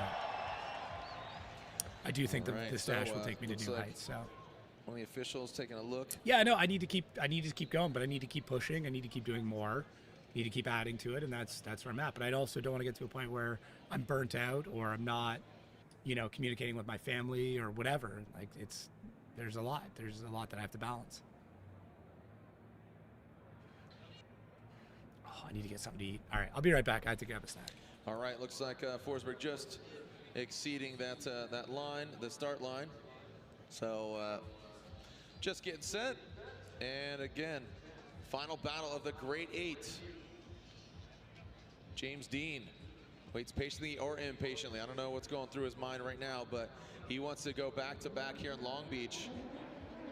I do think the stash will take me to new heights. So one of the officials taking a look. Yeah, no, I need to keep going, but I need to keep pushing. I need to keep doing more. I need to keep adding to it, and that's where I'm at. But I also don't want to get to a point where I'm burnt out or I'm not, communicating with my family or whatever. Like there's a lot that I have to balance. I need to get something to eat. All right, I'll be right back. I have to grab a snack. All right, looks like Forsberg just exceeding that line, the start line. So just getting set. And again, final battle of the Great Eight. James Dean waits patiently or impatiently. I don't know what's going through his mind right now, but he wants to go back-to-back here in Long Beach,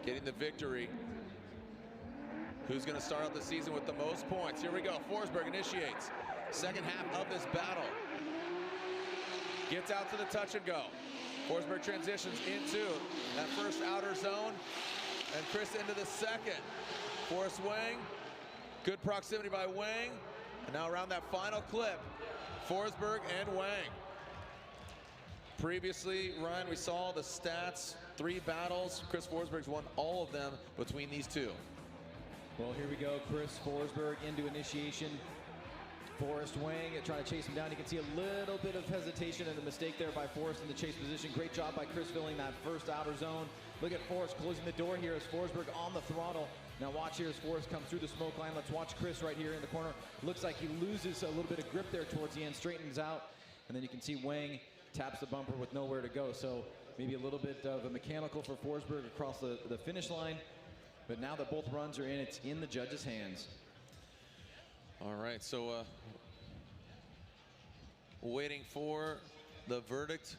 getting the victory. Who's going to start out the season with the most points? Here we go. Forsberg initiates. Second half of this battle. Gets out to the touch and go. Forsberg transitions into that first outer zone. And Chris into the second. Forrest Wang. Good proximity by Wang. And now around that final clip, Forsberg and Wang. Previously, Ryan, we saw the stats. 3 battles. Chris Forsberg's won all of them between these two. Well, here we go. Chris Forsberg into initiation. Forrest Wang trying to chase him down. You can see a little bit of hesitation and a mistake there by Forrest in the chase position. Great job by Chris filling that first outer zone. Look at Forrest closing the door here as Forsberg on the throttle. Now watch here as Forrest comes through the smoke line. Let's watch Chris right here in the corner. Looks like he loses a little bit of grip there towards the end, straightens out. And then you can see Wang taps the bumper with nowhere to go. So maybe a little bit of a mechanical for Forsberg across the finish line. But now that both runs are in, it's in the judges' hands. All right, so waiting for the verdict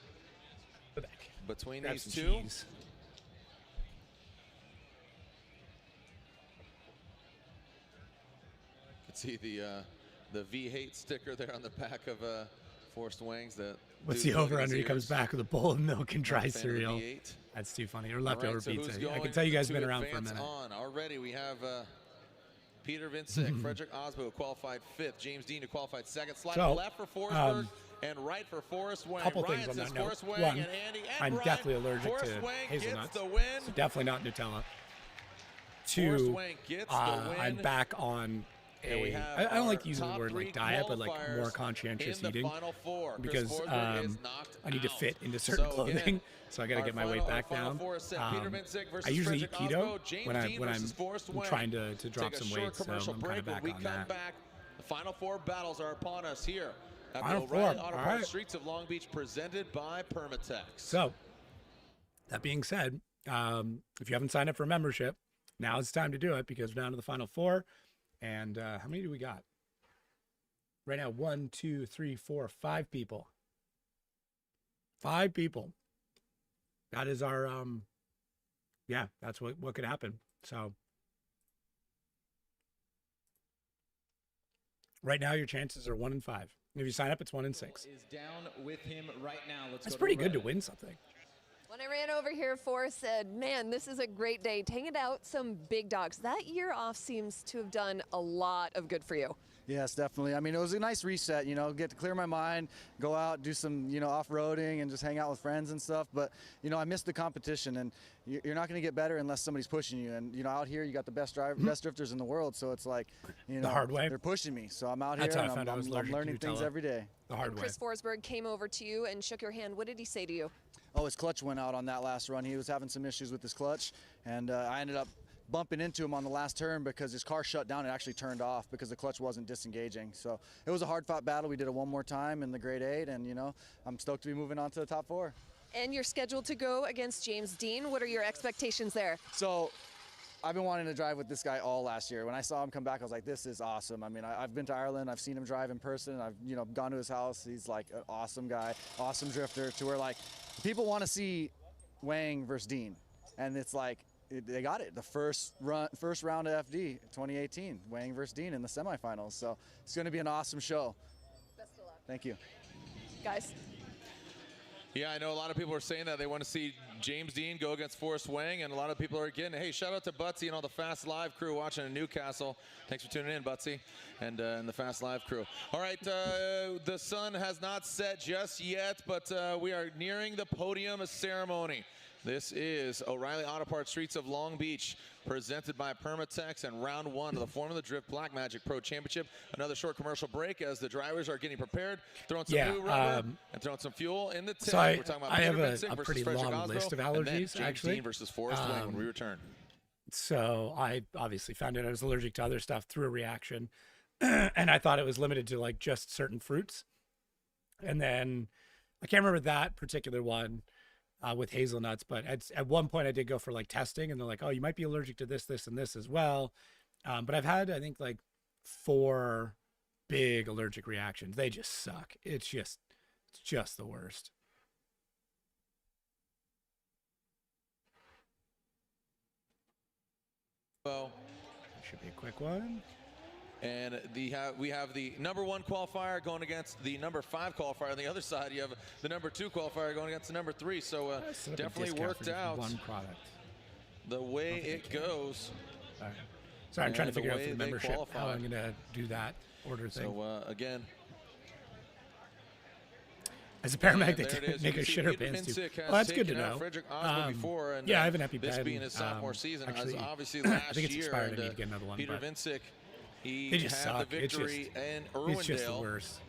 between these two. You can see the V-Hate sticker there on the back of Forrest Wang's. What's the over-under? He comes back with a bowl of milk and dry cereal. That's too funny. Or leftover pizza. I can tell you guys have been around for a minute. Already we have Peter Vincic, Frederick Osbo, who qualified 5th. James Dean, who qualified 2nd. Slide left for Forsberg and right for Forrest Wang. Couple things on that note. One, I'm definitely allergic to hazelnuts, so definitely not Nutella. 2, I'm back on I don't like using the word like diet, but like more conscientious eating, because I need to fit into certain clothing, so I got to get my weight back down. I usually eat keto when I'm trying to drop some weight, so I'm kind of back on that. The final 4 battles are upon us here at Final the O'Reilly 4. Auto All Parts right. Streets of Long Beach, presented by Permatex. So, that being said, if you haven't signed up for a membership, now it's time to do it because we're down to the final 4. And how many do we got? Right now, 1, 2, 3, 4, 5 people. 5 people. That is our, yeah, that's what could happen. So, right now, your chances are 1 in 5. If you sign up, it's 1 in 6. Is down with him right now. That's pretty good to win something. When I ran over here, Forrest said, man, this is a great day. Taking out some big dogs. That year off seems to have done a lot of good for you. Yes, definitely. I mean, it was a nice reset, you know, get to clear my mind, go out, do some, you know, off-roading and just hang out with friends and stuff. But, you know, I missed the competition, and you're not going to get better unless somebody's pushing you. And, you know, out here you got the best drifters in the world. So it's like, you know, the hard way. They're pushing me. So I'm out That's here how and I'm learning things every day. The hard way. Chris Forsberg came over to you and shook your hand. What did he say to you? Oh, his clutch went out on that last run. He was having some issues with his clutch, and I ended up bumping into him on the last turn because his car shut down and actually turned off because the clutch wasn't disengaging. So it was a hard-fought battle. We did it one more time in the grade 8, and, you know, I'm stoked to be moving on to the top 4. And you're scheduled to go against James Dean. What are your expectations there? So I've been wanting to drive with this guy all last year. When I saw him come back, I was like, this is awesome. I mean, I've been to Ireland. I've seen him drive in person. I've, you know, gone to his house. He's like an awesome guy, awesome drifter, to where, like, people want to see Wang versus Dean. And it's like, they got it. The first round of FD 2018, Wang versus Dean in the semifinals. So it's going to be an awesome show. Best of luck. Thank you. Guys. Yeah, I know a lot of people are saying that they want to see James Dean go against Forrest Wang, and a lot of people are getting, hey, shout out to Butsy and all the Fast Live crew watching in Newcastle. Thanks for tuning in, Butsy, and the Fast Live crew. All right, the sun has not set just yet, but we are nearing the podium ceremony. This is O'Reilly Auto Parts Streets of Long Beach, presented by Permatex, and round 1 of the Formula Drift Black Magic Pro Championship. Another short commercial break as the drivers are getting prepared, throwing some new rubber and throwing some fuel in the tank. So We're talking about I have Peter Vincent a versus pretty Frederick long Osbo, list of and then allergies, James actually. Dean versus Forrest Wang when we return. So I obviously found out I was allergic to other stuff through a reaction, and I thought it was limited to like just certain fruits. And then I can't remember that particular one with hazelnuts, but at one point I did go for like testing, and they're like, oh, you might be allergic to this, this, and this as well. But I've had, I think, like 4 big allergic reactions. They just suck. It's just the worst. So should be a quick one. And we have the number 1 qualifier going against the number 5 qualifier. On the other side, you have the number 2 qualifier going against the number 3. So definitely worked out one product. The way it goes. All right. Sorry, I'm trying to figure out for the membership how I'm going to do that order thing. So again, as a paramedic, they make a shitter pants too. Oh, that's good to know. Yeah, I have an EpiPen. This being his sophomore season, actually, obviously last I think it's year. expired. I need to get another one. Peter Vincent, he they just had suck. the victory in Irwindale. It's just the worst.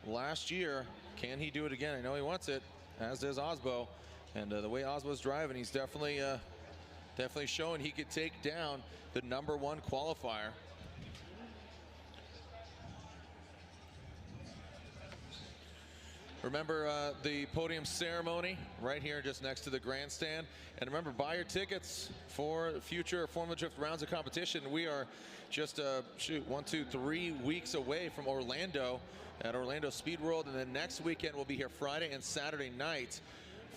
Last year, can he do it again? I know he wants it, as does Osbo. And the way Osbo's driving, he's definitely showing he could take down the number 1 qualifier. Remember the podium ceremony right here just next to the grandstand. And remember, buy your tickets for future Formula Drift rounds of competition. We are just 3 weeks away from Orlando at Orlando Speed World. And then next weekend we'll be here Friday and Saturday night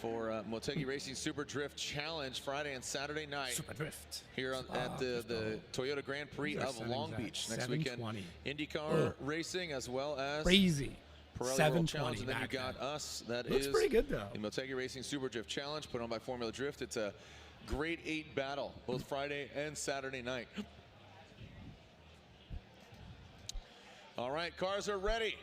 for Motegi Racing Super Drift Challenge, Friday and Saturday night. Super Drift. Here at the Toyota Grand Prix of Long Beach. Next weekend, IndyCar racing as well as crazy. Pirelli World Challenge, and then you got us. That looks pretty good though. The Motegi Racing Super Drift Challenge, put on by Formula Drift. It's a grade 8 battle, both Friday and Saturday night. All right, cars are ready.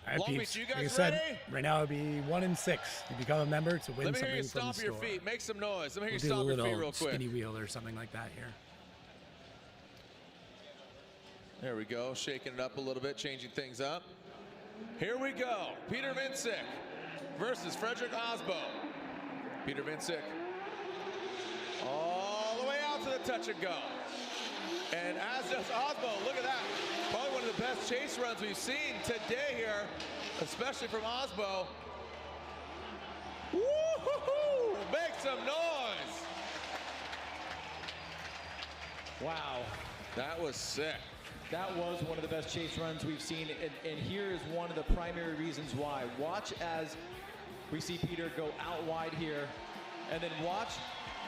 All right, Long peeps, Beach, you like I guys said, ready? right now it'll be 1 in 6. You become a member to win Let me something hear you from stomp the your store. feet. Make some noise. Let me hear you do a stomp your little feet real quick. spinny wheel or something like that here. There we go, shaking it up a little bit, changing things up. Here we go, Peter Vincent. versus Frederick Osbo. Peter Vincic all the way out to the touch and go. And as does Osbo, look at that. Probably one of the best chase runs we've seen today here, especially from Osbo. Woo-hoo-hoo! Make some noise. Wow. That was sick. That was one of the best chase runs we've seen, and here is one of the primary reasons why. Watch as we see Peter go out wide here, and then watch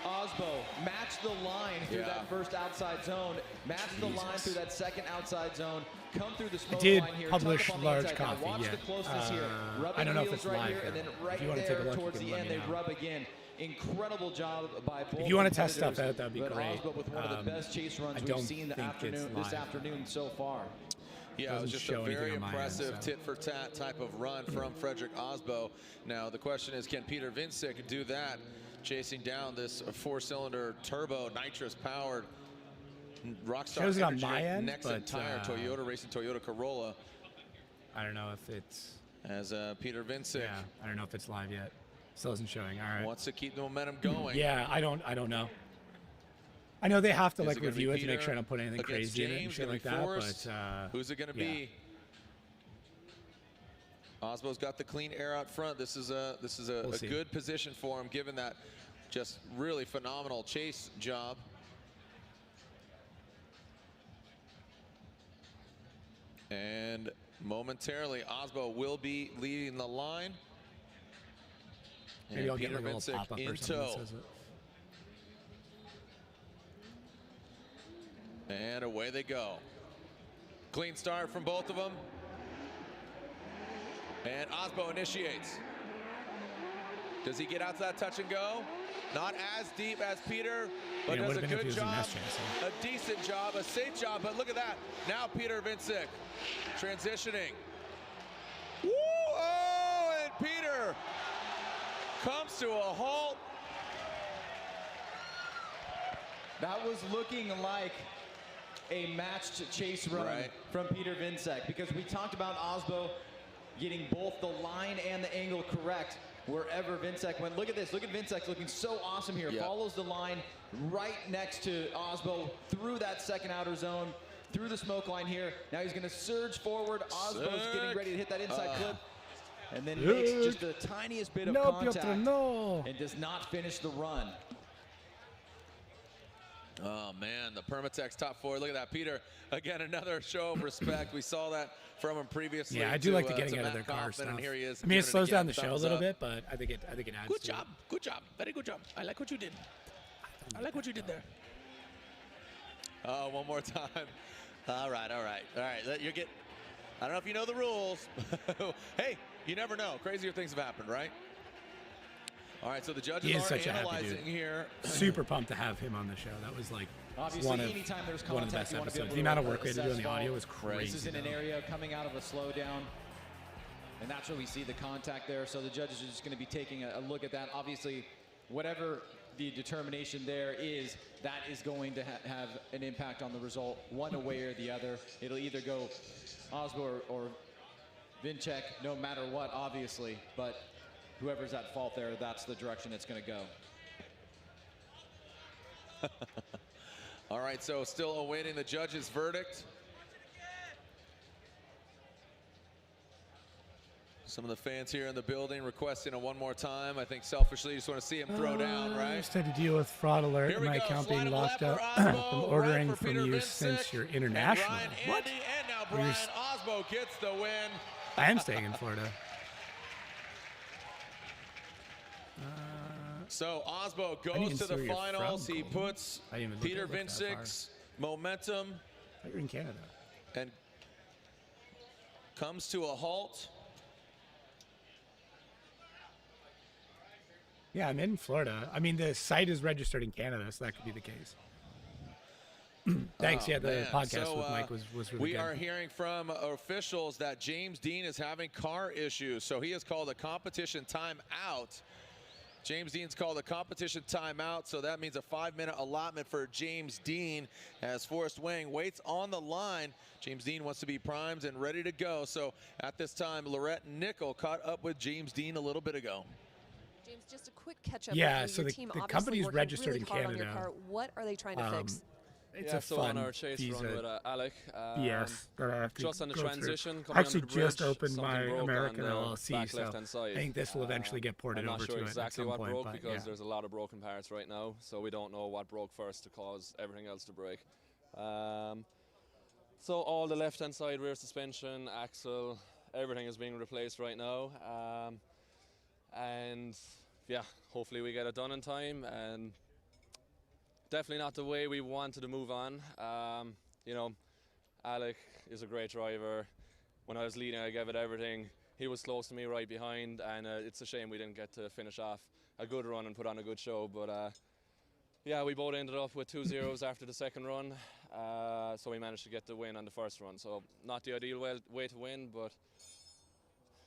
Osbo match the line through that first outside zone, match the line through that second outside zone, come through the smoke line here, publish tuck up on large the inside. coffee, Now watch the closeness here. Rubbing I don't know if wheels it's right live here, here. and then If right you want to take a there look, towards you the can end, let they me know. rub again. Incredible job by both. If you want to test stuff competitors, out, that'd be but great. Osbo with one of the best chase runs we've seen this afternoon so far. Yeah, it was just a very impressive tit-for-tat type of run from Frederick Osbo. Now, the question is, can Peter Vincic do that, chasing down this four-cylinder turbo, nitrous-powered Rockstar Shows it on Energy my end, Nexus but, tire, Toyota racing Toyota Corolla. I don't know if it's... As Peter Vincic. Yeah, I don't know if it's live yet. Still isn't showing. All right. Wants to keep the momentum going. Yeah, I don't know. I know they have to like Is it review it to make Peter sure I don't put anything against crazy in it and James? shit Gonna like be that. forced? But who's it going to be? Osbo's got the clean air out front. This is a good position for him, given that just really phenomenal chase job. And momentarily, Osbo will be leading the line. Maybe I'll Peter get like a little Vincic pop-up in or something that tow. says it. And away they go. Clean start from both of them. And Osbo initiates. Does he get out to that touch and go? Not as deep as Peter, but does a good job, a decent job, a safe job. But look at that. Now Peter Vincic transitioning. Woo! Oh, and Peter comes to a halt. That was looking like a matched chase run from Peter Vincic, because we talked about Osbo getting both the line and the angle correct wherever Vincic went. Look at this. Look at Vincic looking so awesome here. Follows the line right next to Osbo through that second outer zone, through the smoke line here. Now he's going to surge forward. Osbo's getting ready to hit that inside clip. And then makes just the tiniest bit of contact and does not finish the run. Oh, man, the Permatex top four. Look at that, Peter. Again, another show of respect. We saw that from him previously. Yeah, I do like the getting out of their car stuff. And here he is. I mean, it slows down the show a little bit, but I think it adds. Good job. Good job. Very good job. I like what you did. I like what you did there. Oh, one more time. All right. You get. I don't know if you know the rules. Hey, you never know. Crazier things have happened, right? All right, so the judges are analyzing here. Super pumped to have him on the show. That was like one of the best episodes. The amount of work we had to do on the audio was crazy. This is in an area coming out of a slowdown, and that's where we see the contact there. So the judges are just going to be taking a look at that. Obviously, whatever the determination there is, that is going to have an impact on the result, one way or the other. It'll either go Osbo or Vincic, no matter what, obviously, but whoever's at fault there, that's the direction it's going to go. All right, so still awaiting the judge's verdict. Some of the fans here in the building requesting a one more time. I think selfishly you just want to see him throw down, right? I just had to deal with fraud alert and my account being locked up from ordering from you since you're international. What? And now Brian Osbo gets the win. I am staying in Florida. So Osbo goes to the finals. He puts Peter Vincic's momentum. You're in Canada. And comes to a halt. Yeah, I'm in Florida. I mean, the site is registered in Canada, so that could be the case. Thanks. Yeah, the podcast with Mike was really good. We are hearing from officials that James Dean is having car issues, so he has called a competition time out James Dean's called a competition timeout, so that means a 5-minute allotment for James Dean as Forrest Wang waits on the line. James Dean wants to be primed and ready to go. So at this time, Lorette Nickel caught up with James Dean a little bit ago. James, just a quick catch up. Yeah, with so your the team company's working registered really in hard on your Canada. car. What are they trying to fix? It's yeah, a so fun on our chase visa. run with Alec. Yes, that I have to just on the go transition. through. Coming Actually, under the just bridge, opened something my broke American on the LLC, back so left-hand side. I think this will eventually get ported I'm over not sure to exactly it at some what point. broke but because yeah. there's a lot of broken parts right now, so we don't know what broke first to cause everything else to break. So all the left-hand side rear suspension, axle, everything is being replaced right now, and yeah, hopefully we get it done in time. And definitely not the way we wanted to move on. You know, Alec is a great driver. When I was leading, I gave it everything. He was close to me right behind, and it's a shame we didn't get to finish off a good run and put on a good show. But yeah, we both ended up with 2 zeros after the second run, so we managed to get the win on the first run. So not the ideal way to win, but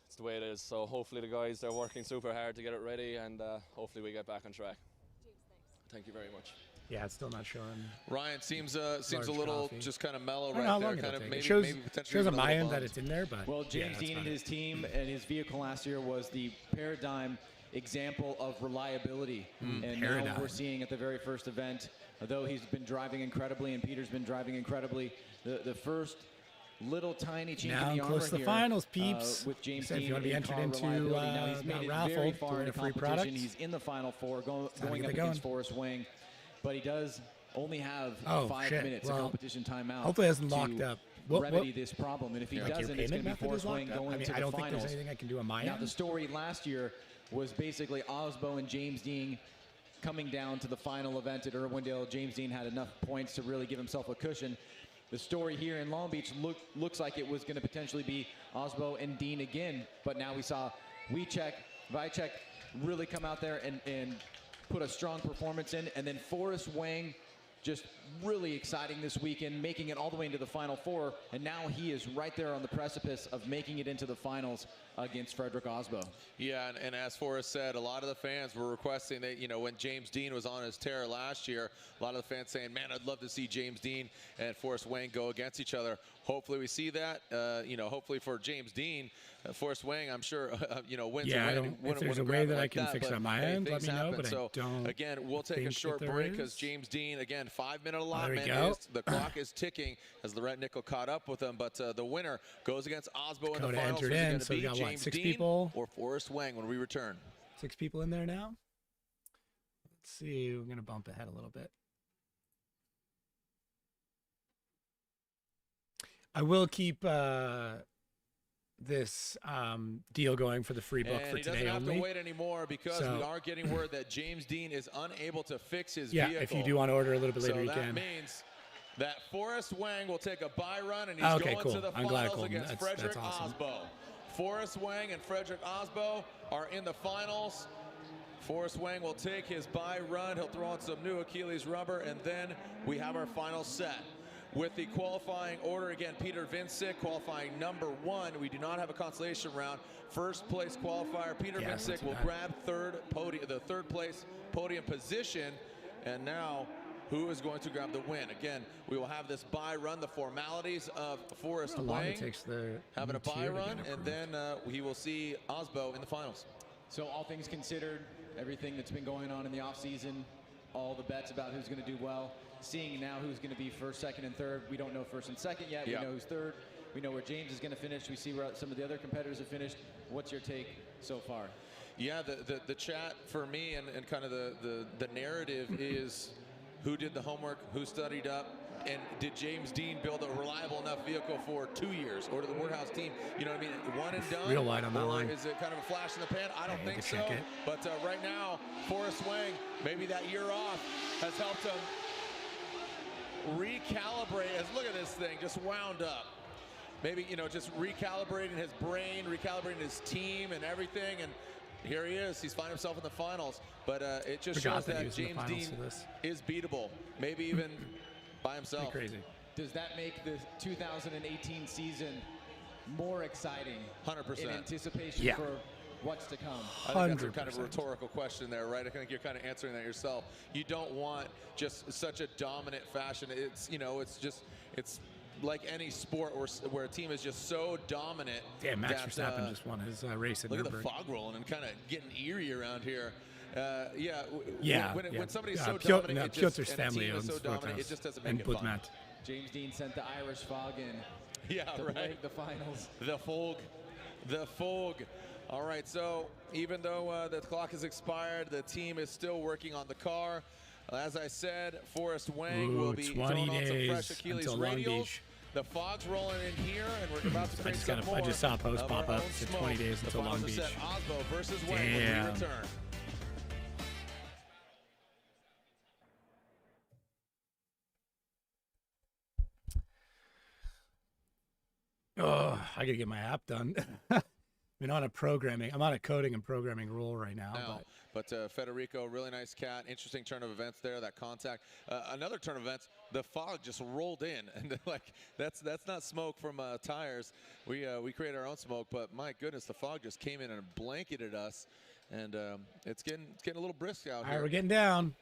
it's the way it is. So hopefully the guys, they're working super hard to get it ready, and hopefully we get back on track. James, thanks. Thank you very much. Yeah, it's still not showing. Ryan seems a little coffee. just kind of mellow I don't know right how there. long Kind it'll of take. maybe, It shows, maybe potentially shows on even a my little end that bummed. it's in there, but Well, yeah, James that's Dean and fine. his team and his vehicle last year was the paradigm example of reliability. And now paradigm. we're seeing at the very first event, although he's been driving incredibly and Peter's been driving incredibly, the first little tiny chink Now in the armor close to the here, finals, peeps. with James So if Dean you want to be in entered car into reliability. Now he's that made it raffle very to far win in a the free competition. product. He's in the final four, going to up get against going. Forrest Wang, but he does only have Oh, 5 shit. minutes Well, of competition timeout. hopefully it hasn't to locked up. What- remedy this problem, and if he Like your doesn't, it's going payment to be method is Forrest locked Wang up? going I mean, to I the don't think finals. there's anything I can do on my Now, end. the story last year was basically Osbo and James Dean coming down to the final event at Irwindale. James Dean had enough points to really give himself a cushion. The story here in Long Beach looks like it was going to potentially be Osbo and Dean again, but now we saw Vicek really come out there and put a strong performance in, and then Forrest Wang just really exciting this weekend, making it all the way into the Final Four, and now he is right there on the precipice of making it into the finals against Frederick Osbo. Yeah, and as Forrest said, a lot of the fans were requesting that, you know, when James Dean was on his tear last year, a lot of the fans saying, man, I'd love to see James Dean and Forrest Wang go against each other. Hopefully we see that, you know, hopefully for James Dean, Forrest Wang, I'm sure, you know, wins Yeah, a win. if there's a way that I can fix it on my end, let me know, but so, I don't again, we'll take a think short that there break because is. James Dean, again, 5-minute There we allotment. go. The clock is ticking as Lorette Nickel caught up with him, but the winner goes against Osbo in the Dakota finals. entered Who's it in, gonna so we be, got, what, James 6 Dean people? or Forrest Wang when we return? 6 people in there now. Let's see. We're gonna bump ahead a little bit. I will keep this deal going for the free book And for he doesn't today have only. to wait anymore because So- we are getting word that James Dean is unable to fix his Yeah, vehicle. if you do want to order a little bit later, so you that can. means that Forrest Wang will take a bye run, and he's Okay, going cool. to the I'm glad I finals called him. against That's Frederick awesome. Osbo. Forrest Wang and Frederick Osbo are in the finals. Forrest Wang will take his bye run. He'll throw on some new Achilles rubber, and then we have our final set. With the qualifying order, again, Peter Vincic qualifying number 1. We do not have a consolation round. First place qualifier, Peter Yeah, Vincic that's will bad. grab the third place podium position. And now, who is going to grab the win? Again, we will have this bye run, the formalities of Forrest How long Wang it takes the having a tier bye to run, get and approved. then we will see Osbo in the finals. So all things considered, everything that's been going on in the offseason, all the bets about who's going to do well, seeing now who's going to be first, second, and third. We don't know first and second yet. Yeah. We know who's third. We know where James is going to finish. We see where some of the other competitors have finished. What's your take so far? Yeah, the chat for me and kind of the narrative is who did the homework, who studied up, and did James Dean build a reliable enough vehicle for 2 years, or did the Woodhouse team, you know what I mean, one and done? Real wide on that or line. is it kind of a flash in the pan? I don't Yeah, think you so. can check it. But right now, Forrest Wang, maybe that year off has helped him recalibrate. Look at this thing, just wound up. Maybe, you know, just recalibrating his brain, recalibrating his team and everything, and here he is. He's finding himself in the finals. But it just Forgot shows that he that was in the James finals Dean for this. is beatable, maybe even by himself. Pretty crazy. Does that make the 2018 season more exciting? 100%. In anticipation Yeah. for what's to come. I think that's kind of a rhetorical question there, right? I think you're kind of answering that yourself. You don't want just such a dominant fashion. It's, you know, it's like any sport where a team is just so dominant. Yeah, Max Verstappen just won his race at Nürburgring. Look at the fog rolling and kind of getting eerie around here. When somebody's so dominant, Piotr's family owns so dominant, it just doesn't make it fun. James Dean sent the Irish fog in. Yeah, right. The finals. The fog. All right, so even though the clock has expired, the team is still working on the car. As I said, Forrest Wang will be throwing on some fresh Achilles radials. The fog's rolling in here, and we're about to create some more. I just saw a post pop up. It's 20 days until Long Beach. Osbo versus Wang when we return. Oh, I gotta get my app done. I'm on a coding and programming role right now. But Federico, really nice cat. Interesting turn of events there. That contact. Another turn of events. The fog just rolled in, and like that's not smoke from tires. We create our own smoke, but my goodness, the fog just came in and blanketed us, and it's getting a little brisk out here. All right, we're getting down.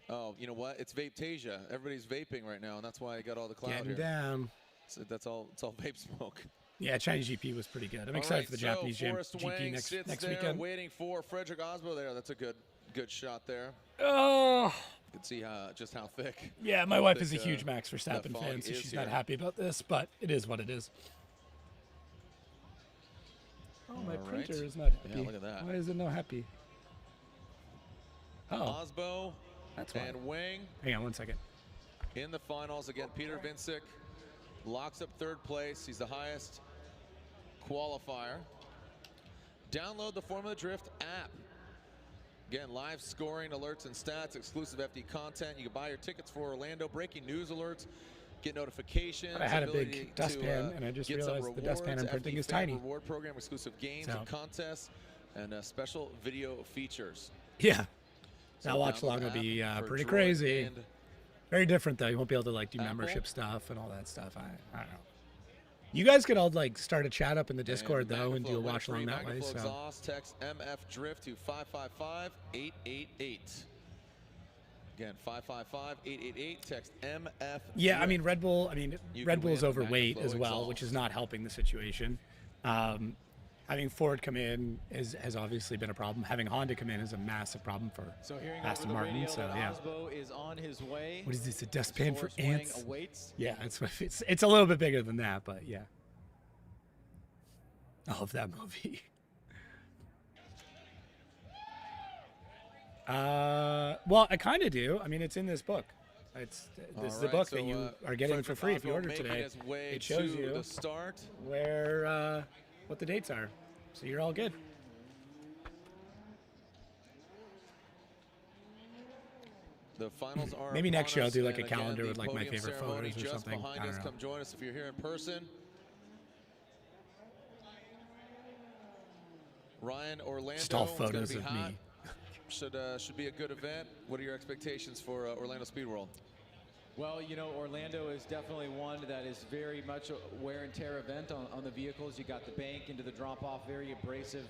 Oh, you know what? It's Vape-tasia. Everybody's vaping right now, and that's why I got all the cloud getting here. down. So it's all vape smoke. Yeah, Chinese GP was pretty good. I'm excited for the Japanese GP next weekend. Waiting for Frederick Osbo there. That's a good shot there. Oh. You can see just how thick. Yeah, my wife is a huge Max Verstappen fan, so she's not happy about this, but it is what it is. Oh, my printer is not happy. Yeah, look at that. Why is it not happy? Oh. Osbo and Wang. Hang on one second. In the finals, again, Peter Vincic locks up third place. He's the highest qualifier. Download the Formula Drift app. Again, live scoring, alerts and stats, exclusive FD content. You can buy your tickets for Orlando, breaking news alerts, get notifications. But I had a big dustpan, and I just realized the dustpan I'm printing is tiny. Reward program, exclusive games and contests, and special video features. Yeah. That watch along will be pretty crazy. Very different though. You won't be able to like do membership stuff and all that stuff. I don't know. You guys could all like start a chat up in the Discord though and do a watch along that way. So exhaust, text MF Drift to 555-888. Again, 555-888. Text MF. Yeah, I mean Red Bull. Red Bull's overweight as well, which is not helping the situation. Having Ford come in has obviously been a problem. Having Honda come in is a massive problem for Aston Martin. So yeah. Osbo is on his way. What is this? A dustpan for ants? Awaits. Yeah, it's a little bit bigger than that, but yeah. I love that movie. Well, I kind of do. I mean, it's in this book. This is the book that you are getting for free if you order today. It shows you the start where what the dates are, so you're all good. The finals are maybe next year I'll do like a calendar with like my favorite photos or something. I don't know. Come join us if you're here in person. Ryan, Orlando. Just all photos of me. Should be a good event. What are your expectations for Orlando Speed World? Well, you know, Orlando is definitely one that is very much a wear and tear event on the vehicles. You got the bank into the drop off, very abrasive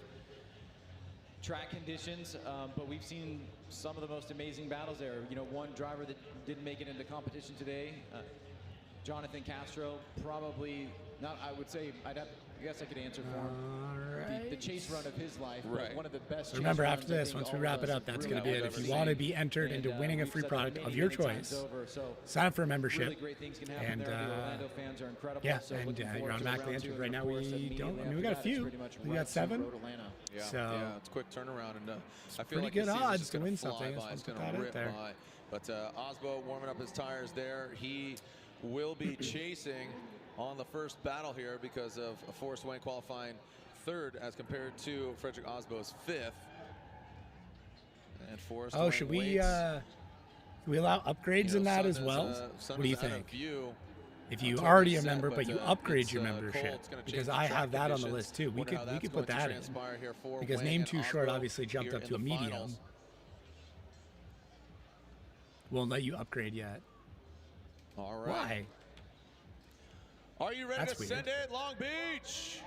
track conditions, but we've seen some of the most amazing battles there. You know, one driver that didn't make it into competition today, Jonathan Castro, probably not. I would say I guess I could answer for him. The chase run of his life, one of the best. Remember, after this, once we wrap it up, that's going to be it. If you want to be entered into winning a free product of your choice, sign up for a membership. And yeah, and you're automatically entered. Right now, we don't. I mean, we got a few. We got 7. Yeah, so yeah, it's a quick turnaround, and I feel pretty like good odds to win something. It's going to rip there. But Osbo warming up his tires there. He will be chasing on the first battle here because of Forrest Wang qualifying 3rd as compared to Frederick Osbo's 5th. And Forrest Wang should we allow upgrades in that as well? What do you think? If you already a member but you upgrade your membership, because I have that on the list too. We could put that in because Name Too Short obviously jumped up to a medium. Won't let you upgrade yet. All right. Why? Are you ready to send it, Long Beach?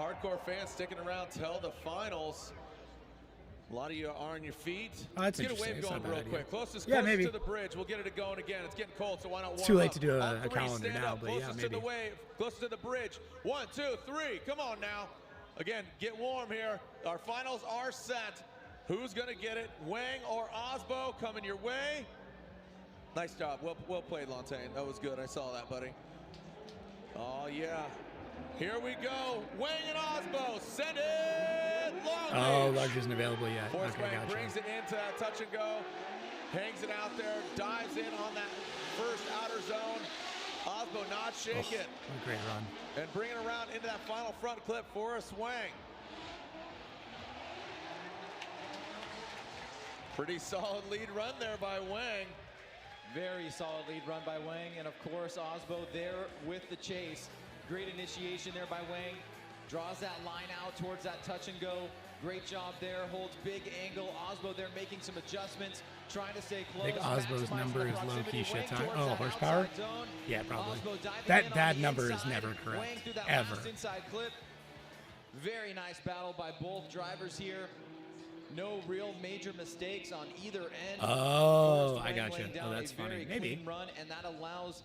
hardcore fans sticking around till the finals. A lot of you are on your feet. Oh, that's Get a interesting. wave It's going not a bad real idea. quick. Closest Maybe. to the bridge. We'll get it going again. It's getting cold, so why not warm It's too late up? to do On a three, calendar stand now, up. but yeah, Closest maybe. to the wave, closest to the bridge. 1, 2, 3. Come on now. Again, get warm here. Our finals are set. Who's going to get it? Wang or Osbo coming your way? Nice job. Well played, Lantain. That was good. I saw that, buddy. Oh, yeah. Here we go. Wang and Osbo. Send it. Long Oh, Beach. large isn't available yet. Force Okay, Wang gotcha. brings it into that touch and go. Hangs it out there. Dives in on that first outer zone. Osbo not shaking. What a great run. And bringing it around into that final front clip for a swing. Pretty solid lead run there by Wang. Very solid lead run by Wang, and of course Osbo there with the chase. Great initiation there by Wang. Draws that line out towards that touch and go. Great job there, holds big angle. Osbo there making some adjustments, trying to stay close. I think Osbo's maximizing number the is proximity. low-key shit Wang time. towards Oh, that horsepower? outside zone. Yeah, probably. Osbo diving in on That the number is inside. never Wang correct. through that Ever. last inside clip. Very nice battle by both drivers here. No real major mistakes on either end. Oh, Forrest I Wang gotcha. laying down Oh, that's a funny. very Maybe. clean run, and that allows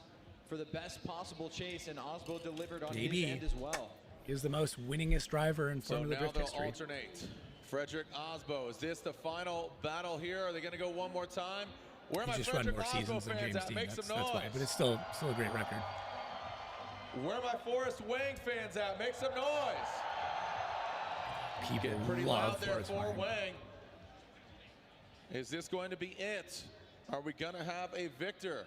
for the best possible chase, and Osbo delivered on Maybe. his end as well. He was the most winningest driver in So Formula now Drift they'll history. alternate. Frederick Osbo, is this the final battle here? Are they going to go one more time? Where are He's my just run Frederick more Osbo seasons than fans James at? Dean. Make That's some noise. why. But it's still a great record. Where are my Forrest Wang fans at? Make some noise. People Getting pretty love loud there Forrest for Wang. Wang. Is this going to be it? Are we going to have a victor?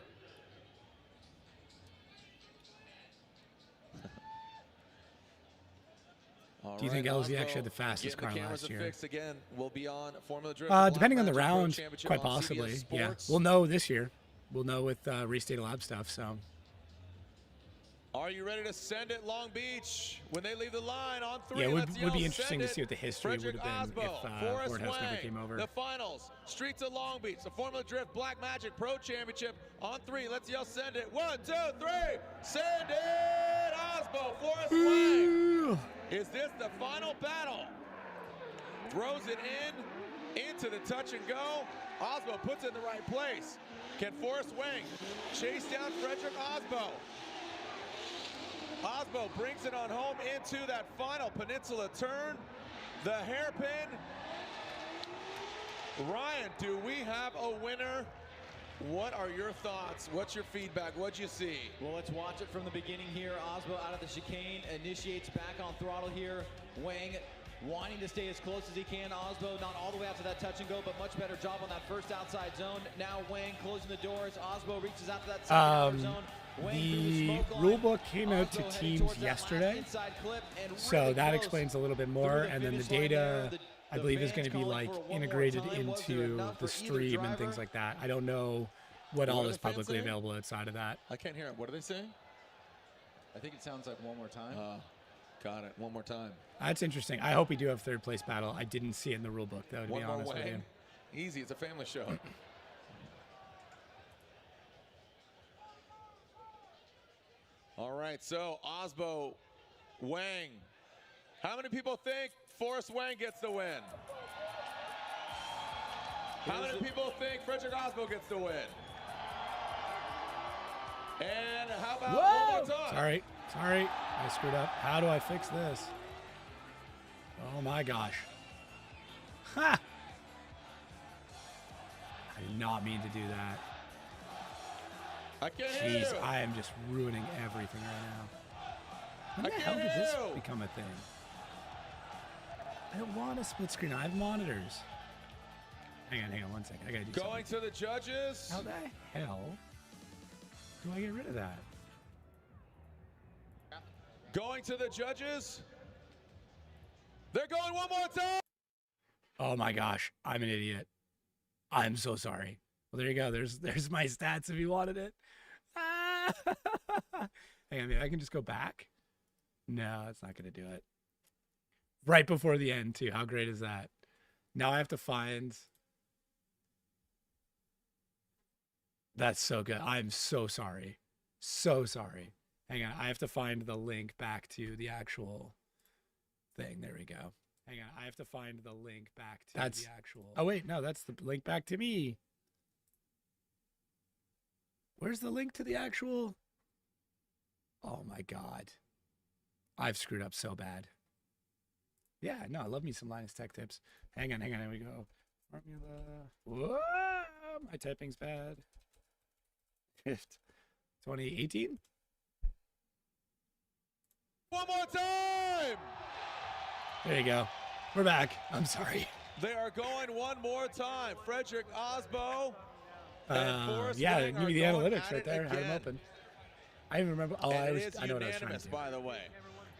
Do you think LZ actually had the fastest car getting the cameras last year? affixed again. We'll be on Formula Drift. Depending on the Black Magic Pro round, Championship quite on CBS possibly. Yeah, Sports. we'll know this year. We'll know with Race Data Lab stuff. So, Are you ready to send it, Long Beach? When they leave the line on 3, yeah, it let's would be yell, interesting send to see it. what the history would Frederick have been Osbo, if Forrest Ford House never Wang, came over. The finals, Streets of Long Beach, the Formula Drift Black Magic Pro Championship on 3. Let's yell, send it. 1, 2, 3, send it! Osbo, Forrest Wang. Is this the final battle? Throws it into the touch and go. Osbo puts it in the right place. Can Forrest Wang chase down Frederick Osbo? Osbo brings it on home into that final peninsula turn. The hairpin. Ryan, do we have a winner? What are your thoughts? What's your feedback? What'd you see? Well, let's watch it from the beginning here. Osbo out of the chicane, initiates back on throttle here. Wang wanting to stay as close as he can. Osbo not all the way out to that touch and go, but much better job on that first outside zone. Now Wang closing the doors. Osbo reaches out to that second outer zone. The rule book came out to teams yesterday, so that explains a little bit more. And then the data, I believe, is going to be like integrated into the stream and things like that. I don't know what all is publicly available outside of that. I can't hear it. What are they saying? I think it sounds like one more time. Got it. One more time. That's interesting. I hope we do have third place battle. I didn't see it in the rule book, though, to One be more honest with you. Wang. Easy. It's a family show. All right, so Osbo, Wang. How many people think Forrest Wang gets the win? How many people think Frederick Osbo gets the win? And how about one more time? Sorry, I screwed up. How do I fix this? Oh my gosh. Ha! I did not mean to do that. I can't hear Jeez, you. I am just ruining everything right now. When the hell did this become a thing? I don't want a split screen. I have monitors. Hang on 1 second. I gotta do Going something. to the judges. How the hell do I get rid of that? Going to the judges. They're going one more time. Oh my gosh, I'm an idiot. I'm so sorry. Well, there you go. There's my stats if you wanted it. Ah! Hang on, maybe I can just go back. No, it's not going to do it. Right before the end, too. How great is that? Now I have to find. That's so good. I'm so sorry. So sorry. Hang on. I have to find the link back to the actual thing. There we go. Hang on, I have to find the link back to That's- the actual. Oh wait, no, that's the link back to me. Where's the link to the actual? Oh my God, I've screwed up so bad. Yeah, no, I love me some Linus Tech Tips. Hang on, here we go. Formula. Whoa, my typing's bad. 2018. One more time. There you go. We're back. I'm sorry. They are going one more time. Frederick Osbo and Forrest Yeah, Wang give are me the going analytics at right it there. Had them again. open. I even remember. Oh, And I it was. is I know what I was trying unanimous, to do. by the way.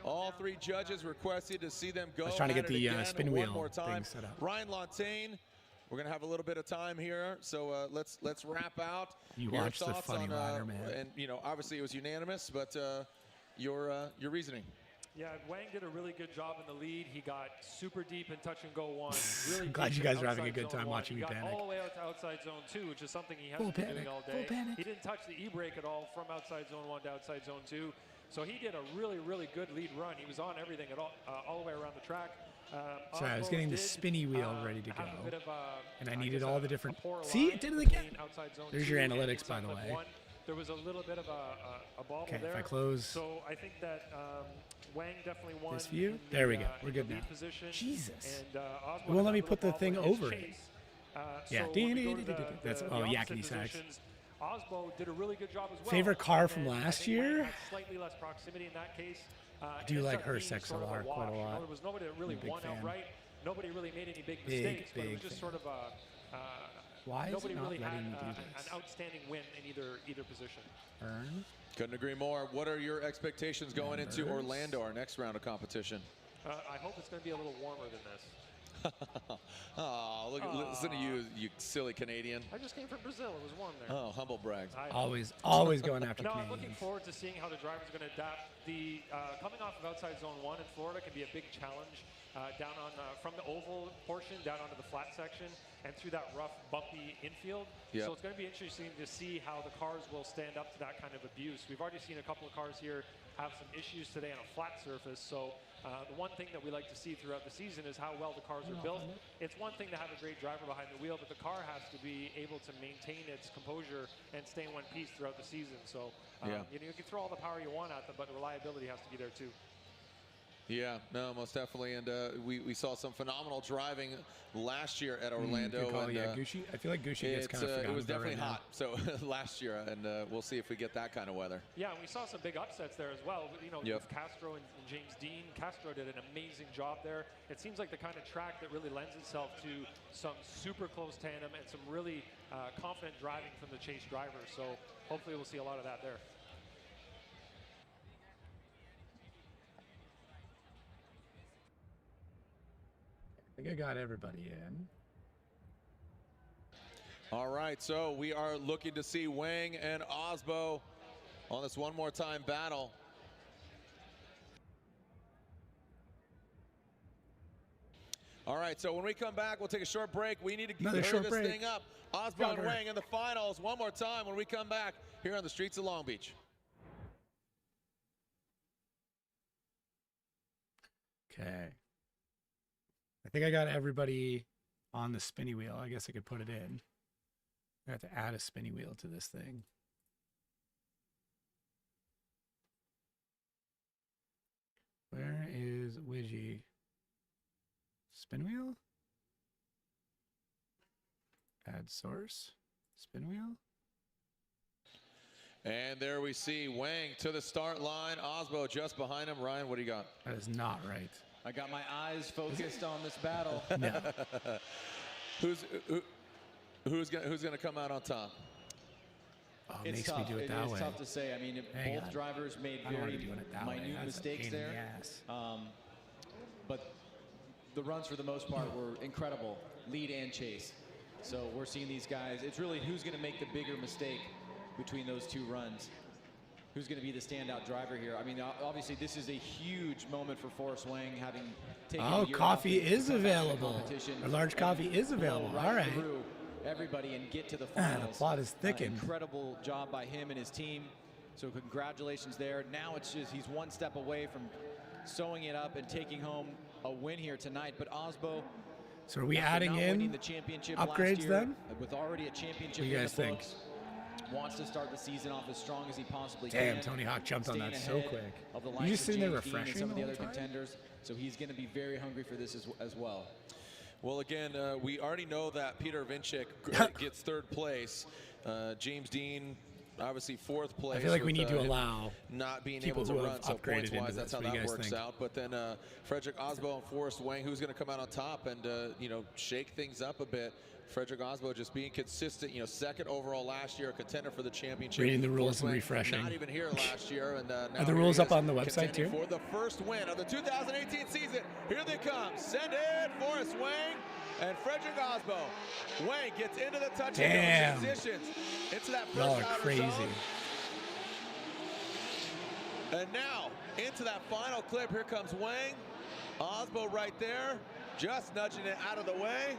All three judges requested to see them go. I was trying to at get it the again spin one wheel more time. thing set up. Ryan Lontaine, we're gonna have a little bit of time here, so let's wrap out. You your watched the thoughts funny on, liner, man. And obviously it was unanimous, but your reasoning. Yeah, Wang did a really good job in the lead. He got super deep in touch and go one. Really I'm glad deep you in guys are having a outside good zone time one. watching He me got panic. all the way out to outside zone 2, which is something he Full hasn't been panic, doing all full day. panic. He didn't touch the e-brake at all from outside zone 1 to outside zone 2. So he did a really, really good lead run. He was on everything at all the way around the track. Sorry, I was Osbo getting the did, spinny wheel ready to go. have a bit of, and I I needed guess all a- the a different. poor See, line it did it again. between outside zone There's 2 your and analytics, by inside the lap way. 1. There was a little bit of a bobble Okay, there. if I close So I think that Wang definitely won. this view, in there the, we go. We're in good the now. lead position. Jesus. And Osbo It won't let had me a put the little thing bobble in his over it. chase. Yeah. So when we go to That's the oh opposite yakety sax. positions, Osbo did a really good job as well. Favorite car And from I last think Wang year? had slightly less proximity in that case. I do like her Hearst XLR quite a lot. There was nobody that really I'm a big won fan. outright. Nobody really made any big Big, mistakes, but it was big just fan. sort of Why is nobody it not really had letting me do an this? outstanding win in either position. Earn. Couldn't agree more. What are your expectations going into Numbers. Orlando, our next round of competition? I hope it's going to be a little warmer than this. Oh, listen to you, you silly Canadian. I just came from Brazil. It was warm there. Oh, humble brags. Always going after No, I'm looking Canadians. forward to seeing how the drivers are going to adapt. The coming off of outside zone 1 in Florida can be a big challenge down on from the oval portion down onto the flat section and through that rough, bumpy infield. Yep. So it's going to be interesting to see how the cars will stand up to that kind of abuse. We've already seen a couple of cars here have some issues today on a flat surface. So the one thing that we like to see throughout the season is how well the cars are built. It's one thing to have a great driver behind the wheel, but the car has to be able to maintain its composure and stay in one piece throughout the season. So you can throw all the power you want at them, but the reliability has to be there too. Yeah, no, most definitely. And we saw some phenomenal driving last year at Orlando. Good call, and, yeah, Gucci. I feel like Gucci gets kind of forgotten it was about definitely right now. hot. So last year, and we'll see if we get that kind of weather. Yeah, and we saw some big upsets there as well. You know, Yep. with Castro and James Dean. Castro did an amazing job there. It seems like the kind of track that really lends itself to some super close tandem and some really confident driving from the chase drivers. So hopefully we'll see a lot of that there. I think I got everybody in. All right, so we are looking to see Wang and Osbo on this one more time battle. All right, so when we come back, we'll take a short break. We need to Another hurry short this break. thing up. Osbo and Jogger. Wang in the finals one more time when we come back here on the streets of Long Beach. Okay. I think I got everybody on the spinny wheel. I guess I could put it in. I have to add a spinny wheel to this thing. Where is Widgie? Spin wheel? Add source. Spin wheel? And there we see Wang to the start line. Osbo just behind him. Ryan, what do you got? That is not right. I got my eyes focused on this battle. No. Who's gonna come out on top? Oh, it It's makes tough. me do it that is way. tough to say. I mean, Hang both on. drivers made I don't wanna very be doing it that way. minute That's a mistakes pain in there. the ass. But the runs, for the most part, were incredible, lead and chase. So we're seeing these guys. It's really who's going to make the bigger mistake between those two runs. Who's going to be the standout driver here? I mean, obviously, this is a huge moment for Forrest Wang, having taken a Oh, year coffee off to is come back to the available. competition A large and coffee is blow available. All right. through everybody and get to the The finals. plot is thickened. Incredible job by him and his team. So congratulations there. Now it's just he's one step away from sewing it up and taking home a win here tonight. But Osbo, So are we after adding not in winning the championship last upgrades year, then? with already a championship What do you in guys the think? books, wants to start the season off as strong as he possibly Damn, can. Tony Hawk jumped on staying that so ahead quick. Of the You likes just of sitting there James Dean and refreshing some of the the other whole time? contenders. So he's going to be very hungry for this as well. Well, again, we already know that Peter Vincek gets third place. James Dean, obviously fourth place. I feel like we with, need to allow not being people able to who run. have So upgraded into points-wise, this. that's how What do you that guys works think? out. But then Frederick Osbo and Forrest Wang, who's going to come out on top and you know, shake things up a bit. Frederick Osbo just being consistent, you know, second overall last year, a contender for the championship. Reading the rules Forrest and Wang, refreshing. Not even here last year, and now Are the here rules he up is, on the website contending too? for the first win of the 2018 season. Here they come. Send it, Forrest Wang and Frederick Osbo. Wang gets into the touch and transitions into that Y'all first are outer crazy. zone. And now into that final clip. Here comes Wang. Osbo right there, just nudging it out of the way.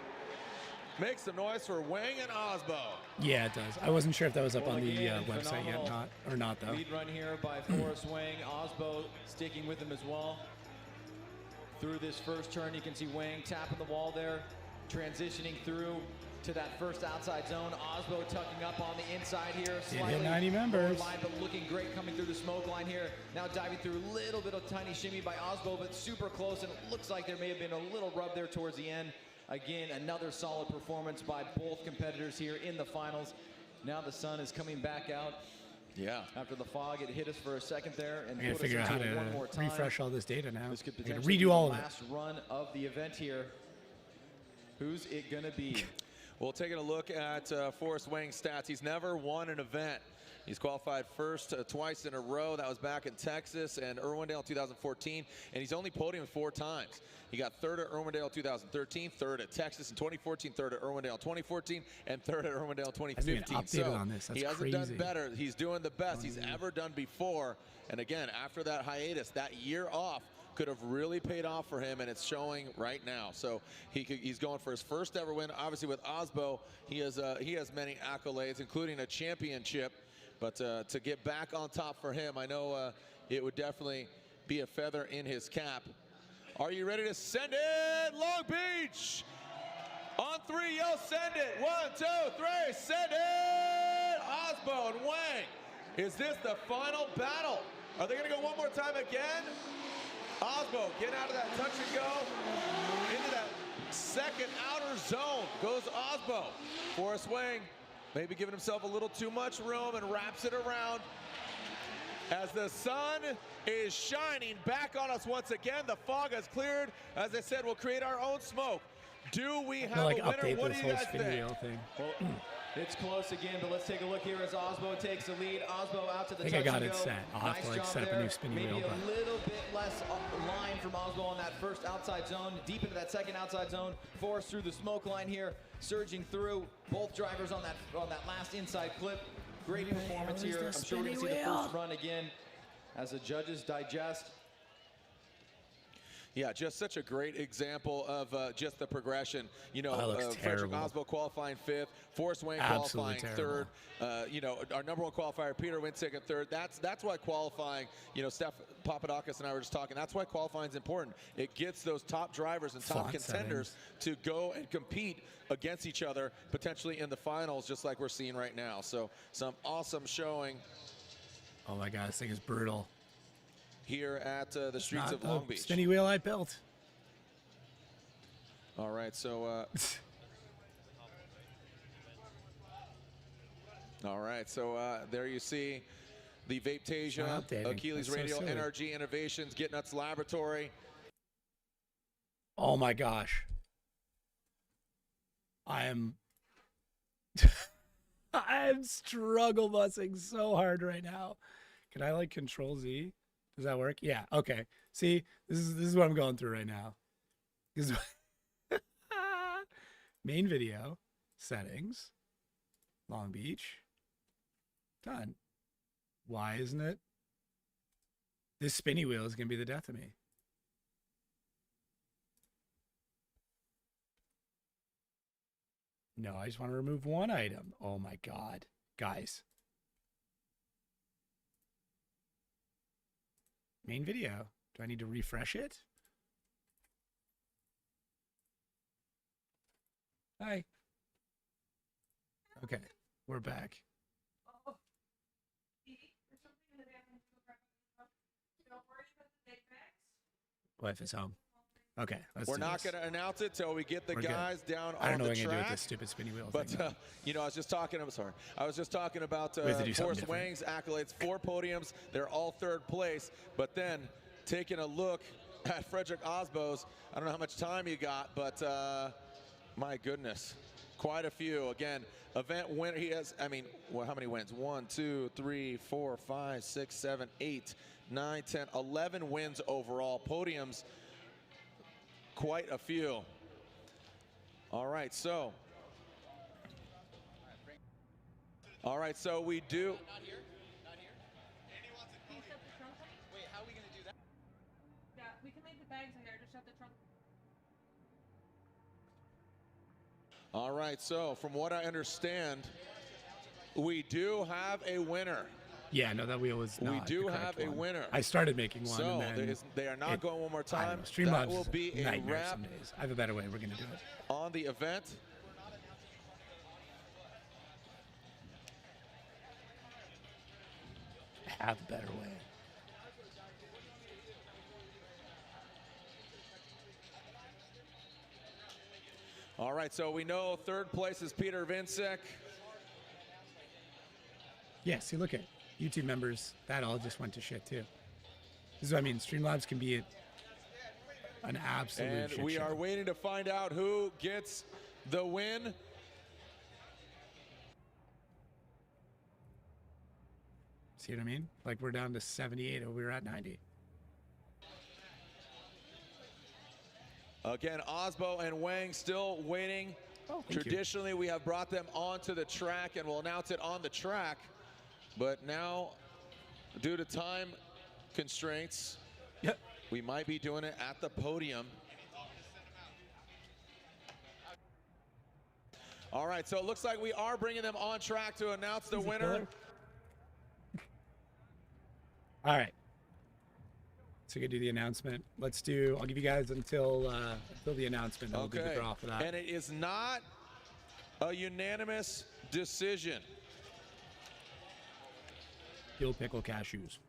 Make some noise for Wang and Osbo. Yeah, it does. I wasn't sure if that was up Well, on the again, website yet, not though. Lead run here by Forrest Wang. Osbo sticking with him as well. Through this first turn, you can see Wang tapping the wall there, transitioning through to that first outside zone. Osbo tucking up on the inside here. Did hit 90 members. Line, but looking great coming through the smoke line here. Now diving through a little bit of tiny shimmy by Osbo, but super close, and it looks like there may have been a little rub there towards the end. Again, another solid performance by both competitors here in the finals. Now the sun is coming back out. Yeah. After the fog, it hit us for a second there and I gotta put us figure out how into it one more to time. refresh all this data now. This could I gotta potentially be redo all the of it. last run of the event here. Who's it gonna be? Well, taking a look at Forrest Wang's stats, he's never won an event. He's qualified first twice in a row. That was back in Texas and Irwindale in 2014, and he's only podiumed 4 times. He got third at Irwindale 2013, third at Texas in 2014, third at Irwindale 2014, and third at Irwindale 2015. Hasn't been updated So on this. That's he hasn't crazy. done better. He's doing the best he's ever done before. And again, after that hiatus, that year off, could have really paid off for him, and it's showing right now. So he's going for his first ever win. Obviously, with Osbo, he has many accolades, including a championship. But to get back on top for him, I know it would definitely be a feather in his cap. Are you ready to send it, Long Beach? On 3, yell, send it. 1, 2, 3, send it. Osbo and Wang. Is this the final battle? Are they going to go one more time again? Osbo, get out of that touch and go. Into that second outer zone goes Osbo. Forrest Wang maybe giving himself a little too much room and wraps it around. As the sun is shining back on us once again, the fog has cleared. As I said, we'll create our own smoke. Do we have like a winner? update What this do you whole guys spin think? wheel thing. Well, it's close again, but let's take a look here as Osbo takes the lead. Osbo out to the I think touch I got and it go. set. I'll have Nice to like job set up a there. new spinning Maybe wheel. a But little bit less line from Osbo on that first outside zone, deep into that second outside zone. Forrest through the smoke line here, surging through. Both drivers on that last inside clip. Great performance here. I'm sure we're going to see the first run again as the judges digest. Yeah, just such a great example of just the progression. You know, that looks Frederick terrible. Osbo qualifying 5th, Forrest Wang Absolutely qualifying terrible. 3rd. You know, our number 1 qualifier, Peter Vincek in 3rd. That's why qualifying, you know, Steph Papadakis and I were just talking, that's why qualifying is important. It gets those top drivers and top Font contenders to go and compete against each other, potentially in the finals, just like we're seeing right now. So some awesome showing oh my god, this thing is brutal. here at the streets Not of the Long Beach. spinny wheel I built. All right, so all right, so there you see the Vapetasia, Not updating. Achilles That's so Radio, silly. NRG Innovations, Get Nuts Laboratory. Oh my gosh. I am struggle bussing so hard right now. Can I like Control Z? Does that work? Yeah. Okay. See, this is what I'm going through right now. This is main video, settings, Long Beach, done. Why isn't it? This spinny wheel is gonna be the death of me. No, I just want to remove one item. Oh my god. Guys. Main video. Do I need to refresh it? Hi. Okay, we're back. Wife is home. Okay, we're not going to announce it till we get the guys down I don't know on what the I'm gonna do with track. this stupid spinny wheel But thing. you know, I was just talking. I'm sorry. I was just talking about We have to do something Forrest different. Wang's accolades, 4 podiums. They're all 3rd place. But then taking a look at Frederick Osbo's, I don't know how much time you got, but my goodness, quite a few. Again, event winner. He has. I mean, well, how many wins? 1, 2, 3, 4, 5, 6, 7, 8, 9, 10, 11 wins overall. Podiums. Quite a few. All right, so we do. Not here. Not here. Andy wants a podium. Shut the trunk. Wait, how are we gonna do that? Yeah, we can leave the bags in there. Just shut the trunk. All right, so from what I understand, we do have a winner. Yeah, no, that wheel was not. We do the correct have a one. winner. I started making one, So and then they are not going one more I don't time. know, Streamlabs That will is be a nightmare wrap some days. I have a better way. We're gonna do it. on the event. I have a better way. All right, so we know 3rd place is Peter Vincek. Yeah, see, look at YouTube members. That all just went to shit too. This is what I mean. Streamlabs can be an absolute And shit we show. are waiting to find out who gets the win. See what I mean? Like we're down to 78 and we were at 90. Again, Osbo and Wang still waiting. Oh, thank you. Traditionally, we have brought them onto the track and we'll announce it on the track. But now, due to time constraints, we might be doing it at the podium. All right, so it looks like we are bringing them on track to announce the winner. All right. So we can do the announcement. Let's do. I'll give you guys until the announcement. I'll do the draw for that. And it is not a unanimous decision. Dill pickle cashews.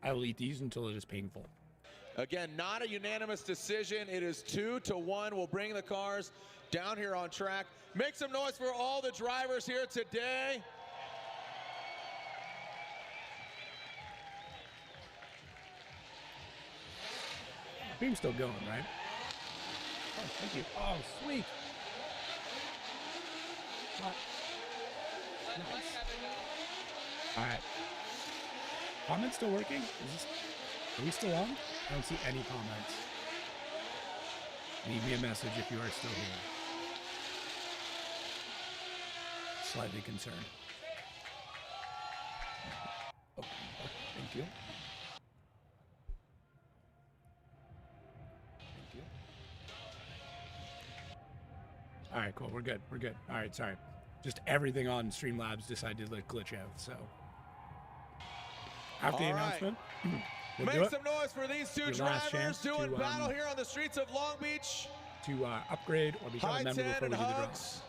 I will eat these until it is painful. Again, not a unanimous decision. It is 2-1. We'll bring the cars down here on track. Make some noise for all the drivers here today. Beam's still going, right? Oh, thank you. Oh, sweet. What? Nice. All right. Comments still working? Are we still on? I don't see any comments. Leave me a message if you are still here. Slightly concerned. Oh, thank you. Thank you. All right, cool. We're good. We're good. All right, sorry. Just everything on Streamlabs decided to glitch out, so. After the announcement, we'll Make do it. some noise for these two Your last drivers chance doing to, battle here on the streets of Long Beach. To upgrade or become a member 10 before we and do the draw. hugs.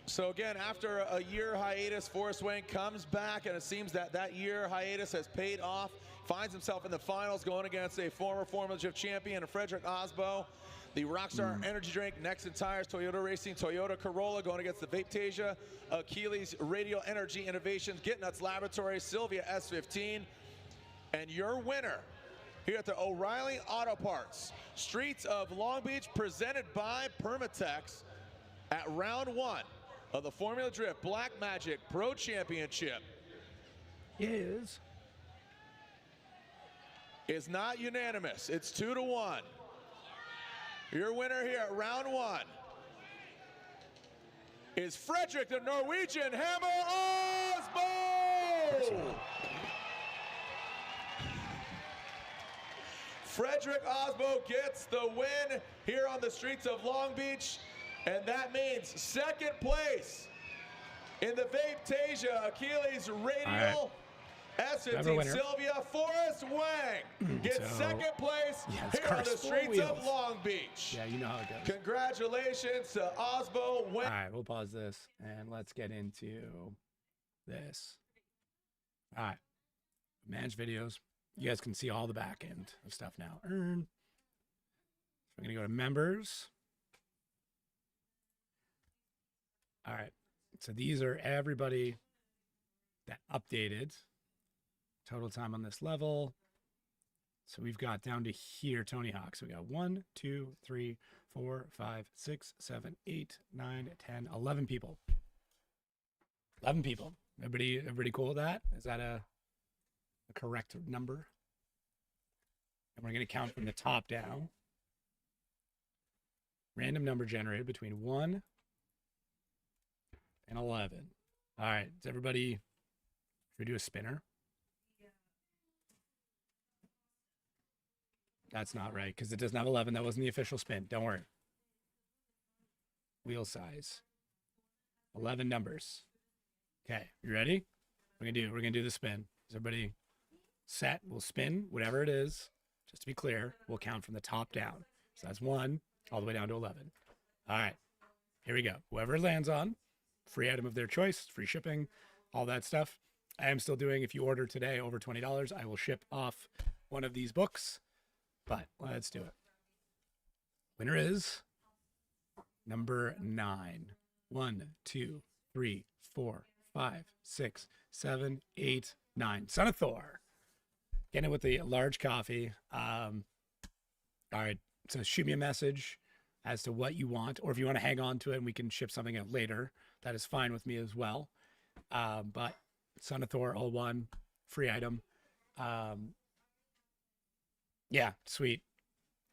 So again, after a year hiatus, Forrest Wang comes back, and it seems that that year hiatus has paid off. Finds himself in the finals, going against a former Formula Drift champion, Frederick Osbo. The Rockstar Energy Drink, Nexon Tires, Toyota Racing, Toyota Corolla, going against the Vapetasia, Achilles Radial Energy Innovations, Get Nuts Laboratories, Sylvia S15. And your winner here at the O'Reilly Auto Parts, Streets of Long Beach, presented by Permatex at round 1 of the Formula Drift Black Magic Pro Championship is not unanimous. It's 2-1. Your winner here at round 1 is Frederick the Norwegian Hammer Osbo. Frederick Osbo gets the win here on the streets of Long Beach, and that means second place in the Vapetasia Achilles Radial S15 Sylvia Forrest Wang gets second place here on the streets of Long Beach. Yeah, you know how it goes. Congratulations to Osbo Wang. All right, we'll pause this and let's get into this. All right, manage videos. You guys can see all the back end of stuff now. Earn. I'm going to go to members. All right, so these are everybody that updated. Total time on this level. So we've got down to here, Tony Hawk. So we got 1, 2, 3, 4, 5, 6, 7, 8, 9, 10, 11 people. 11 people. Everybody cool with that? Is that a correct number? And we're going to count from the top down. Random number generated between 1 and 11. All right. Does everybody, should we do a spinner? That's not right because it doesn't have 11. That wasn't the official spin. Don't worry. Wheel size. 11 numbers. Okay, you ready? We're gonna do the spin. Is everybody set? We'll spin whatever it is. Just to be clear, we'll count from the top down. So that's 1 all the way down to 11. All right, here we go. Whoever it lands on, free item of their choice, free shipping, all that stuff. I am still doing, if you order today over $20, I will ship off one of these books. But let's do it. Winner is number 9. 1, 2, 3, 4, 5, 6, 7, 8, 9. Son of Thor. Getting it with the large coffee. All right. So shoot me a message as to what you want, or if you want to hang on to it and we can ship something out later, that is fine with me as well. But Son of Thor, all one, free item. Yeah, sweet.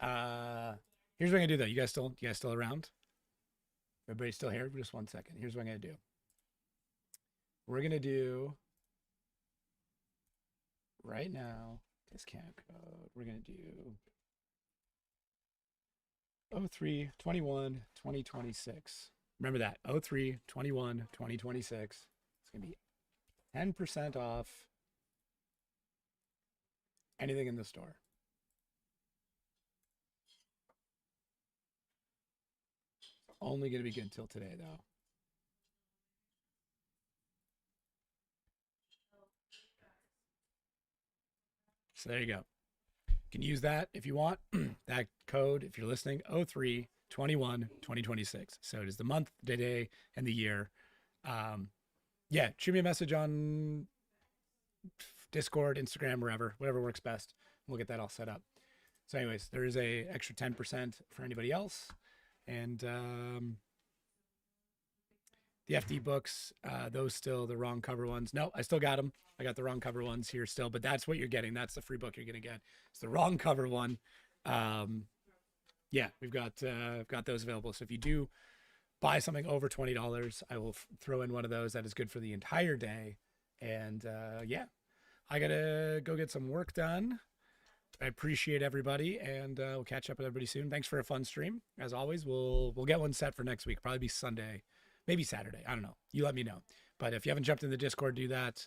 Here's what I'm gonna do though. You guys still around? Everybody still here? Just 1 second. Here's what I'm gonna do. We're gonna do right now, discount code. We're gonna do 03/21/2026. Remember that. 03/21/2026. It's gonna be 10% off anything in the store. Only going to be good till today, though. So there you go. You can use that if you want. That code, if you're listening, 03/21/2026. So it is the month, the day, and the year. Yeah, shoot me a message on Discord, Instagram, whatever works best. We'll get that all set up. So anyways, there is a extra 10% for anybody else. And the FD books, those still the wrong cover ones. No, I still got them. I got the wrong cover ones here still, but that's what you're getting. That's the free book you're going to get. It's the wrong cover one. Yeah, we've got those available. So if you do buy something over $20, I will throw in one of those that is good for the entire day. And yeah, I got to go get some work done. I appreciate everybody, and we'll catch up with everybody soon. Thanks for a fun stream. As always, we'll get one set for next week. Probably be Sunday, maybe Saturday. I don't know. You let me know. But if you haven't jumped in the Discord, do that.